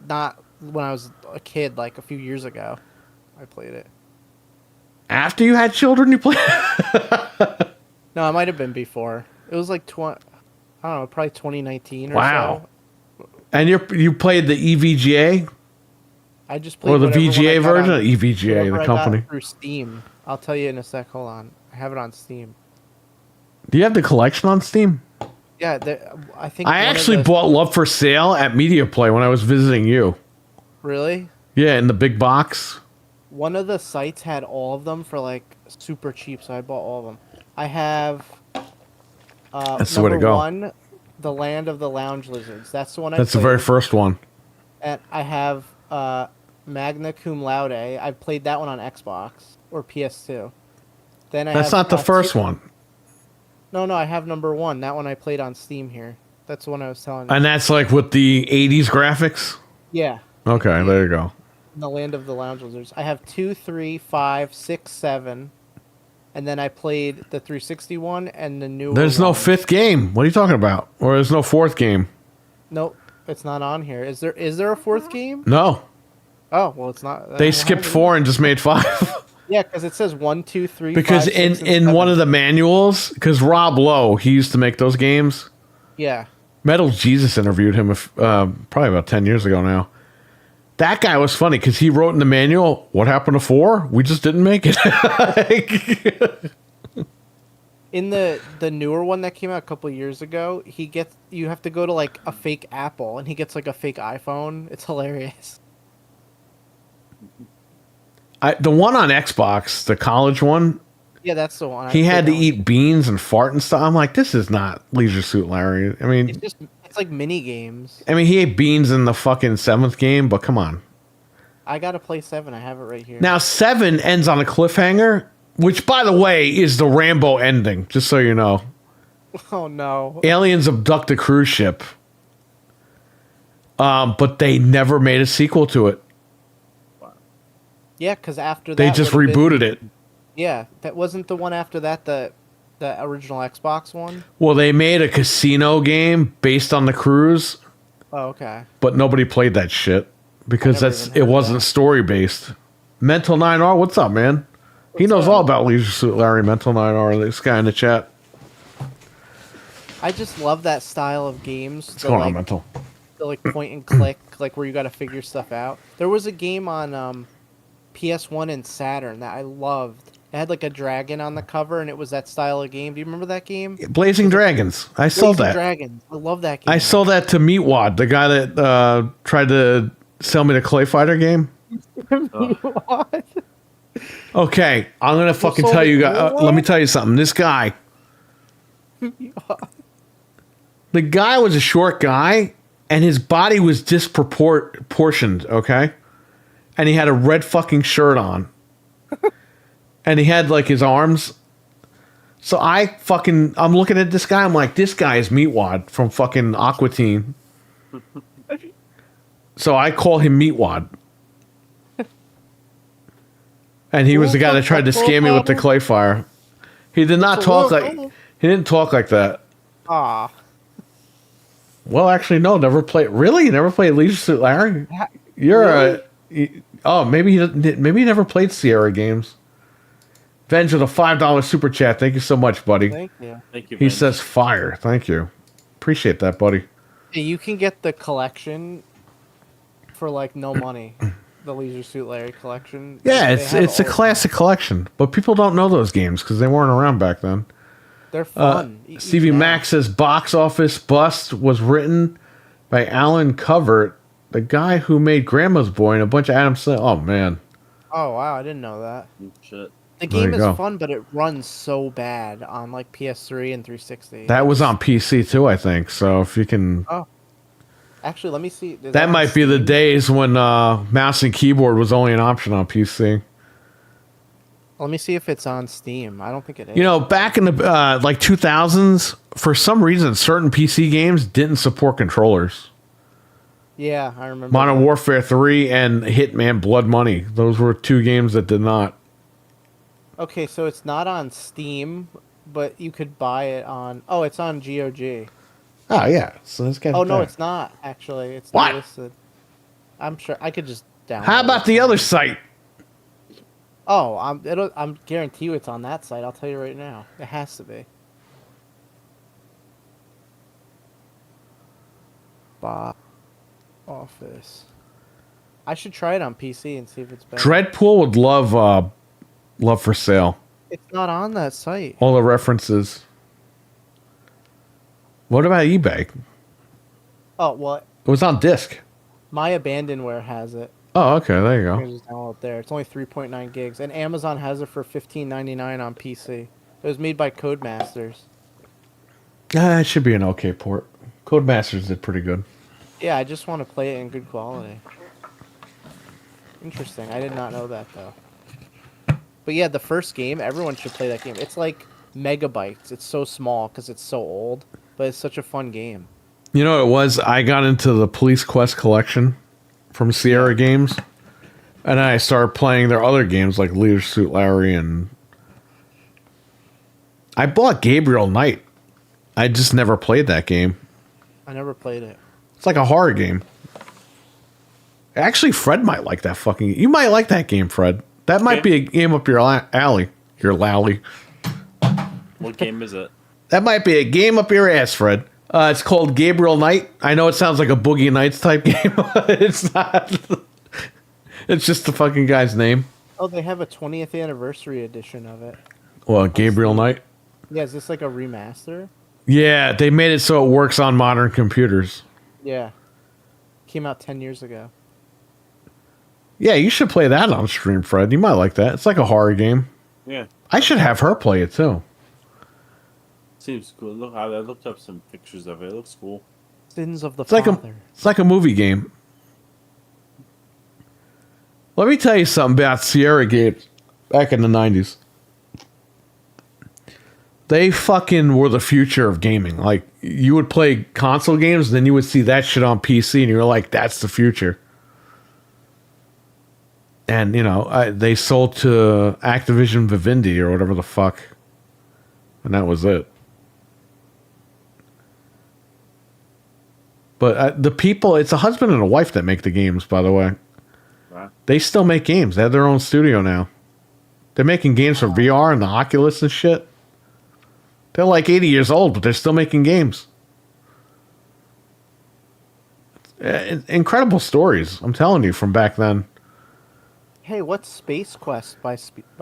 not when I was a kid, like a few years ago. I played it. After you had children, you played? No, it might have been before. It was like I don't know, probably 2019 or Wow. so. And you played the EVGA? I just played Or the whatever one I VGA got version? on- EVGA, whatever the I got company. through Steam. I'll tell you in a sec. Hold on. I have it on Steam. Do you have the collection on Steam? Yeah, I think I one of actually the- bought Love for Sale at Media Play when I was visiting you. Really? Yeah, in the big box. One of the sites had all of them for like super cheap, so I bought all of them. I have That's the way to number go. 1, The Land of the Lounge Lizards. That's the one I That's the played. very first one. And I have Magna Cum Laude. I played that one on Xbox or PS2. Then I That's have not the first Natsu- one. No, I have number 1. That one I played on Steam here. That's the one I was telling you. And that's like with the 80s graphics? Yeah. Okay, there you go. The Land of the Lounge Lizards. I have 2, 3, 5, 6, 7. And then I played the 360 one and the new There's no fifth game. What are you talking about? Or there's no fourth game? Nope, it's not on here. Is there a fourth game? No. Oh, well, it's not. They skipped 4 and just made 5. Yeah, because it says 1, 2, 3. Because 5, 6, and in 7. one of the manuals, because Rob Lowe, he used to make those games. Yeah. Metal Jesus interviewed him probably about 10 years ago now. That guy was funny because he wrote in the manual, what happened to 4? We just didn't make it. In the newer one that came out a couple years ago, you have to go to like a fake Apple, and he gets like a fake iPhone. It's hilarious. The one on Xbox, the college one, Yeah, that's the one. I he had to played that one. eat beans and fart and stuff. I'm like, this is not Leisure Suit Larry. It's like mini games. He ate beans in the fucking 7th game, but come on. I gotta play 7. I have it right here. Now 7 ends on a cliffhanger, which by the way is the Rambo ending, just so you know. Oh no. Aliens abduct a cruise ship. But they never made a sequel to it. Yeah, because after that They just would've been- rebooted it. Yeah, that wasn't the one after that. The original Xbox one. Well, they made a casino game based on the cruise, Oh, okay. but nobody played that shit because I never even it heard wasn't that. story based. Mental 9R, what's up, man? He knows up? all about Leisure Suit Larry. Mental 9R, this guy in the chat. I just love that style of games. What's going on, mental? The like point and click, like where you got to figure stuff out. There was a game on PS1 and Saturn that I loved. It had like a dragon on the cover, and it was that style of game. Do you remember that game? Blazing Dragons. I sold Blazing that. Dragons. I love that game. I sold that to Meatwad, the guy that tried to sell me the Clay Fighter game. What? Okay, I'm gonna fucking sold tell it you to guys. Meatwad? Let me tell you something. This guy, the guy was a short guy, and his body was disproportioned. Okay, and he had a red fucking shirt on, and he had like his arms. So I'm looking at this guy. I'm like, this guy is Meatwad from fucking Aqua Teen. So I call him Meatwad. And he was the guy that tried to scam me with the clay fire. He did not talk like he didn't talk like that. Ah, Well, actually, no, never played. Really, you never played Leisure Suit Larry? You're maybe he never played Sierra games. Venge with a $5 super chat. Thank you so much, buddy. thank you. Thank you. He Vince. says fire. Thank you. Appreciate that, buddy. Yeah, you can get the collection for like no money. The Leisure Suit Larry collection. Yeah, They have it's a all of classic collection, but people don't know those games because they weren't around back then. them. They're fun. Stevie Mack says box office bust was written by Alan Covert, the guy who made Grandma's Boy and a bunch of Adam Sandler. Oh man, Oh wow, I didn't know that. Shit. The There game you is go. fun, but it runs so bad on like PS3 and 360. that was on PC too, I think. So if you can, Actually, let me see. Is that on might be the Steam? days when mouse and keyboard was only an option on PC. Let me see if it's on Steam. I don't think it is. You know, back in the like 2000s, for some reason, certain PC games didn't support controllers. Yeah, I remember. Modern that. Warfare 3 and Hitman Blood Money. Those were two games that did not. Okay, so it's not on Steam, but you could buy it on. Oh, it's on GOG. Oh yeah, so this guy. Oh no, it's not actually. It's What? not listed. I'm sure I could just download. How about it. the other site? Oh, I'm guarantee you it's on that site. I'll tell you right now. It has to be. Box Office. I should try it on PC and see if it's better. Dreadpool would love for sale. It's not on that site. All the references. What about eBay? Oh well, It was on disc. My Abandonware has it. Oh, okay, there you You go. can just download it there. It's only 3.9 gigs, and Amazon has it for $15.99 on PC. It was made by Codemasters. It should be an okay port. Codemasters did pretty good. Yeah, I just want to play it in good quality. Interesting. I did not know that though. But yeah, the first game, everyone should play that game. It's like megabytes. It's so small because it's so old, but it's such a fun game. You know what it was? I got into the Police Quest collection from Sierra Games, and I started playing their other games like Leisure Suit Larry, and I bought Gabriel Knight. I just never played that game. I never played it. It's like a horror game. Actually, Fred might like that fucking. You might like that game, Fred. That might be a game up your alley. Your lally. What game is it? That might be a game up your ass, Fred. It's called Gabriel Knight. I know it sounds like a Boogie Nights type game, but it's not. It's just the fucking guy's name. Oh, they have a 20th anniversary edition of it. Well, Gabriel Knight. Yeah, is this like a remaster? Yeah, they made it so it works on modern computers. Yeah. Came out 10 years ago. Yeah, you should play that on stream, Fred. You might like that. It's like a horror game. Yeah, I should have her play it too. seems cool. Look, I looked up some pictures of it. It looks cool. Sins of the It's like Father. it's like a movie game. Let me tell you something about Sierra games back in the 90s. They fucking were the future of gaming. Like, you would play console games, then you would see that shit on PC, and you were like, that's the future. And, you know, they sold to Activision Vivendi or whatever the fuck. And that was it. But the people, it's a husband and a wife that make the games, by the way. Wow. They still make games. They have their own studio now. They're making games for VR and the Oculus and shit. They're like 80 years old, but they're still making games. Incredible stories, I'm telling you, from back then. Hey, what's Space Quest by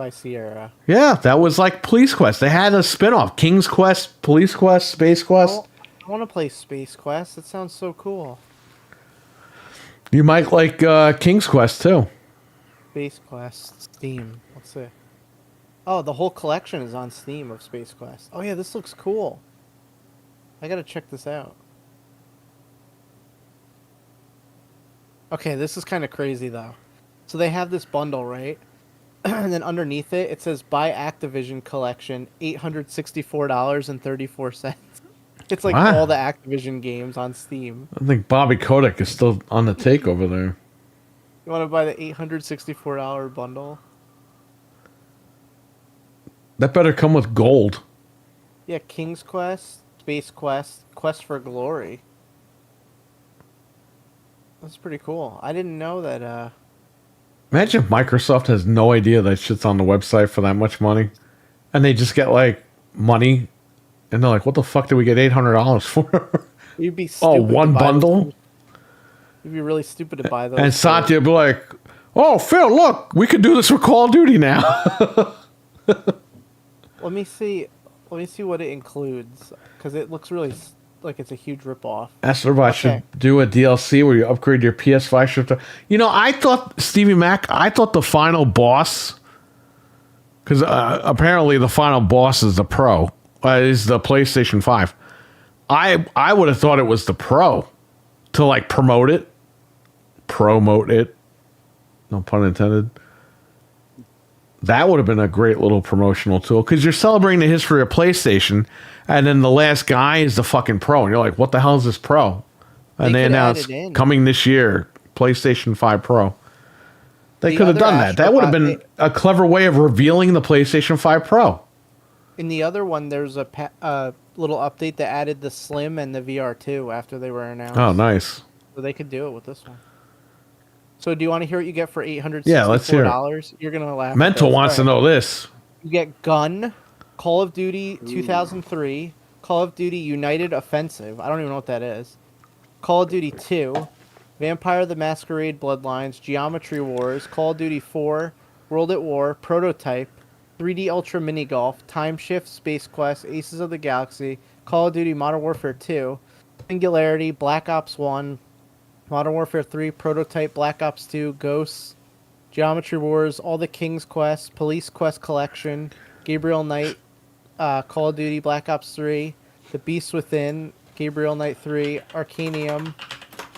Sierra? Yeah, that was like Police Quest. They had a spinoff: King's Quest, Police Quest, Space Quest. I want to play Space Quest. That sounds so cool. You might like King's Quest too. Space Quest, Steam. Let's see. Oh, the whole collection is on Steam of Space Quest. Oh yeah, this looks cool. I gotta check this out. Okay, this is kind of crazy though. So they have this bundle, right? And then underneath it, it says buy Activision collection, $864.34. It's like Wow. all the Activision games on Steam. I think Bobby Kotick is still on the take over there. You want to buy the $864 bundle? That better come with gold. Yeah, King's Quest, Space Quest, Quest for Glory. That's pretty cool. I didn't know that. Imagine if Microsoft has no idea that shit's on the website for that much money, and they just get like money, and they're like, "What the fuck did we get $800 for?" You'd be stupid one to buy bundle? those. You'd be really stupid to buy those. And Satya would be like, "Oh, Phil, look, we could do this for Call of Duty now." Let me see. Let me see what it includes, because it looks really like it's a huge ripoff. Astrobot should do a DLC where you upgrade your PS5 shifter. You know, I thought, Stevie Mac, I thought the final boss, because apparently the final boss is the Pro, is the PlayStation 5. I would have thought it was the Pro to like promote it. No pun intended. That would have been a great little promotional tool, because you're celebrating the history of PlayStation, and then the last guy is the fucking Pro, and you're like, what the hell is this Pro? And they could add announced it in. coming this year, PlayStation 5 Pro. They The could have other done that. That would have Astrobot been a clever way of revealing the PlayStation 5 Pro. In the other one, there's a little update that added the Slim and the VR2 after they were announced. Oh, nice. So they could do it with this one. So do you want to hear what you get for $864? Yeah, let's hear it. You're gonna laugh. at Mental this. wants to Alright. know this. You get Gun, Call of Duty 2003, Call of Duty United Offensive. I don't even know what that is. Call of Duty 2, Vampire the Masquerade Bloodlines, Geometry Wars, Call of Duty 4, World at War, Prototype, 3D Ultra Mini Golf, Time Shift, Space Quest, Aces of the Galaxy, Call of Duty Modern Warfare 2, Singularity, Black Ops 1, Modern Warfare 3, Prototype, Black Ops 2, Ghosts, Geometry Wars, all the King's Quest, Police Quest Collection, Gabriel Knight, Call of Duty, Black Ops 3, The Beast Within, Gabriel Knight 3, Arcanium,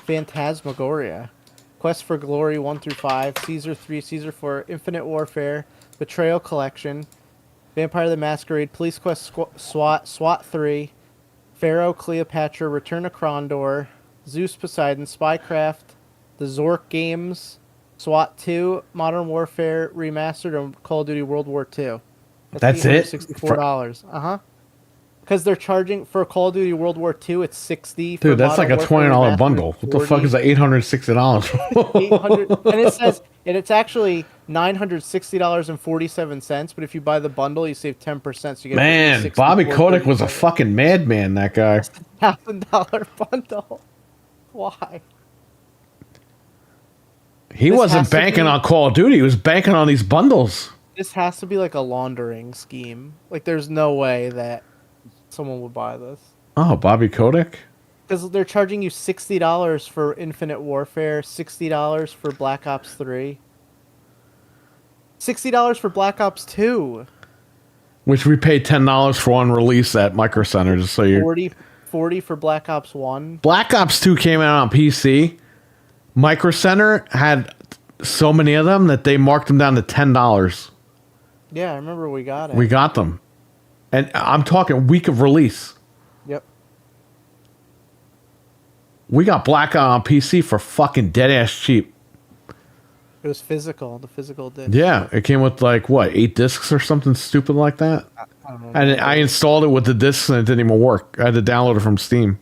Phantasmagoria, Quest for Glory 1 through 5, Caesar 3, Caesar 4, Infinite Warfare, Betrayal Collection, Vampire the Masquerade, Police Quest SWAT 3, Pharaoh, Cleopatra, Return to Krondor, Zeus Poseidon, Spycraft, the Zork games, SWAT 2, Modern Warfare Remastered, and Call of Duty World War 2. That's it? $64. Because they're charging for Call of Duty World War 2, it's $60. Dude, that's like a Modern Warfare $20 Remastered, bundle. What the fuck is that $860? 800 and it says, and it's actually $960.47. But if you buy the bundle, you save 10%. So you get Man, Bobby Kotick was a fucking madman, that guy. $1,000 bundle. Why? He This wasn't has to banking be- on Call of Duty. He was banking on these bundles. This has to be like a laundering scheme. Like, there's no way that someone would buy this. Oh, Bobby Kotick? Because they're charging you $60 for Infinite Warfare, $60 for Black Ops 3, $60 for Black Ops 2, Which we paid $10 for on release at Micro Center, just so you. 40 for Black Ops 1. Black Ops 2 came out on PC. Micro Center had so many of them that they marked them down to $10. Yeah, I remember we got it. We got them. And I'm talking week of release. Yep. We got Blackout on PC for fucking dead ass cheap. It was physical, the physical disc. Yeah, it came with like what, 8 discs or something stupid like that. I don't know. And I installed it with the discs and it didn't even work. I had to download it from Steam,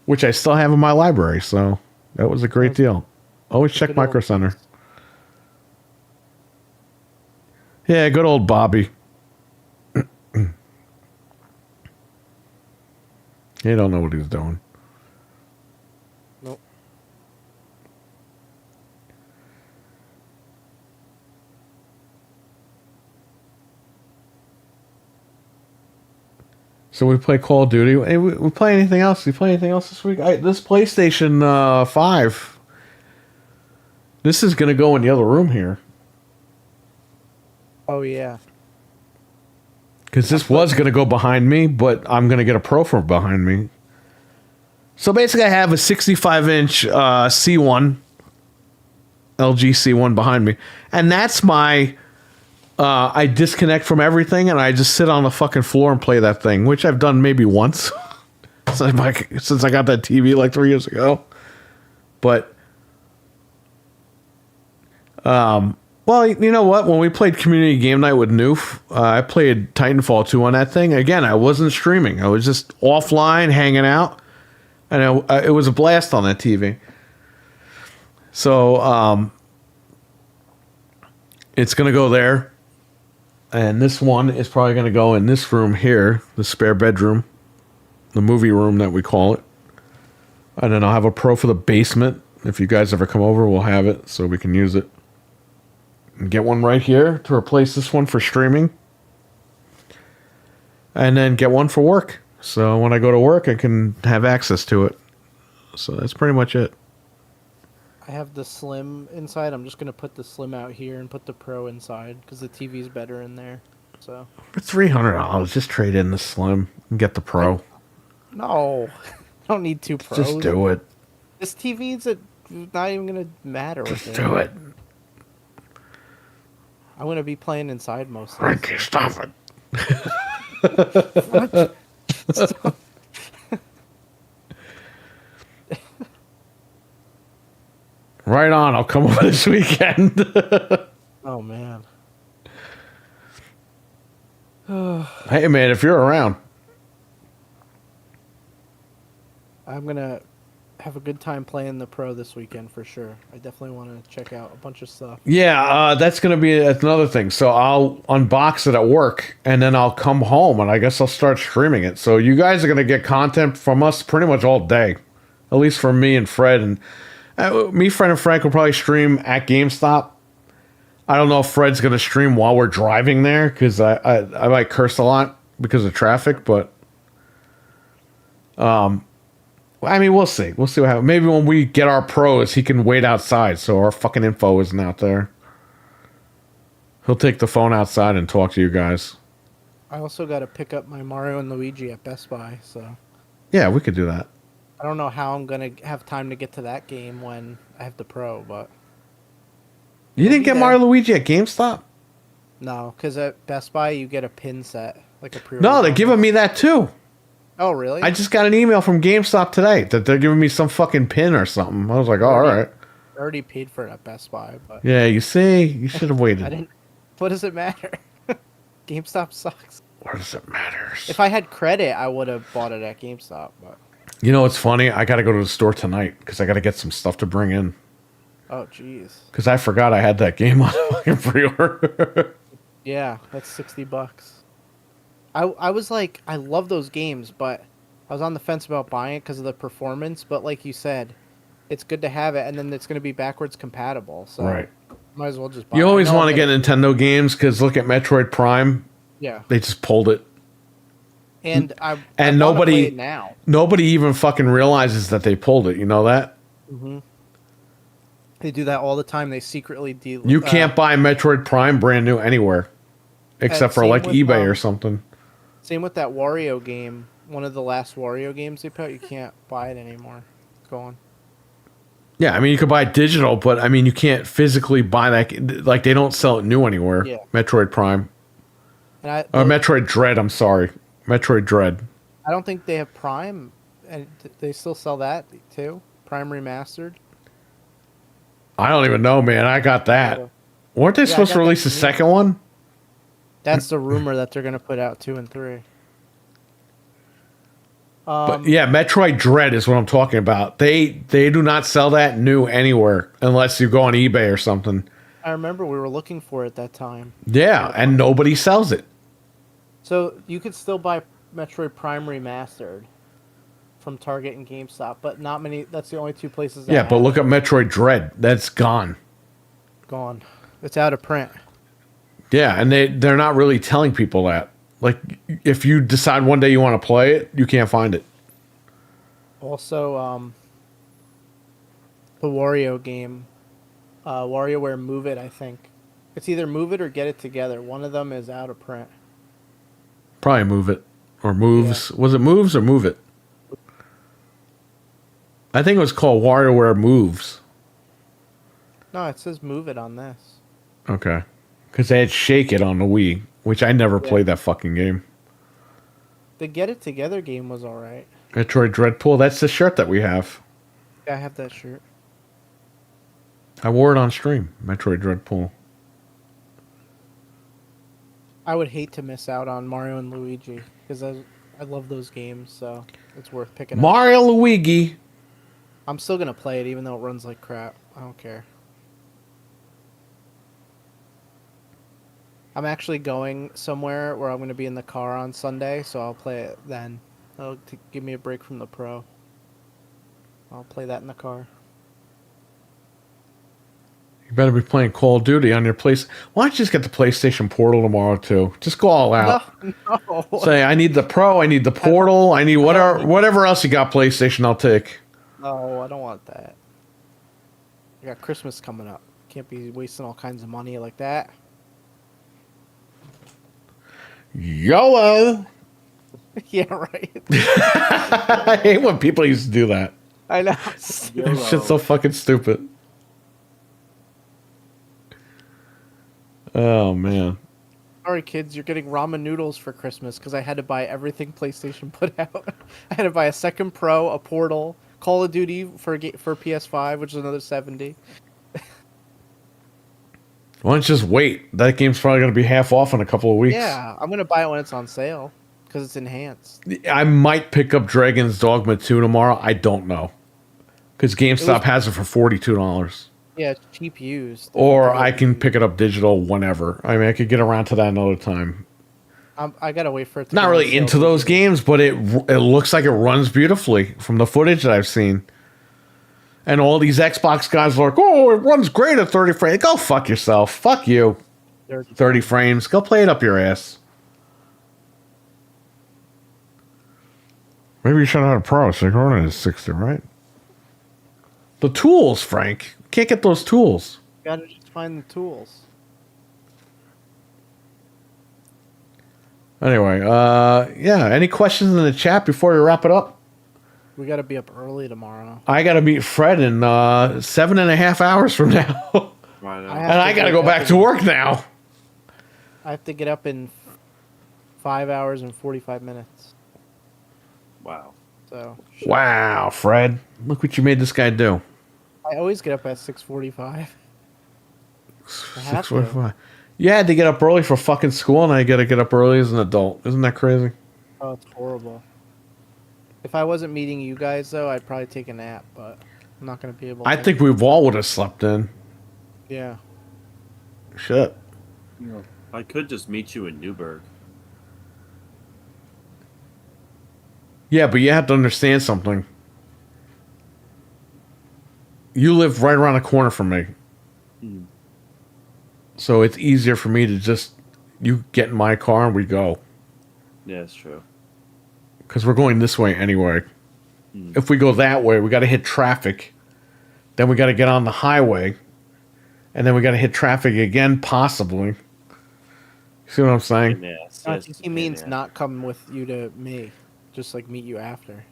which I still have in my library. So that was a great deal. Always check Good old- Micro Center. Yeah, good old Bobby. He don't know what he's doing. Nope. So we play Call of Duty. Hey, we play anything else? You play anything else this week? This PlayStation 5. This is going to go in the other room here. Oh yeah. Because this was going to go behind me, but I'm going to get a Pro from behind me. So basically I have a 65-inch C1, LG C1 behind me. And that's my... I disconnect from everything and I just sit on the fucking floor and play that thing, which I've done maybe once since I got that TV like 3 years ago. But, well, you know what? When we played community game night with Noof, I played Titanfall 2 on that thing. Again, I wasn't streaming. I was just offline, hanging out, and it was a blast on that TV. So, it's going to go there. And this one is probably going to go in this room here, the spare bedroom, the movie room that we call it. And then I'll have a Pro for the basement. If you guys ever come over, we'll have it so we can use it. And get one right here to replace this one for streaming. And then get one for work. So when I go to work, I can have access to it. So that's pretty much it. I have the Slim inside. I'm just gonna put the Slim out here and put the Pro inside because the TV's better in there. So For $300, just trade in the Slim and get the Pro. no, I don't need two Pros. Just do it. This TV's not even gonna matter with Just do it. I'm gonna be playing inside most of Frankie, stop it. Right on. I'll come over this weekend. Oh man. Hey, man, if you're around. I'm gonna have a good time playing the Pro this weekend for sure. I definitely want to check out a bunch of stuff. Yeah, that's going to be another thing. So I'll unbox it at work, and then I'll come home, and I guess I'll start streaming it. So you guys are going to get content from us pretty much all day, at least from me and Fred. And me, Fred, and Frank will probably stream at GameStop. I don't know if Fred's going to stream while we're driving there, because I might curse a lot because of traffic, but I mean, we'll see. We'll see what happens. Maybe when we get our Pros, he can wait outside so our fucking info isn't out there. He'll take the phone outside and talk to you guys. I also got to pick up my Mario and Luigi at Best Buy, so Yeah, we could do that. I don't know how I'm gonna have time to get to that game when I have the Pro, but You didn't get there. Mario Luigi at GameStop? no, because at Best Buy you get a pin set, like a pre. No, they're giving me that too. Oh, really? I just got an email from GameStop today that they're giving me some fucking pin or something. I was like, oh, all right. I already paid for it at Best Buy, but Yeah, you see? You should have I waited. didn't. What does it matter? GameStop sucks. What does it matter? If I had credit, I would have bought it at GameStop. But You know what's funny? I got to go to the store tonight because I got to get some stuff to bring in. oh, jeez. Because I forgot I had that game on fucking pre-order. Yeah, that's $60. I was like, I love those games, but I was on the fence about buying it because of the performance. But like you said, it's good to have it, and then it's going to be backwards compatible. So Right. might as well just buy You it. always I know want to I'm get gonna- Nintendo games because look at Metroid Prime. Yeah, They just pulled it. and I And wanna nobody- play it now. Nobody even fucking realizes that they pulled it. You know that? They do that all the time. They secretly do. You can't buy Metroid Prime brand new anywhere. Except for same like with, eBay or something. Same with that Wario game. One of the last Wario games they put out. You can't buy it anymore. It's gone. Yeah, I mean, you could buy it digital, but I mean, you can't physically buy that. Like, they don't sell it new anywhere. Yeah. Metroid Prime. And Or Metroid Dread, I'm sorry. Metroid Dread. I don't think they have Prime, and they still sell that too. Prime Remastered. I don't even know, man. I got that. Yeah. Weren't they Yeah, I supposed to got that release a too. second one? That's the rumor that they're gonna put out 2 and 3. But yeah, Metroid Dread is what I'm talking about. They do not sell that new anywhere unless you go on eBay or something. I remember we were looking for it at that time. Yeah, and nobody sells it. So you could still buy Metroid Prime Remastered. from Target and GameStop, but not many. That's the only two places. That Yeah, but have look at Metroid Dread. That's gone. it. Gone. It's out of print. Yeah, and they're not really telling people that. Like, if you decide one day you want to play it, you can't find it. Also, the Wario game, WarioWare Move It. I think it's either Move It or Get It Together. One of them is out of print. Probably Move It or Moves. Yeah. Was it Moves or Move It? I think it was called WarioWare Moves. No, it says Move It on this. Okay. Because they had Shake It on the Wii, which I never played that fucking game. The Get It Together game was alright. Metroid Dreadpool, that's the shirt that we have. Yeah, I have that shirt. I wore it on stream, Metroid Dreadpool. I would hate to miss out on Mario and Luigi, because I love those games, so it's worth picking up. Mario Luigi! I'm still going to play it, even though it runs like crap. I don't care. I'm actually going somewhere where I'm going to be in the car on Sunday, so I'll play it then. That'll give me a break from the Pro. I'll play that in the car. You better be playing Call of Duty on your place. Why don't you just get the PlayStation Portal tomorrow, too? Just go all out. No. Say, I need the Pro, I need the Portal, I need whatever else you got PlayStation, I'll take. No, I don't want that. I got Christmas coming up. Can't be wasting all kinds of money like that. YOLO! Yeah, right. I hate when people used to do that. I know. Shit's so fucking stupid. Oh, man. Sorry, kids, you're getting ramen noodles for Christmas because I had to buy everything PlayStation put out. I had to buy a second Pro, a Portal, Call of Duty for PS5, which is another 70. Why don't you just wait? That game's probably going to be half off in a couple of weeks. Yeah, I'm going to buy it when it's on sale because it's enhanced. I might pick up Dragon's Dogma 2 tomorrow. I don't know. Because GameStop has it for $42. Yeah, it's cheap used. Or I can pick it up digital whenever. I mean, I could get around to that another time. I got to wait for it to Not really into those games, but it looks like it runs beautifully from the footage that I've seen. And all these Xbox guys are like, oh, it runs great at 30 frames. Go fuck yourself. Fuck you. 30 frames. Go play it up your ass. Maybe you should have had a Pro, so you're running at 60, right? The tools, Frank. Can't get those tools. You gotta just find the tools. Anyway, yeah. Any questions in the chat before we wrap it up? We gotta be up early tomorrow. I gotta meet Fred in 7.5 hours from now. Right. And I gotta go back to work now. I have to get up in 5 hours and 45 minutes. Wow. So. Wow, Fred. Look what you made this guy do. I always get up at 6:45. 6:45. You had to get up early for fucking school, and I gotta get up early as an adult. Isn't that crazy? Oh, it's horrible. If I wasn't meeting you guys, though, I'd probably take a nap, but I'm not going to be able to. I think we've all would have slept in. Yeah. Shit. I could just meet you in Newburgh. Yeah, but you have to understand something. You live right around the corner from me. Mm. So it's easier for me to just, you get in my car and we go. Yeah, it's true. Because we're going this way anyway. Mm. If we go that way, we got to hit traffic. Then we got to get on the highway. And then we got to hit traffic again, possibly. See what I'm saying? Yes, I think he means not come with you to me. Just, like, meet you after.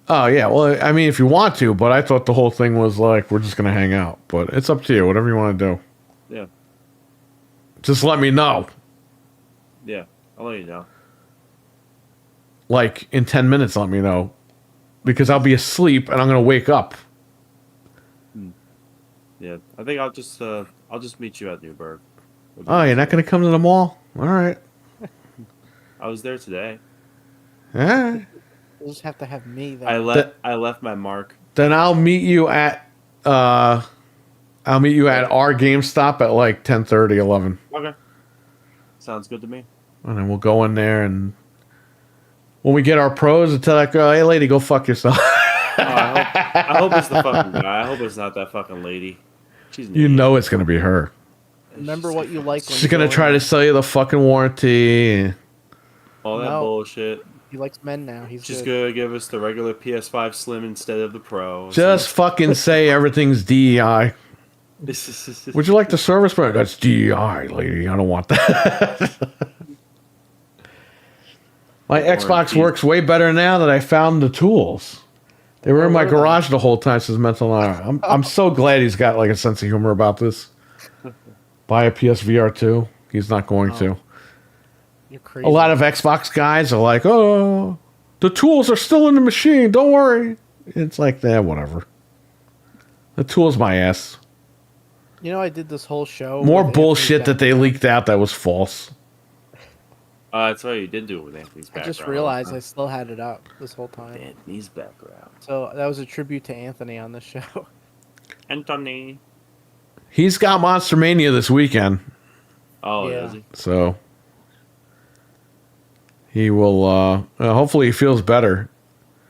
Oh, yeah. Well, I mean, if you want to, but I thought the whole thing was like, we're just going to hang out. But it's up to you. Whatever you want to do. Yeah. Just let me know. Yeah, I'll let you know. Like, in 10 minutes, let me know. Because I'll be asleep and I'm going to wake up. Yeah, I think I'll just meet you at Newburgh. Oh, you're not going to come to the mall? All right. I was there today. Yeah. You'll just have to have me there. I left my mark. Then I'll meet you at our GameStop at like 10:30, 11. Okay. Sounds good to me. And then we'll go in there and when we get our pros, and tell that girl, "Hey, lady, go fuck yourself." I hope it's the fucking guy. I hope it's not that fucking lady. She's an You idiot. know it's gonna be her. Remember what you like. When She's you gonna go try in. to sell you the fucking warranty. All that No. bullshit. He likes men now. He's She's good. gonna give us the regular PS5 Slim instead of the Pro. Just fucking say everything's DEI. Would you like the service plan? That's DEI, lady. I don't want that. My Xbox Warranty. works way better now that I found the tools. They were in my garage the whole time since Mental Honor. I'm so glad he's got like a sense of humor about this. Buy a PSVR 2. He's not going to. You're crazy. A lot of Xbox guys are like, "Oh, the tools are still in the machine. Don't worry." It's like, whatever. The tool's my ass. You know, I did this whole show. More with bullshit Anthony's that they leaked out that was false. That's why you did do it with Anthony's I background. just realized I still had it up this whole time. Anthony's background. So that was a tribute to Anthony on this show. Anthony. He's got Monster Mania this weekend, Oh, Yeah. does he? so he will. Hopefully, he feels better.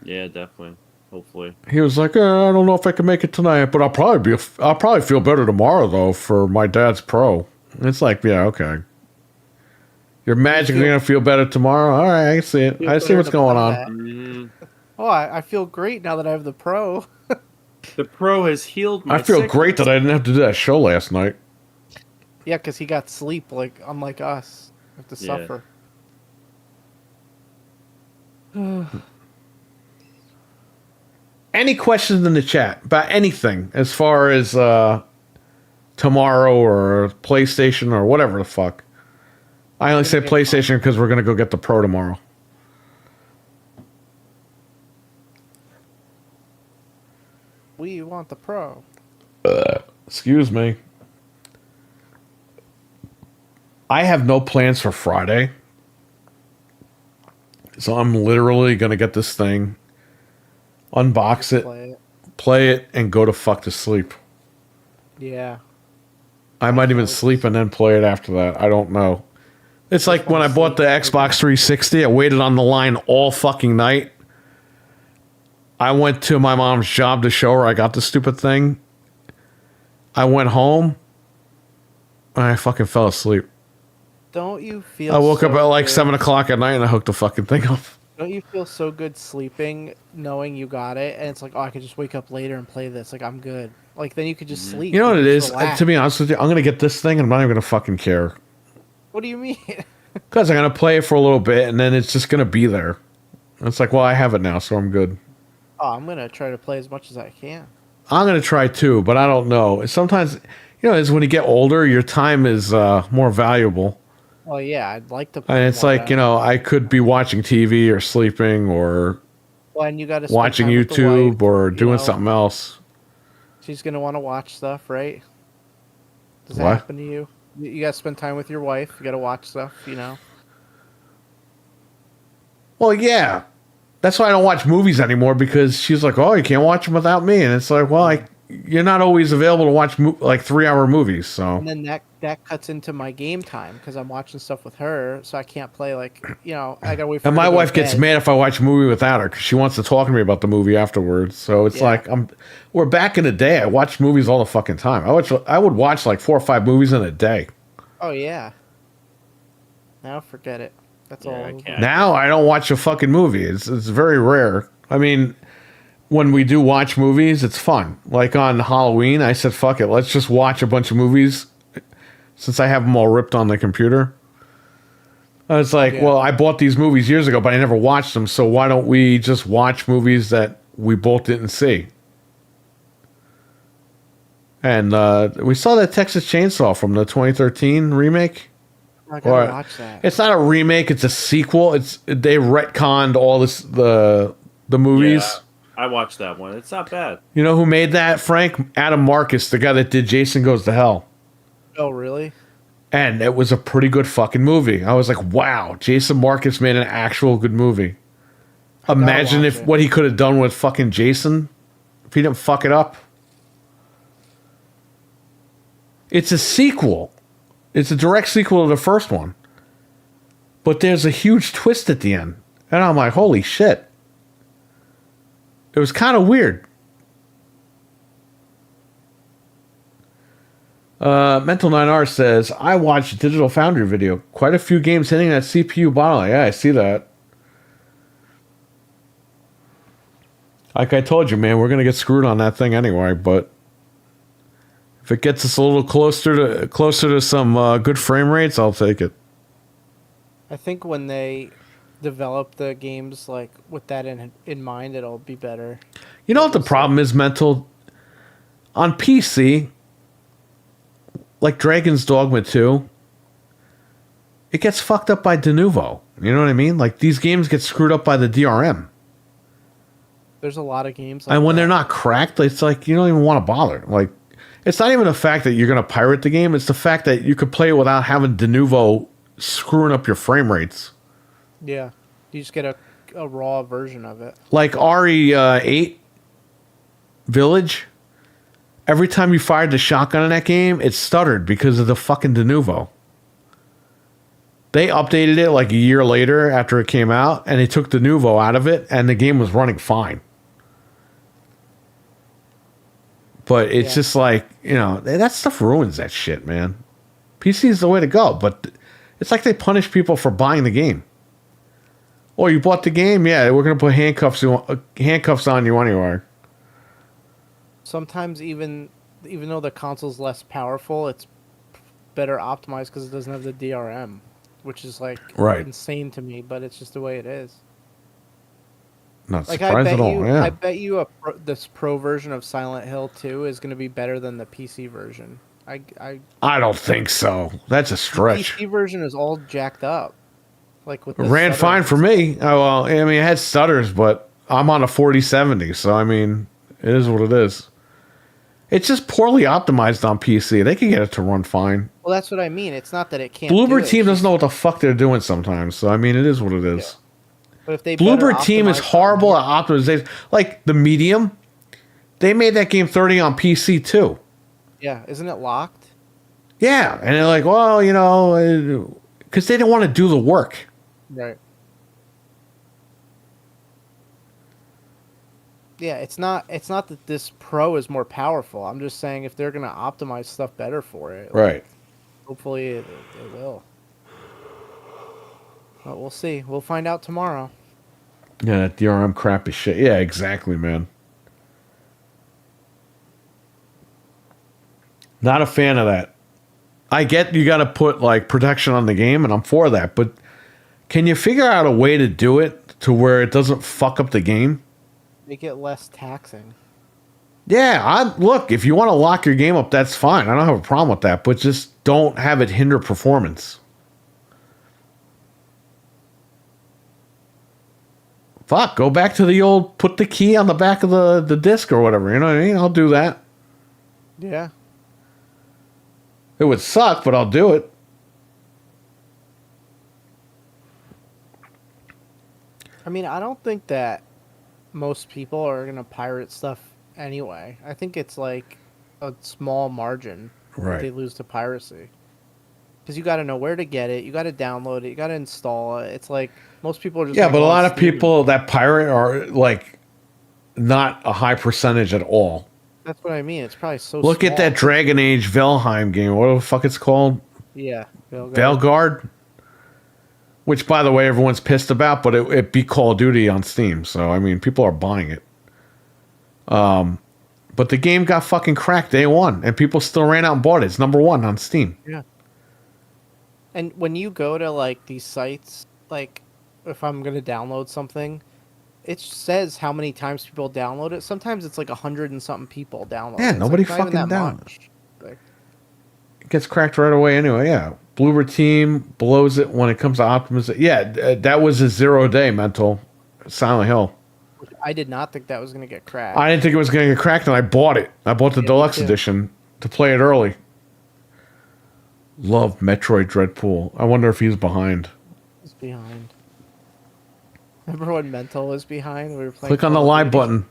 Yeah, definitely. Hopefully. He was like, I don't know if I can make it tonight, but I'll probably feel better tomorrow though for my dad's pro. It's like, yeah, okay. You're magically gonna feel better tomorrow. All right, I see it. I see what's going on. Mhm. Oh, I feel great now that I have the Pro. The Pro has healed my I feel sickness. great that I didn't have to do that show last night. Yeah, because he got sleep, like unlike us, have to Yeah. suffer. Any questions in the chat about anything as far as tomorrow or PlayStation or whatever the fuck? I only say PlayStation because we're gonna go get the Pro tomorrow. We want the Pro. Excuse me. I have no plans for Friday. So I'm literally going to get this thing, unbox it, play it, and go to fuck to sleep. Yeah. I might even sleep and then play it after that. I don't know. It's like when I bought the Xbox 360, I waited on the line all fucking night. I went to my mom's job to show her I got the stupid thing. I went home and I fucking fell asleep. Don't you feel? I woke up so at like good- 7 o'clock at night and I hooked the fucking thing up. Don't you feel so good sleeping, knowing you got it, and it's like, oh, I could just wake up later and play this. Like I'm good. Like then you could just sleep. You know what it just is? relax. To be honest with you, I'm going to get this thing and I'm not even going to fucking care. What do you mean? Because I'm going to play it for a little bit and then it's just going to be there. It's like, well, I have it now, so I'm good. Oh, I'm gonna try to play as much as I can. I'm going to try too, but I don't know. Sometimes, as when you get older, your time is more valuable. Well, yeah, I'd like to play. And it's more, like, I could be watching TV or sleeping or Well, and you got to watching YouTube or doing something else. She's gonna want to watch stuff, right? Does that What? happen to you? You got to spend time with your wife. You got to watch stuff. Well, yeah. That's why I don't watch movies anymore because she's like, oh, you can't watch them without me. And it's like, well, you're not always available to watch like 3-hour movies. So And then that cuts into my game time because I'm watching stuff with her, so I can't play I gotta wait for. And her my to go wife to gets bed. mad if I watch a movie without her because she wants to talk to me about the movie afterwards. So it's Yeah. like we're back in the day. I watched movies all the fucking time. I would watch like 4 or 5 movies in a day. Oh yeah. Now forget it. That's all. I over. can't. Now I don't watch a fucking movie. It's very rare. I mean, when we do watch movies, it's fun. Like on Halloween, I said, fuck it, let's just watch a bunch of movies since I have them all ripped on the computer. I was like, Yeah. well, I bought these movies years ago, but I never watched them, so why don't we just watch movies that we both didn't see? And we saw that Texas Chainsaw from the 2013 remake. I gotta Or- watch that. It's not a remake; it's a sequel. They retconned all the movies. Yeah, I watched that one. It's not bad. You know who made that? Frank Adam Marcus, the guy that did Jason Goes to Hell. Oh really? And it was a pretty good fucking movie. I was like, wow, Jason Marcus made an actual good movie. Imagine watch if it. what he could have done with fucking Jason if he didn't fuck it up. It's a sequel. It's a direct sequel to the first one. But there's a huge twist at the end. And I'm like, holy shit. It was kind of weird. Mental 9R says, I watched Digital Foundry video. Quite a few games hitting that CPU bottleneck. Yeah, I see that. Like I told you, man, we're going to get screwed on that thing anyway, but if it gets us a little closer to some good frame rates, I'll take it. I think when they develop the games like with that in mind, it'll be better. You know what the problem is, Mental? On PC, like Dragon's Dogma 2, it gets fucked up by Denuvo. You know what I mean? Like, these games get screwed up by the DRM. There's a lot of games like And when that. they're not cracked, it's like, you don't even want to bother. Like, it's not even the fact that you're going to pirate the game. It's the fact that you could play it without having Denuvo screwing up your frame rates. Yeah. You just get a raw version of it. Like RE8 Village, every time you fired the shotgun in that game, it stuttered because of the fucking Denuvo. They updated it like a year later after it came out, and they took Denuvo out of it, and the game was running fine. But it's just like, you know, that stuff ruins that shit, man. PC is the way to go, but it's like they punish people for buying the game. Oh, you bought the game? Yeah, we're going to put handcuffs on you anyway. Sometimes even though the console's less powerful, it's better optimized because it doesn't have the DRM, which is like insane to me, but it's just the way it is. Not Like surprised at all. Yeah. I bet you this pro version of Silent Hill 2 is going to be better than the PC version. I don't think so. That's a stretch. The PC version is all jacked up. Like with It ran fine for me. Oh, well, I mean, it had stutters, but I'm on a 4070, so I mean, it is what it is. It's just poorly optimized on PC. They can get it to run fine. Well, that's what I mean. It's not that it can't. Bloober Team doesn't know what the fuck they're doing sometimes, so I mean, it is what it is. Yeah. But if they Bloober Team is horrible at optimization. Like the Medium, they made that game 30 on PC too. Yeah, isn't it locked? Yeah, and they're like, well, you know, because they didn't want to do the work. Right. Yeah, it's not that this Pro is more powerful. I'm just saying if they're going to optimize stuff better for it. Right. Hopefully it will. But we'll see. We'll find out tomorrow. Yeah, that DRM crap is shit. Yeah, exactly, man. Not a fan of that. I get you got to put like protection on the game, and I'm for that, but can you figure out a way to do it to where it doesn't fuck up the game? Make it less taxing. Yeah, look, if you want to lock your game up, that's fine. I don't have a problem with that, but just don't have it hinder performance. Fuck, go back to the old put the key on the back of the disc or whatever. You know what I mean? I'll do that. Yeah. It would suck, but I'll do it. I mean, I don't think that most people are going to pirate stuff anyway. I think it's like a small margin Right. that they lose to piracy. Because you got to know where to get it. You got to download it. You got to install it. It's like most people are just Yeah, like, but a "Oh, lot of Steam." people that pirate are like not a high percentage at all. That's what I mean. It's probably so Look at small. that Dragon Age Valheim game. What the fuck it's called? Yeah. Veilguard. Veilguard? Which, by the way, everyone's pissed about, but it beat Call of Duty on Steam. So, I mean, people are buying it. But the game got fucking cracked day one, and people still ran out and bought it. It's number one on Steam. Yeah. And when you go to like these sites, like if I'm gonna download something, it says how many times people download it. Sometimes it's like 100 and something people download. Yeah, it. It's nobody like not even fucking that down. much. Like, It gets cracked right away anyway, yeah. Bloober Team blows it when it comes to optimization. Yeah, that was a 0 day mental Silent Hill. I did not think that was gonna get cracked. I didn't think it was going to get cracked, and I bought it. I bought the Yeah, me deluxe too. edition to play it early. Love Metroid Dreadpool. I wonder if he's behind. It's behind. Remember when Mental was behind? We were playing. Click on the Call of live Duty? button.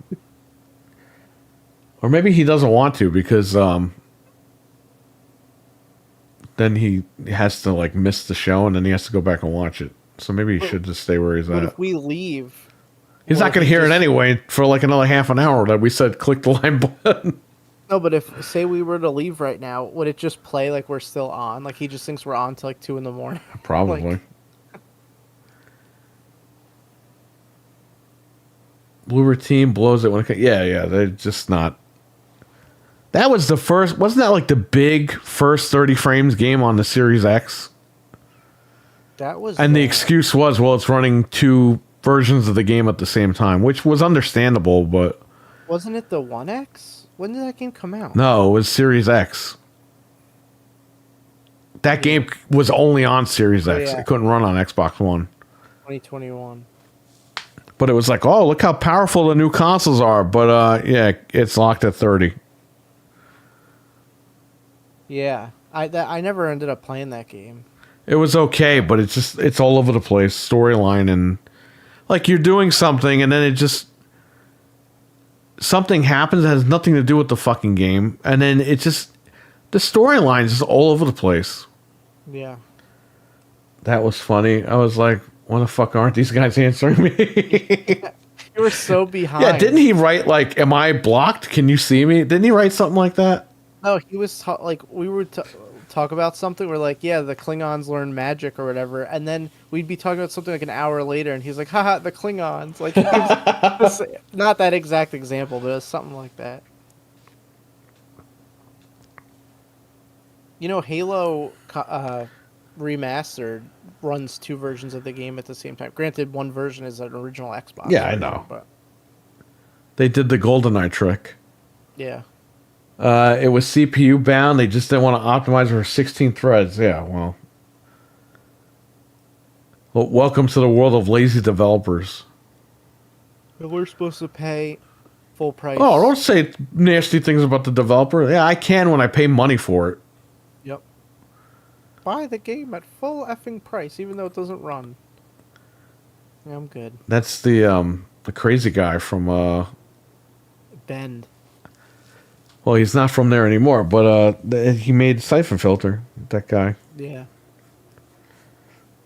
Or maybe he doesn't want to because then he has to like miss the show and then he has to go back and watch it. So maybe he should just stay where he's But at. if we leave, He's what not if going to he hear it just- anyway for like another half an hour that we said click the line button. No, but if say we were to leave right now, would it just play like we're still on? Like he just thinks we're on till like 2 a.m. Probably. Like- Bluer team blows it when it. Yeah, they're just not. That was the first. Wasn't that like the big first 30 frames game on the Series X? That was. And the excuse was, well, it's running two versions of the game at the same time, which was understandable, but Wasn't it the One X? When did that game come out? no, it was Series X. That game was only on Series X. yeah. It couldn't run on Xbox One. 2021. But it was like, oh, look how powerful the new consoles are. But yeah, it's locked at 30. Yeah, I never ended up playing that game. It was okay, but it's all over the place, storyline, and like you're doing something and then it just something happens that has nothing to do with the fucking game, and then it just the storyline is just all over the place. Yeah. That was funny. I was like, why the fuck aren't these guys answering me? You were so behind. Yeah, didn't he write like, am I blocked? Can you see me? Didn't he write something like that? No, he was like we would talk about something. We're like, yeah, the Klingons learn magic or whatever, and then we'd be talking about something like an hour later, and he's like, haha, the Klingons. Like, he gives not that exact example, but it was something like that. You know, Halo Remastered runs two versions of the game at the same time. Granted, one version is an original Xbox. Yeah, I version, know. But They did the GoldenEye trick. yeah. It was CPU bound. They just didn't want to optimize for 16 threads. Yeah, well, welcome to the world of lazy developers. We're supposed to pay full price. Oh, don't say nasty things about the developer. Yeah, I can when I pay money for it. Yep. Buy the game at full effing price, even though it doesn't run. Yeah, I'm good. That's the crazy guy from Bend. well, he's not from there anymore, but he made Siphon Filter. That guy. Yeah.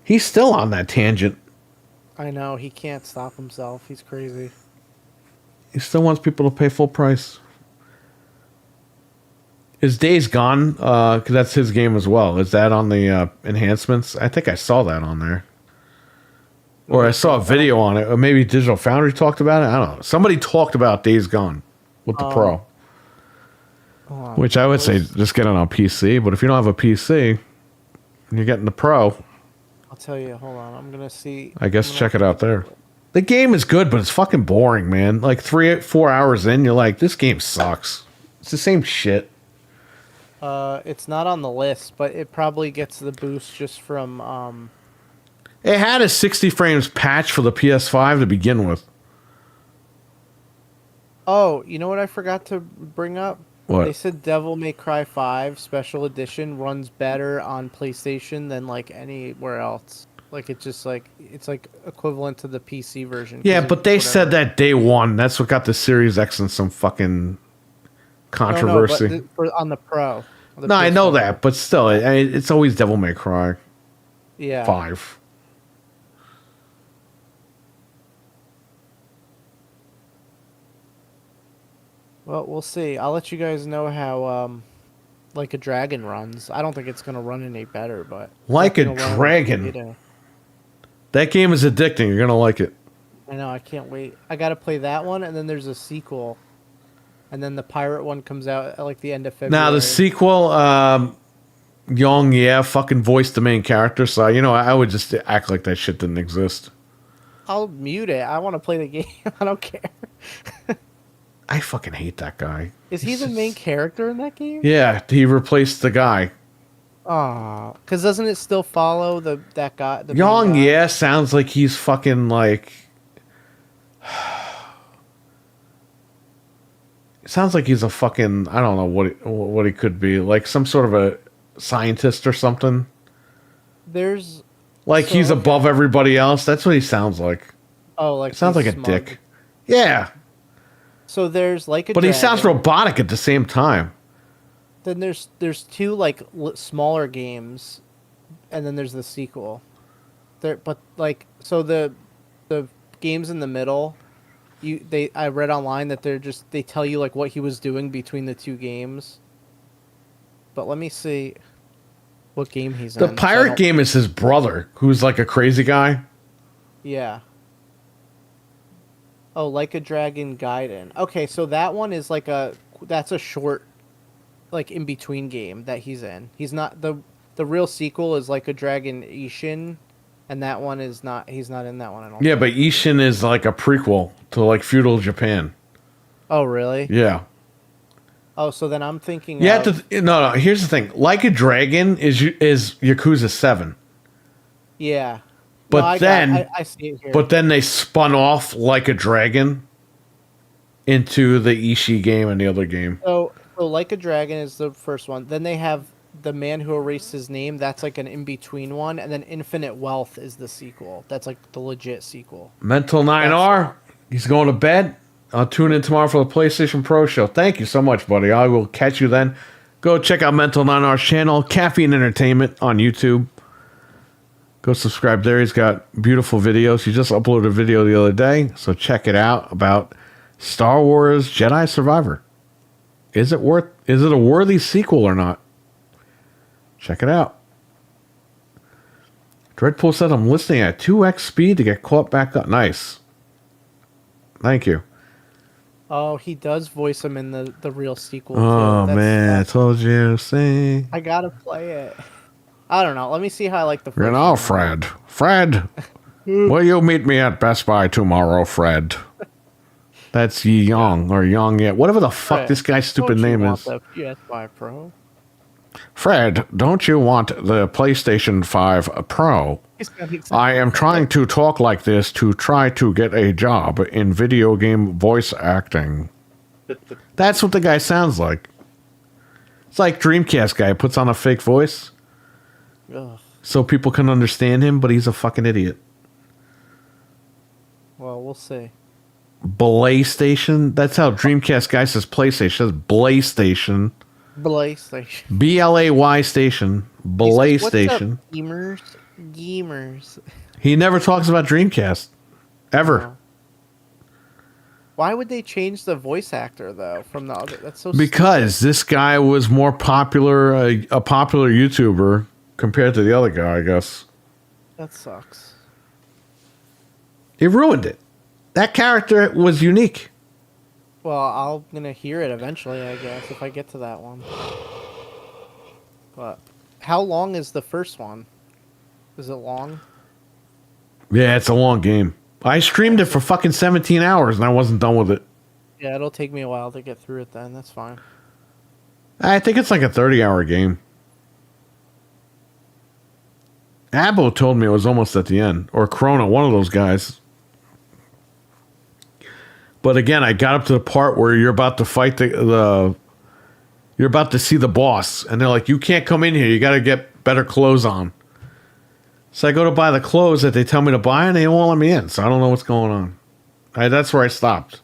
He's still on that tangent. I know, he can't stop himself. He's crazy. He still wants people to pay full price. Is Days Gone? Because that's his game as well. Is that on the enhancements? I think I saw that on there. Or I saw a video on it. Or maybe Digital Foundry talked about it. I don't know. Somebody talked about Days Gone with the Pro. Hold on. Which I would say just get it on PC. But if you don't have a PC and you're getting the Pro, I'll tell you, hold on. I'm going to see. I guess check it out there. The game is good, but it's fucking boring, man. Like 3-4 hours in, you're like, this game sucks. It's the same shit. It's not on the list, but it probably gets the boost just from. It had a 60 frames patch for the PS5 to begin with. Oh, you know what I forgot to bring up? What? They said Devil May Cry 5 Special Edition runs better on PlayStation than like anywhere else. Like it's just like it's like equivalent to the PC version. Yeah, 'cause but of they whatever. said that day one. That's what got the Series X in some fucking controversy. No, but on the Pro. On the No, I know PS5. that, but still, it's always Devil May Cry Yeah. 5. Well, we'll see. I'll let you guys know how Like a Dragon runs. I don't think it's gonna run any better, but Like a it's gonna run Dragon? beta. That game is addicting. You're gonna like it. I know. I can't wait. I gotta play that one, and then there's a sequel, and then the pirate one comes out at like the end of February. Now the sequel, Young, yeah, fucking voiced the main character. So I would just act like that shit didn't exist. I'll mute it. I want to play the game. I don't care. I fucking hate that guy. Is he the main character in that game? Yeah, he replaced the guy. Aw, because doesn't it still follow that guy? The main Young, guy? yeah, sounds like he's fucking like. Sounds like he's a fucking, I don't know what he could be, like some sort of a scientist or something. There's Like So, he's okay. above everybody else. That's what he sounds like. like It sounds he's like a smug. dick. Yeah, So there's like a. but he sounds Dragon. robotic at the same time. Then there's two like smaller games, and then there's the sequel. but like so the games in the middle, I read online that they tell you like what he was doing between the two games. But let me see what game he's The in. pirate game is his brother, who's like a crazy guy. Yeah. Oh, Like a Dragon Gaiden. Okay, so that one is that's a short, like in between game that he's in. He's not the real sequel is Like a Dragon Ishin, and that one is not. He's not in that one. I don't. Yeah, but Ishin is like a prequel to like feudal Japan. Oh, really? Yeah. Oh, so then I'm thinking. You have to no. Here's the thing: Like a Dragon is Yakuza 7, Yeah. but No, I see it here. but then they spun off Like a Dragon into the Ishii game and the other game. So Like a Dragon is the first one. Then they have The Man Who Erased His Name. That's like an in between one, and then Infinite Wealth is the sequel. That's like the legit sequel. Mental 9R, he's going to bed. I'll tune in tomorrow for the PlayStation Pro show. Thank you so much, buddy. I will catch you then. Go check out Mental 9R's channel, Caffeine Entertainment on YouTube. Go subscribe there. He's got beautiful videos. He just uploaded a video the other day, so check it out about Star Wars Jedi Survivor. Is it a worthy sequel or not? Check it out. Dreadpool said I'm listening at 2x speed to get caught back up. Nice. Thank you. Oh, he does voice him in the real sequel. Oh, too. man. I told you. See. I gotta play it. I don't know. Let me see how I like the first You know, one. Fred. Will you meet me at Best Buy tomorrow, Fred? That's Yi Young or Young yet. Whatever the fuck Fred, this guy's stupid don't you name want is. the PS5 Pro? Fred, don't you want the PlayStation 5 Pro? I am trying to talk like this to try to get a job in video game voice acting. That's what the guy sounds like. It's like Dreamcast guy puts on a fake voice Ugh. so people can understand him, but he's a fucking idiot. Well, we'll see. PlayStation? That's how Dreamcast guy says PlayStation. It says PlayStation. PlayStation. BLAY station. What's up, PlayStation. Gamers. He never talks about Dreamcast. Ever. Oh. Why would they change the voice actor though from the other? That's so Because this guy was more popular, a popular YouTuber compared to the other guy, I guess. stupid. That sucks. He ruined it. That character was unique. Well, I'm gonna hear it eventually, I guess, if I get to that one. But how long is the first one? Is it long? Yeah, it's a long game. I streamed it for fucking 17 hours and I wasn't done with it. Yeah, it'll take me a while to get through it then. That's fine. I think it's like a 30-hour game. Abo told me it was almost at the end. Or Corona, one of those guys. But again, I got up to the part where you're about to fight you're about to see the boss. And they're like, you can't come in here. You got to get better clothes on. So I go to buy the clothes that they tell me to buy, and they won't let me in. So I don't know what's going on. That's where I stopped.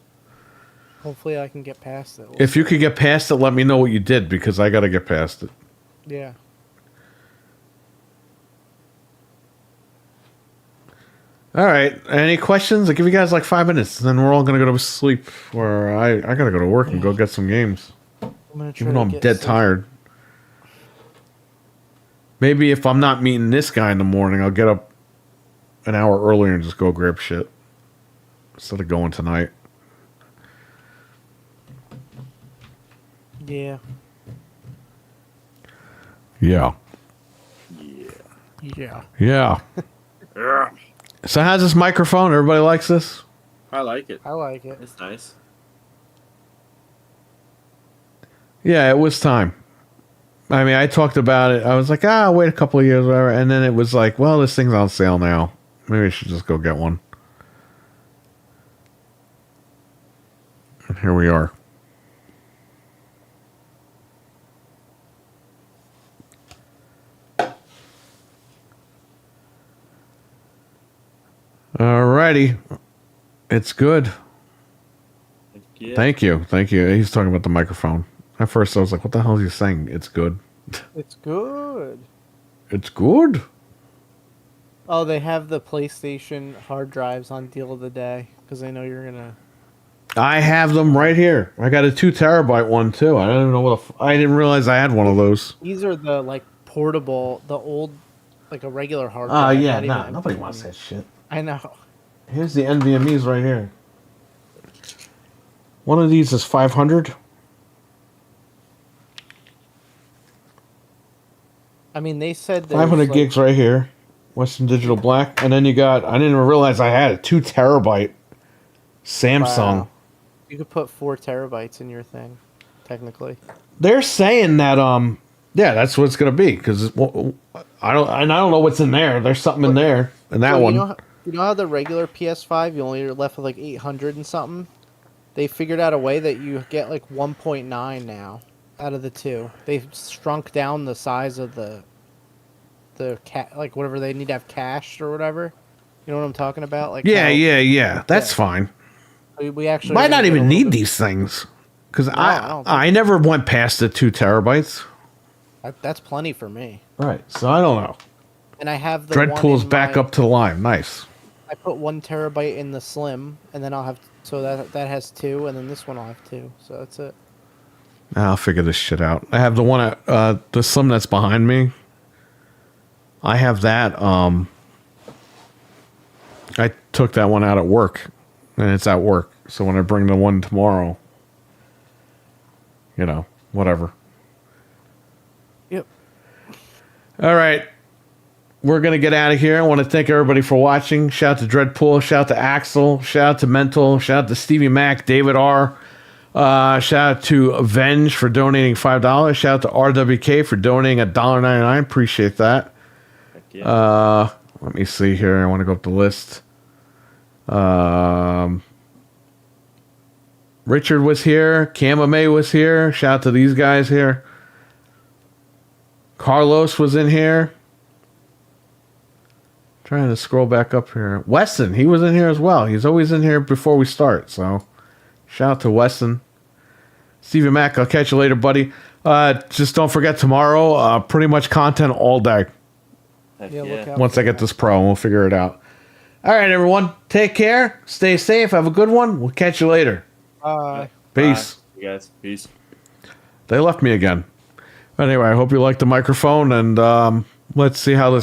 Hopefully I can get past it. If you could get past it, let me know what you did, because I got to get past it. Yeah. All right. Any questions? I'll give you guys like 5 minutes, and then we're all going to go to sleep. Or I got to go to work and go get some games. I'm gonna try Even though to I'm get dead some- tired. Maybe if I'm not meeting this guy in the morning, I'll get up an hour earlier and just go grab shit. Instead of going tonight. Yeah. Yeah. Yeah. Yeah. Yeah. So how's this microphone? Everybody likes this? I like it. I like it. It's nice. Yeah, it was time. I mean, I talked about it. I was like, wait a couple of years, whatever. And then it was like, well, this thing's on sale now. Maybe I should just go get one. And here we are. Alrighty. It's good. Yeah. Thank you. Thank you. He's talking about the microphone. At first I was like, what the hell is he saying? It's good. It's good. It's good. Oh, they have the PlayStation hard drives on deal of the day because they know you're gonna. I have them right here. I got a 2 terabyte one too. I don't even know I didn't realize I had one of those. These are the like portable, the old, like a regular hard Oh drive. yeah, not nah, even nobody MP1. wants that shit. I know. Here's the NVMe's right here. One of these is 500. I mean, they said there's 500 like, gigs right here. Western Digital Black. And then you got, I didn't even realize I had a 2 terabyte Samsung. Wow. You could put 4 terabytes in your thing, technically. They're saying that, yeah, that's what it's going to be. Because I don't know what's in there. There's something in there. And that So one. You know how the regular PS5 you only are left with like 800 and something? They figured out a way that you get like 1.9 now out of the 2. They've shrunk down the size of the like whatever they need to have cached or whatever. You know what I'm talking about? Like Yeah, how yeah. That's Yeah. fine. we actually Might are gonna not get a even little need bit- these things. Because I don't think I never went past the 2 terabytes. That's plenty for me. Right. So I don't know. And I have the one Dreadpool's in back my- up to the line. Nice. I put 1 terabyte in the Slim, and then I'll have that has 2, and then this one I'll have 2. So that's it. I'll figure this shit out. I have the one at the Slim that's behind me. I have that. I took that one out at work, and it's at work. So when I bring the one tomorrow, you know, whatever. Yep. All right. We're going to get out of here. I want to thank everybody for watching. Shout out to Dreadpool. Shout out to Axel. Shout out to Mental. Shout out to Stevie Mac, David R. Shout out to Avenge for donating $5. Shout out to RWK for donating $1.99. Appreciate that. Heck yeah. Let me see here. I want to go up the list. Richard was here. Kamame was here. Shout out to these guys here. Carlos was in here. Trying to scroll back up here. Weston, he was in here as well. He's always in here before we start. So, shout out to Weston. Stevie Mac, I'll catch you later, buddy. Just don't forget tomorrow, pretty much content all day. Heck Yeah, yeah. look out. Once I get this pro, and we'll figure it out. All right, everyone. Take care. Stay safe. Have a good one. We'll catch you later. Peace. Bye, you guys. Peace. They left me again. Anyway, I hope you like the microphone, and let's see how this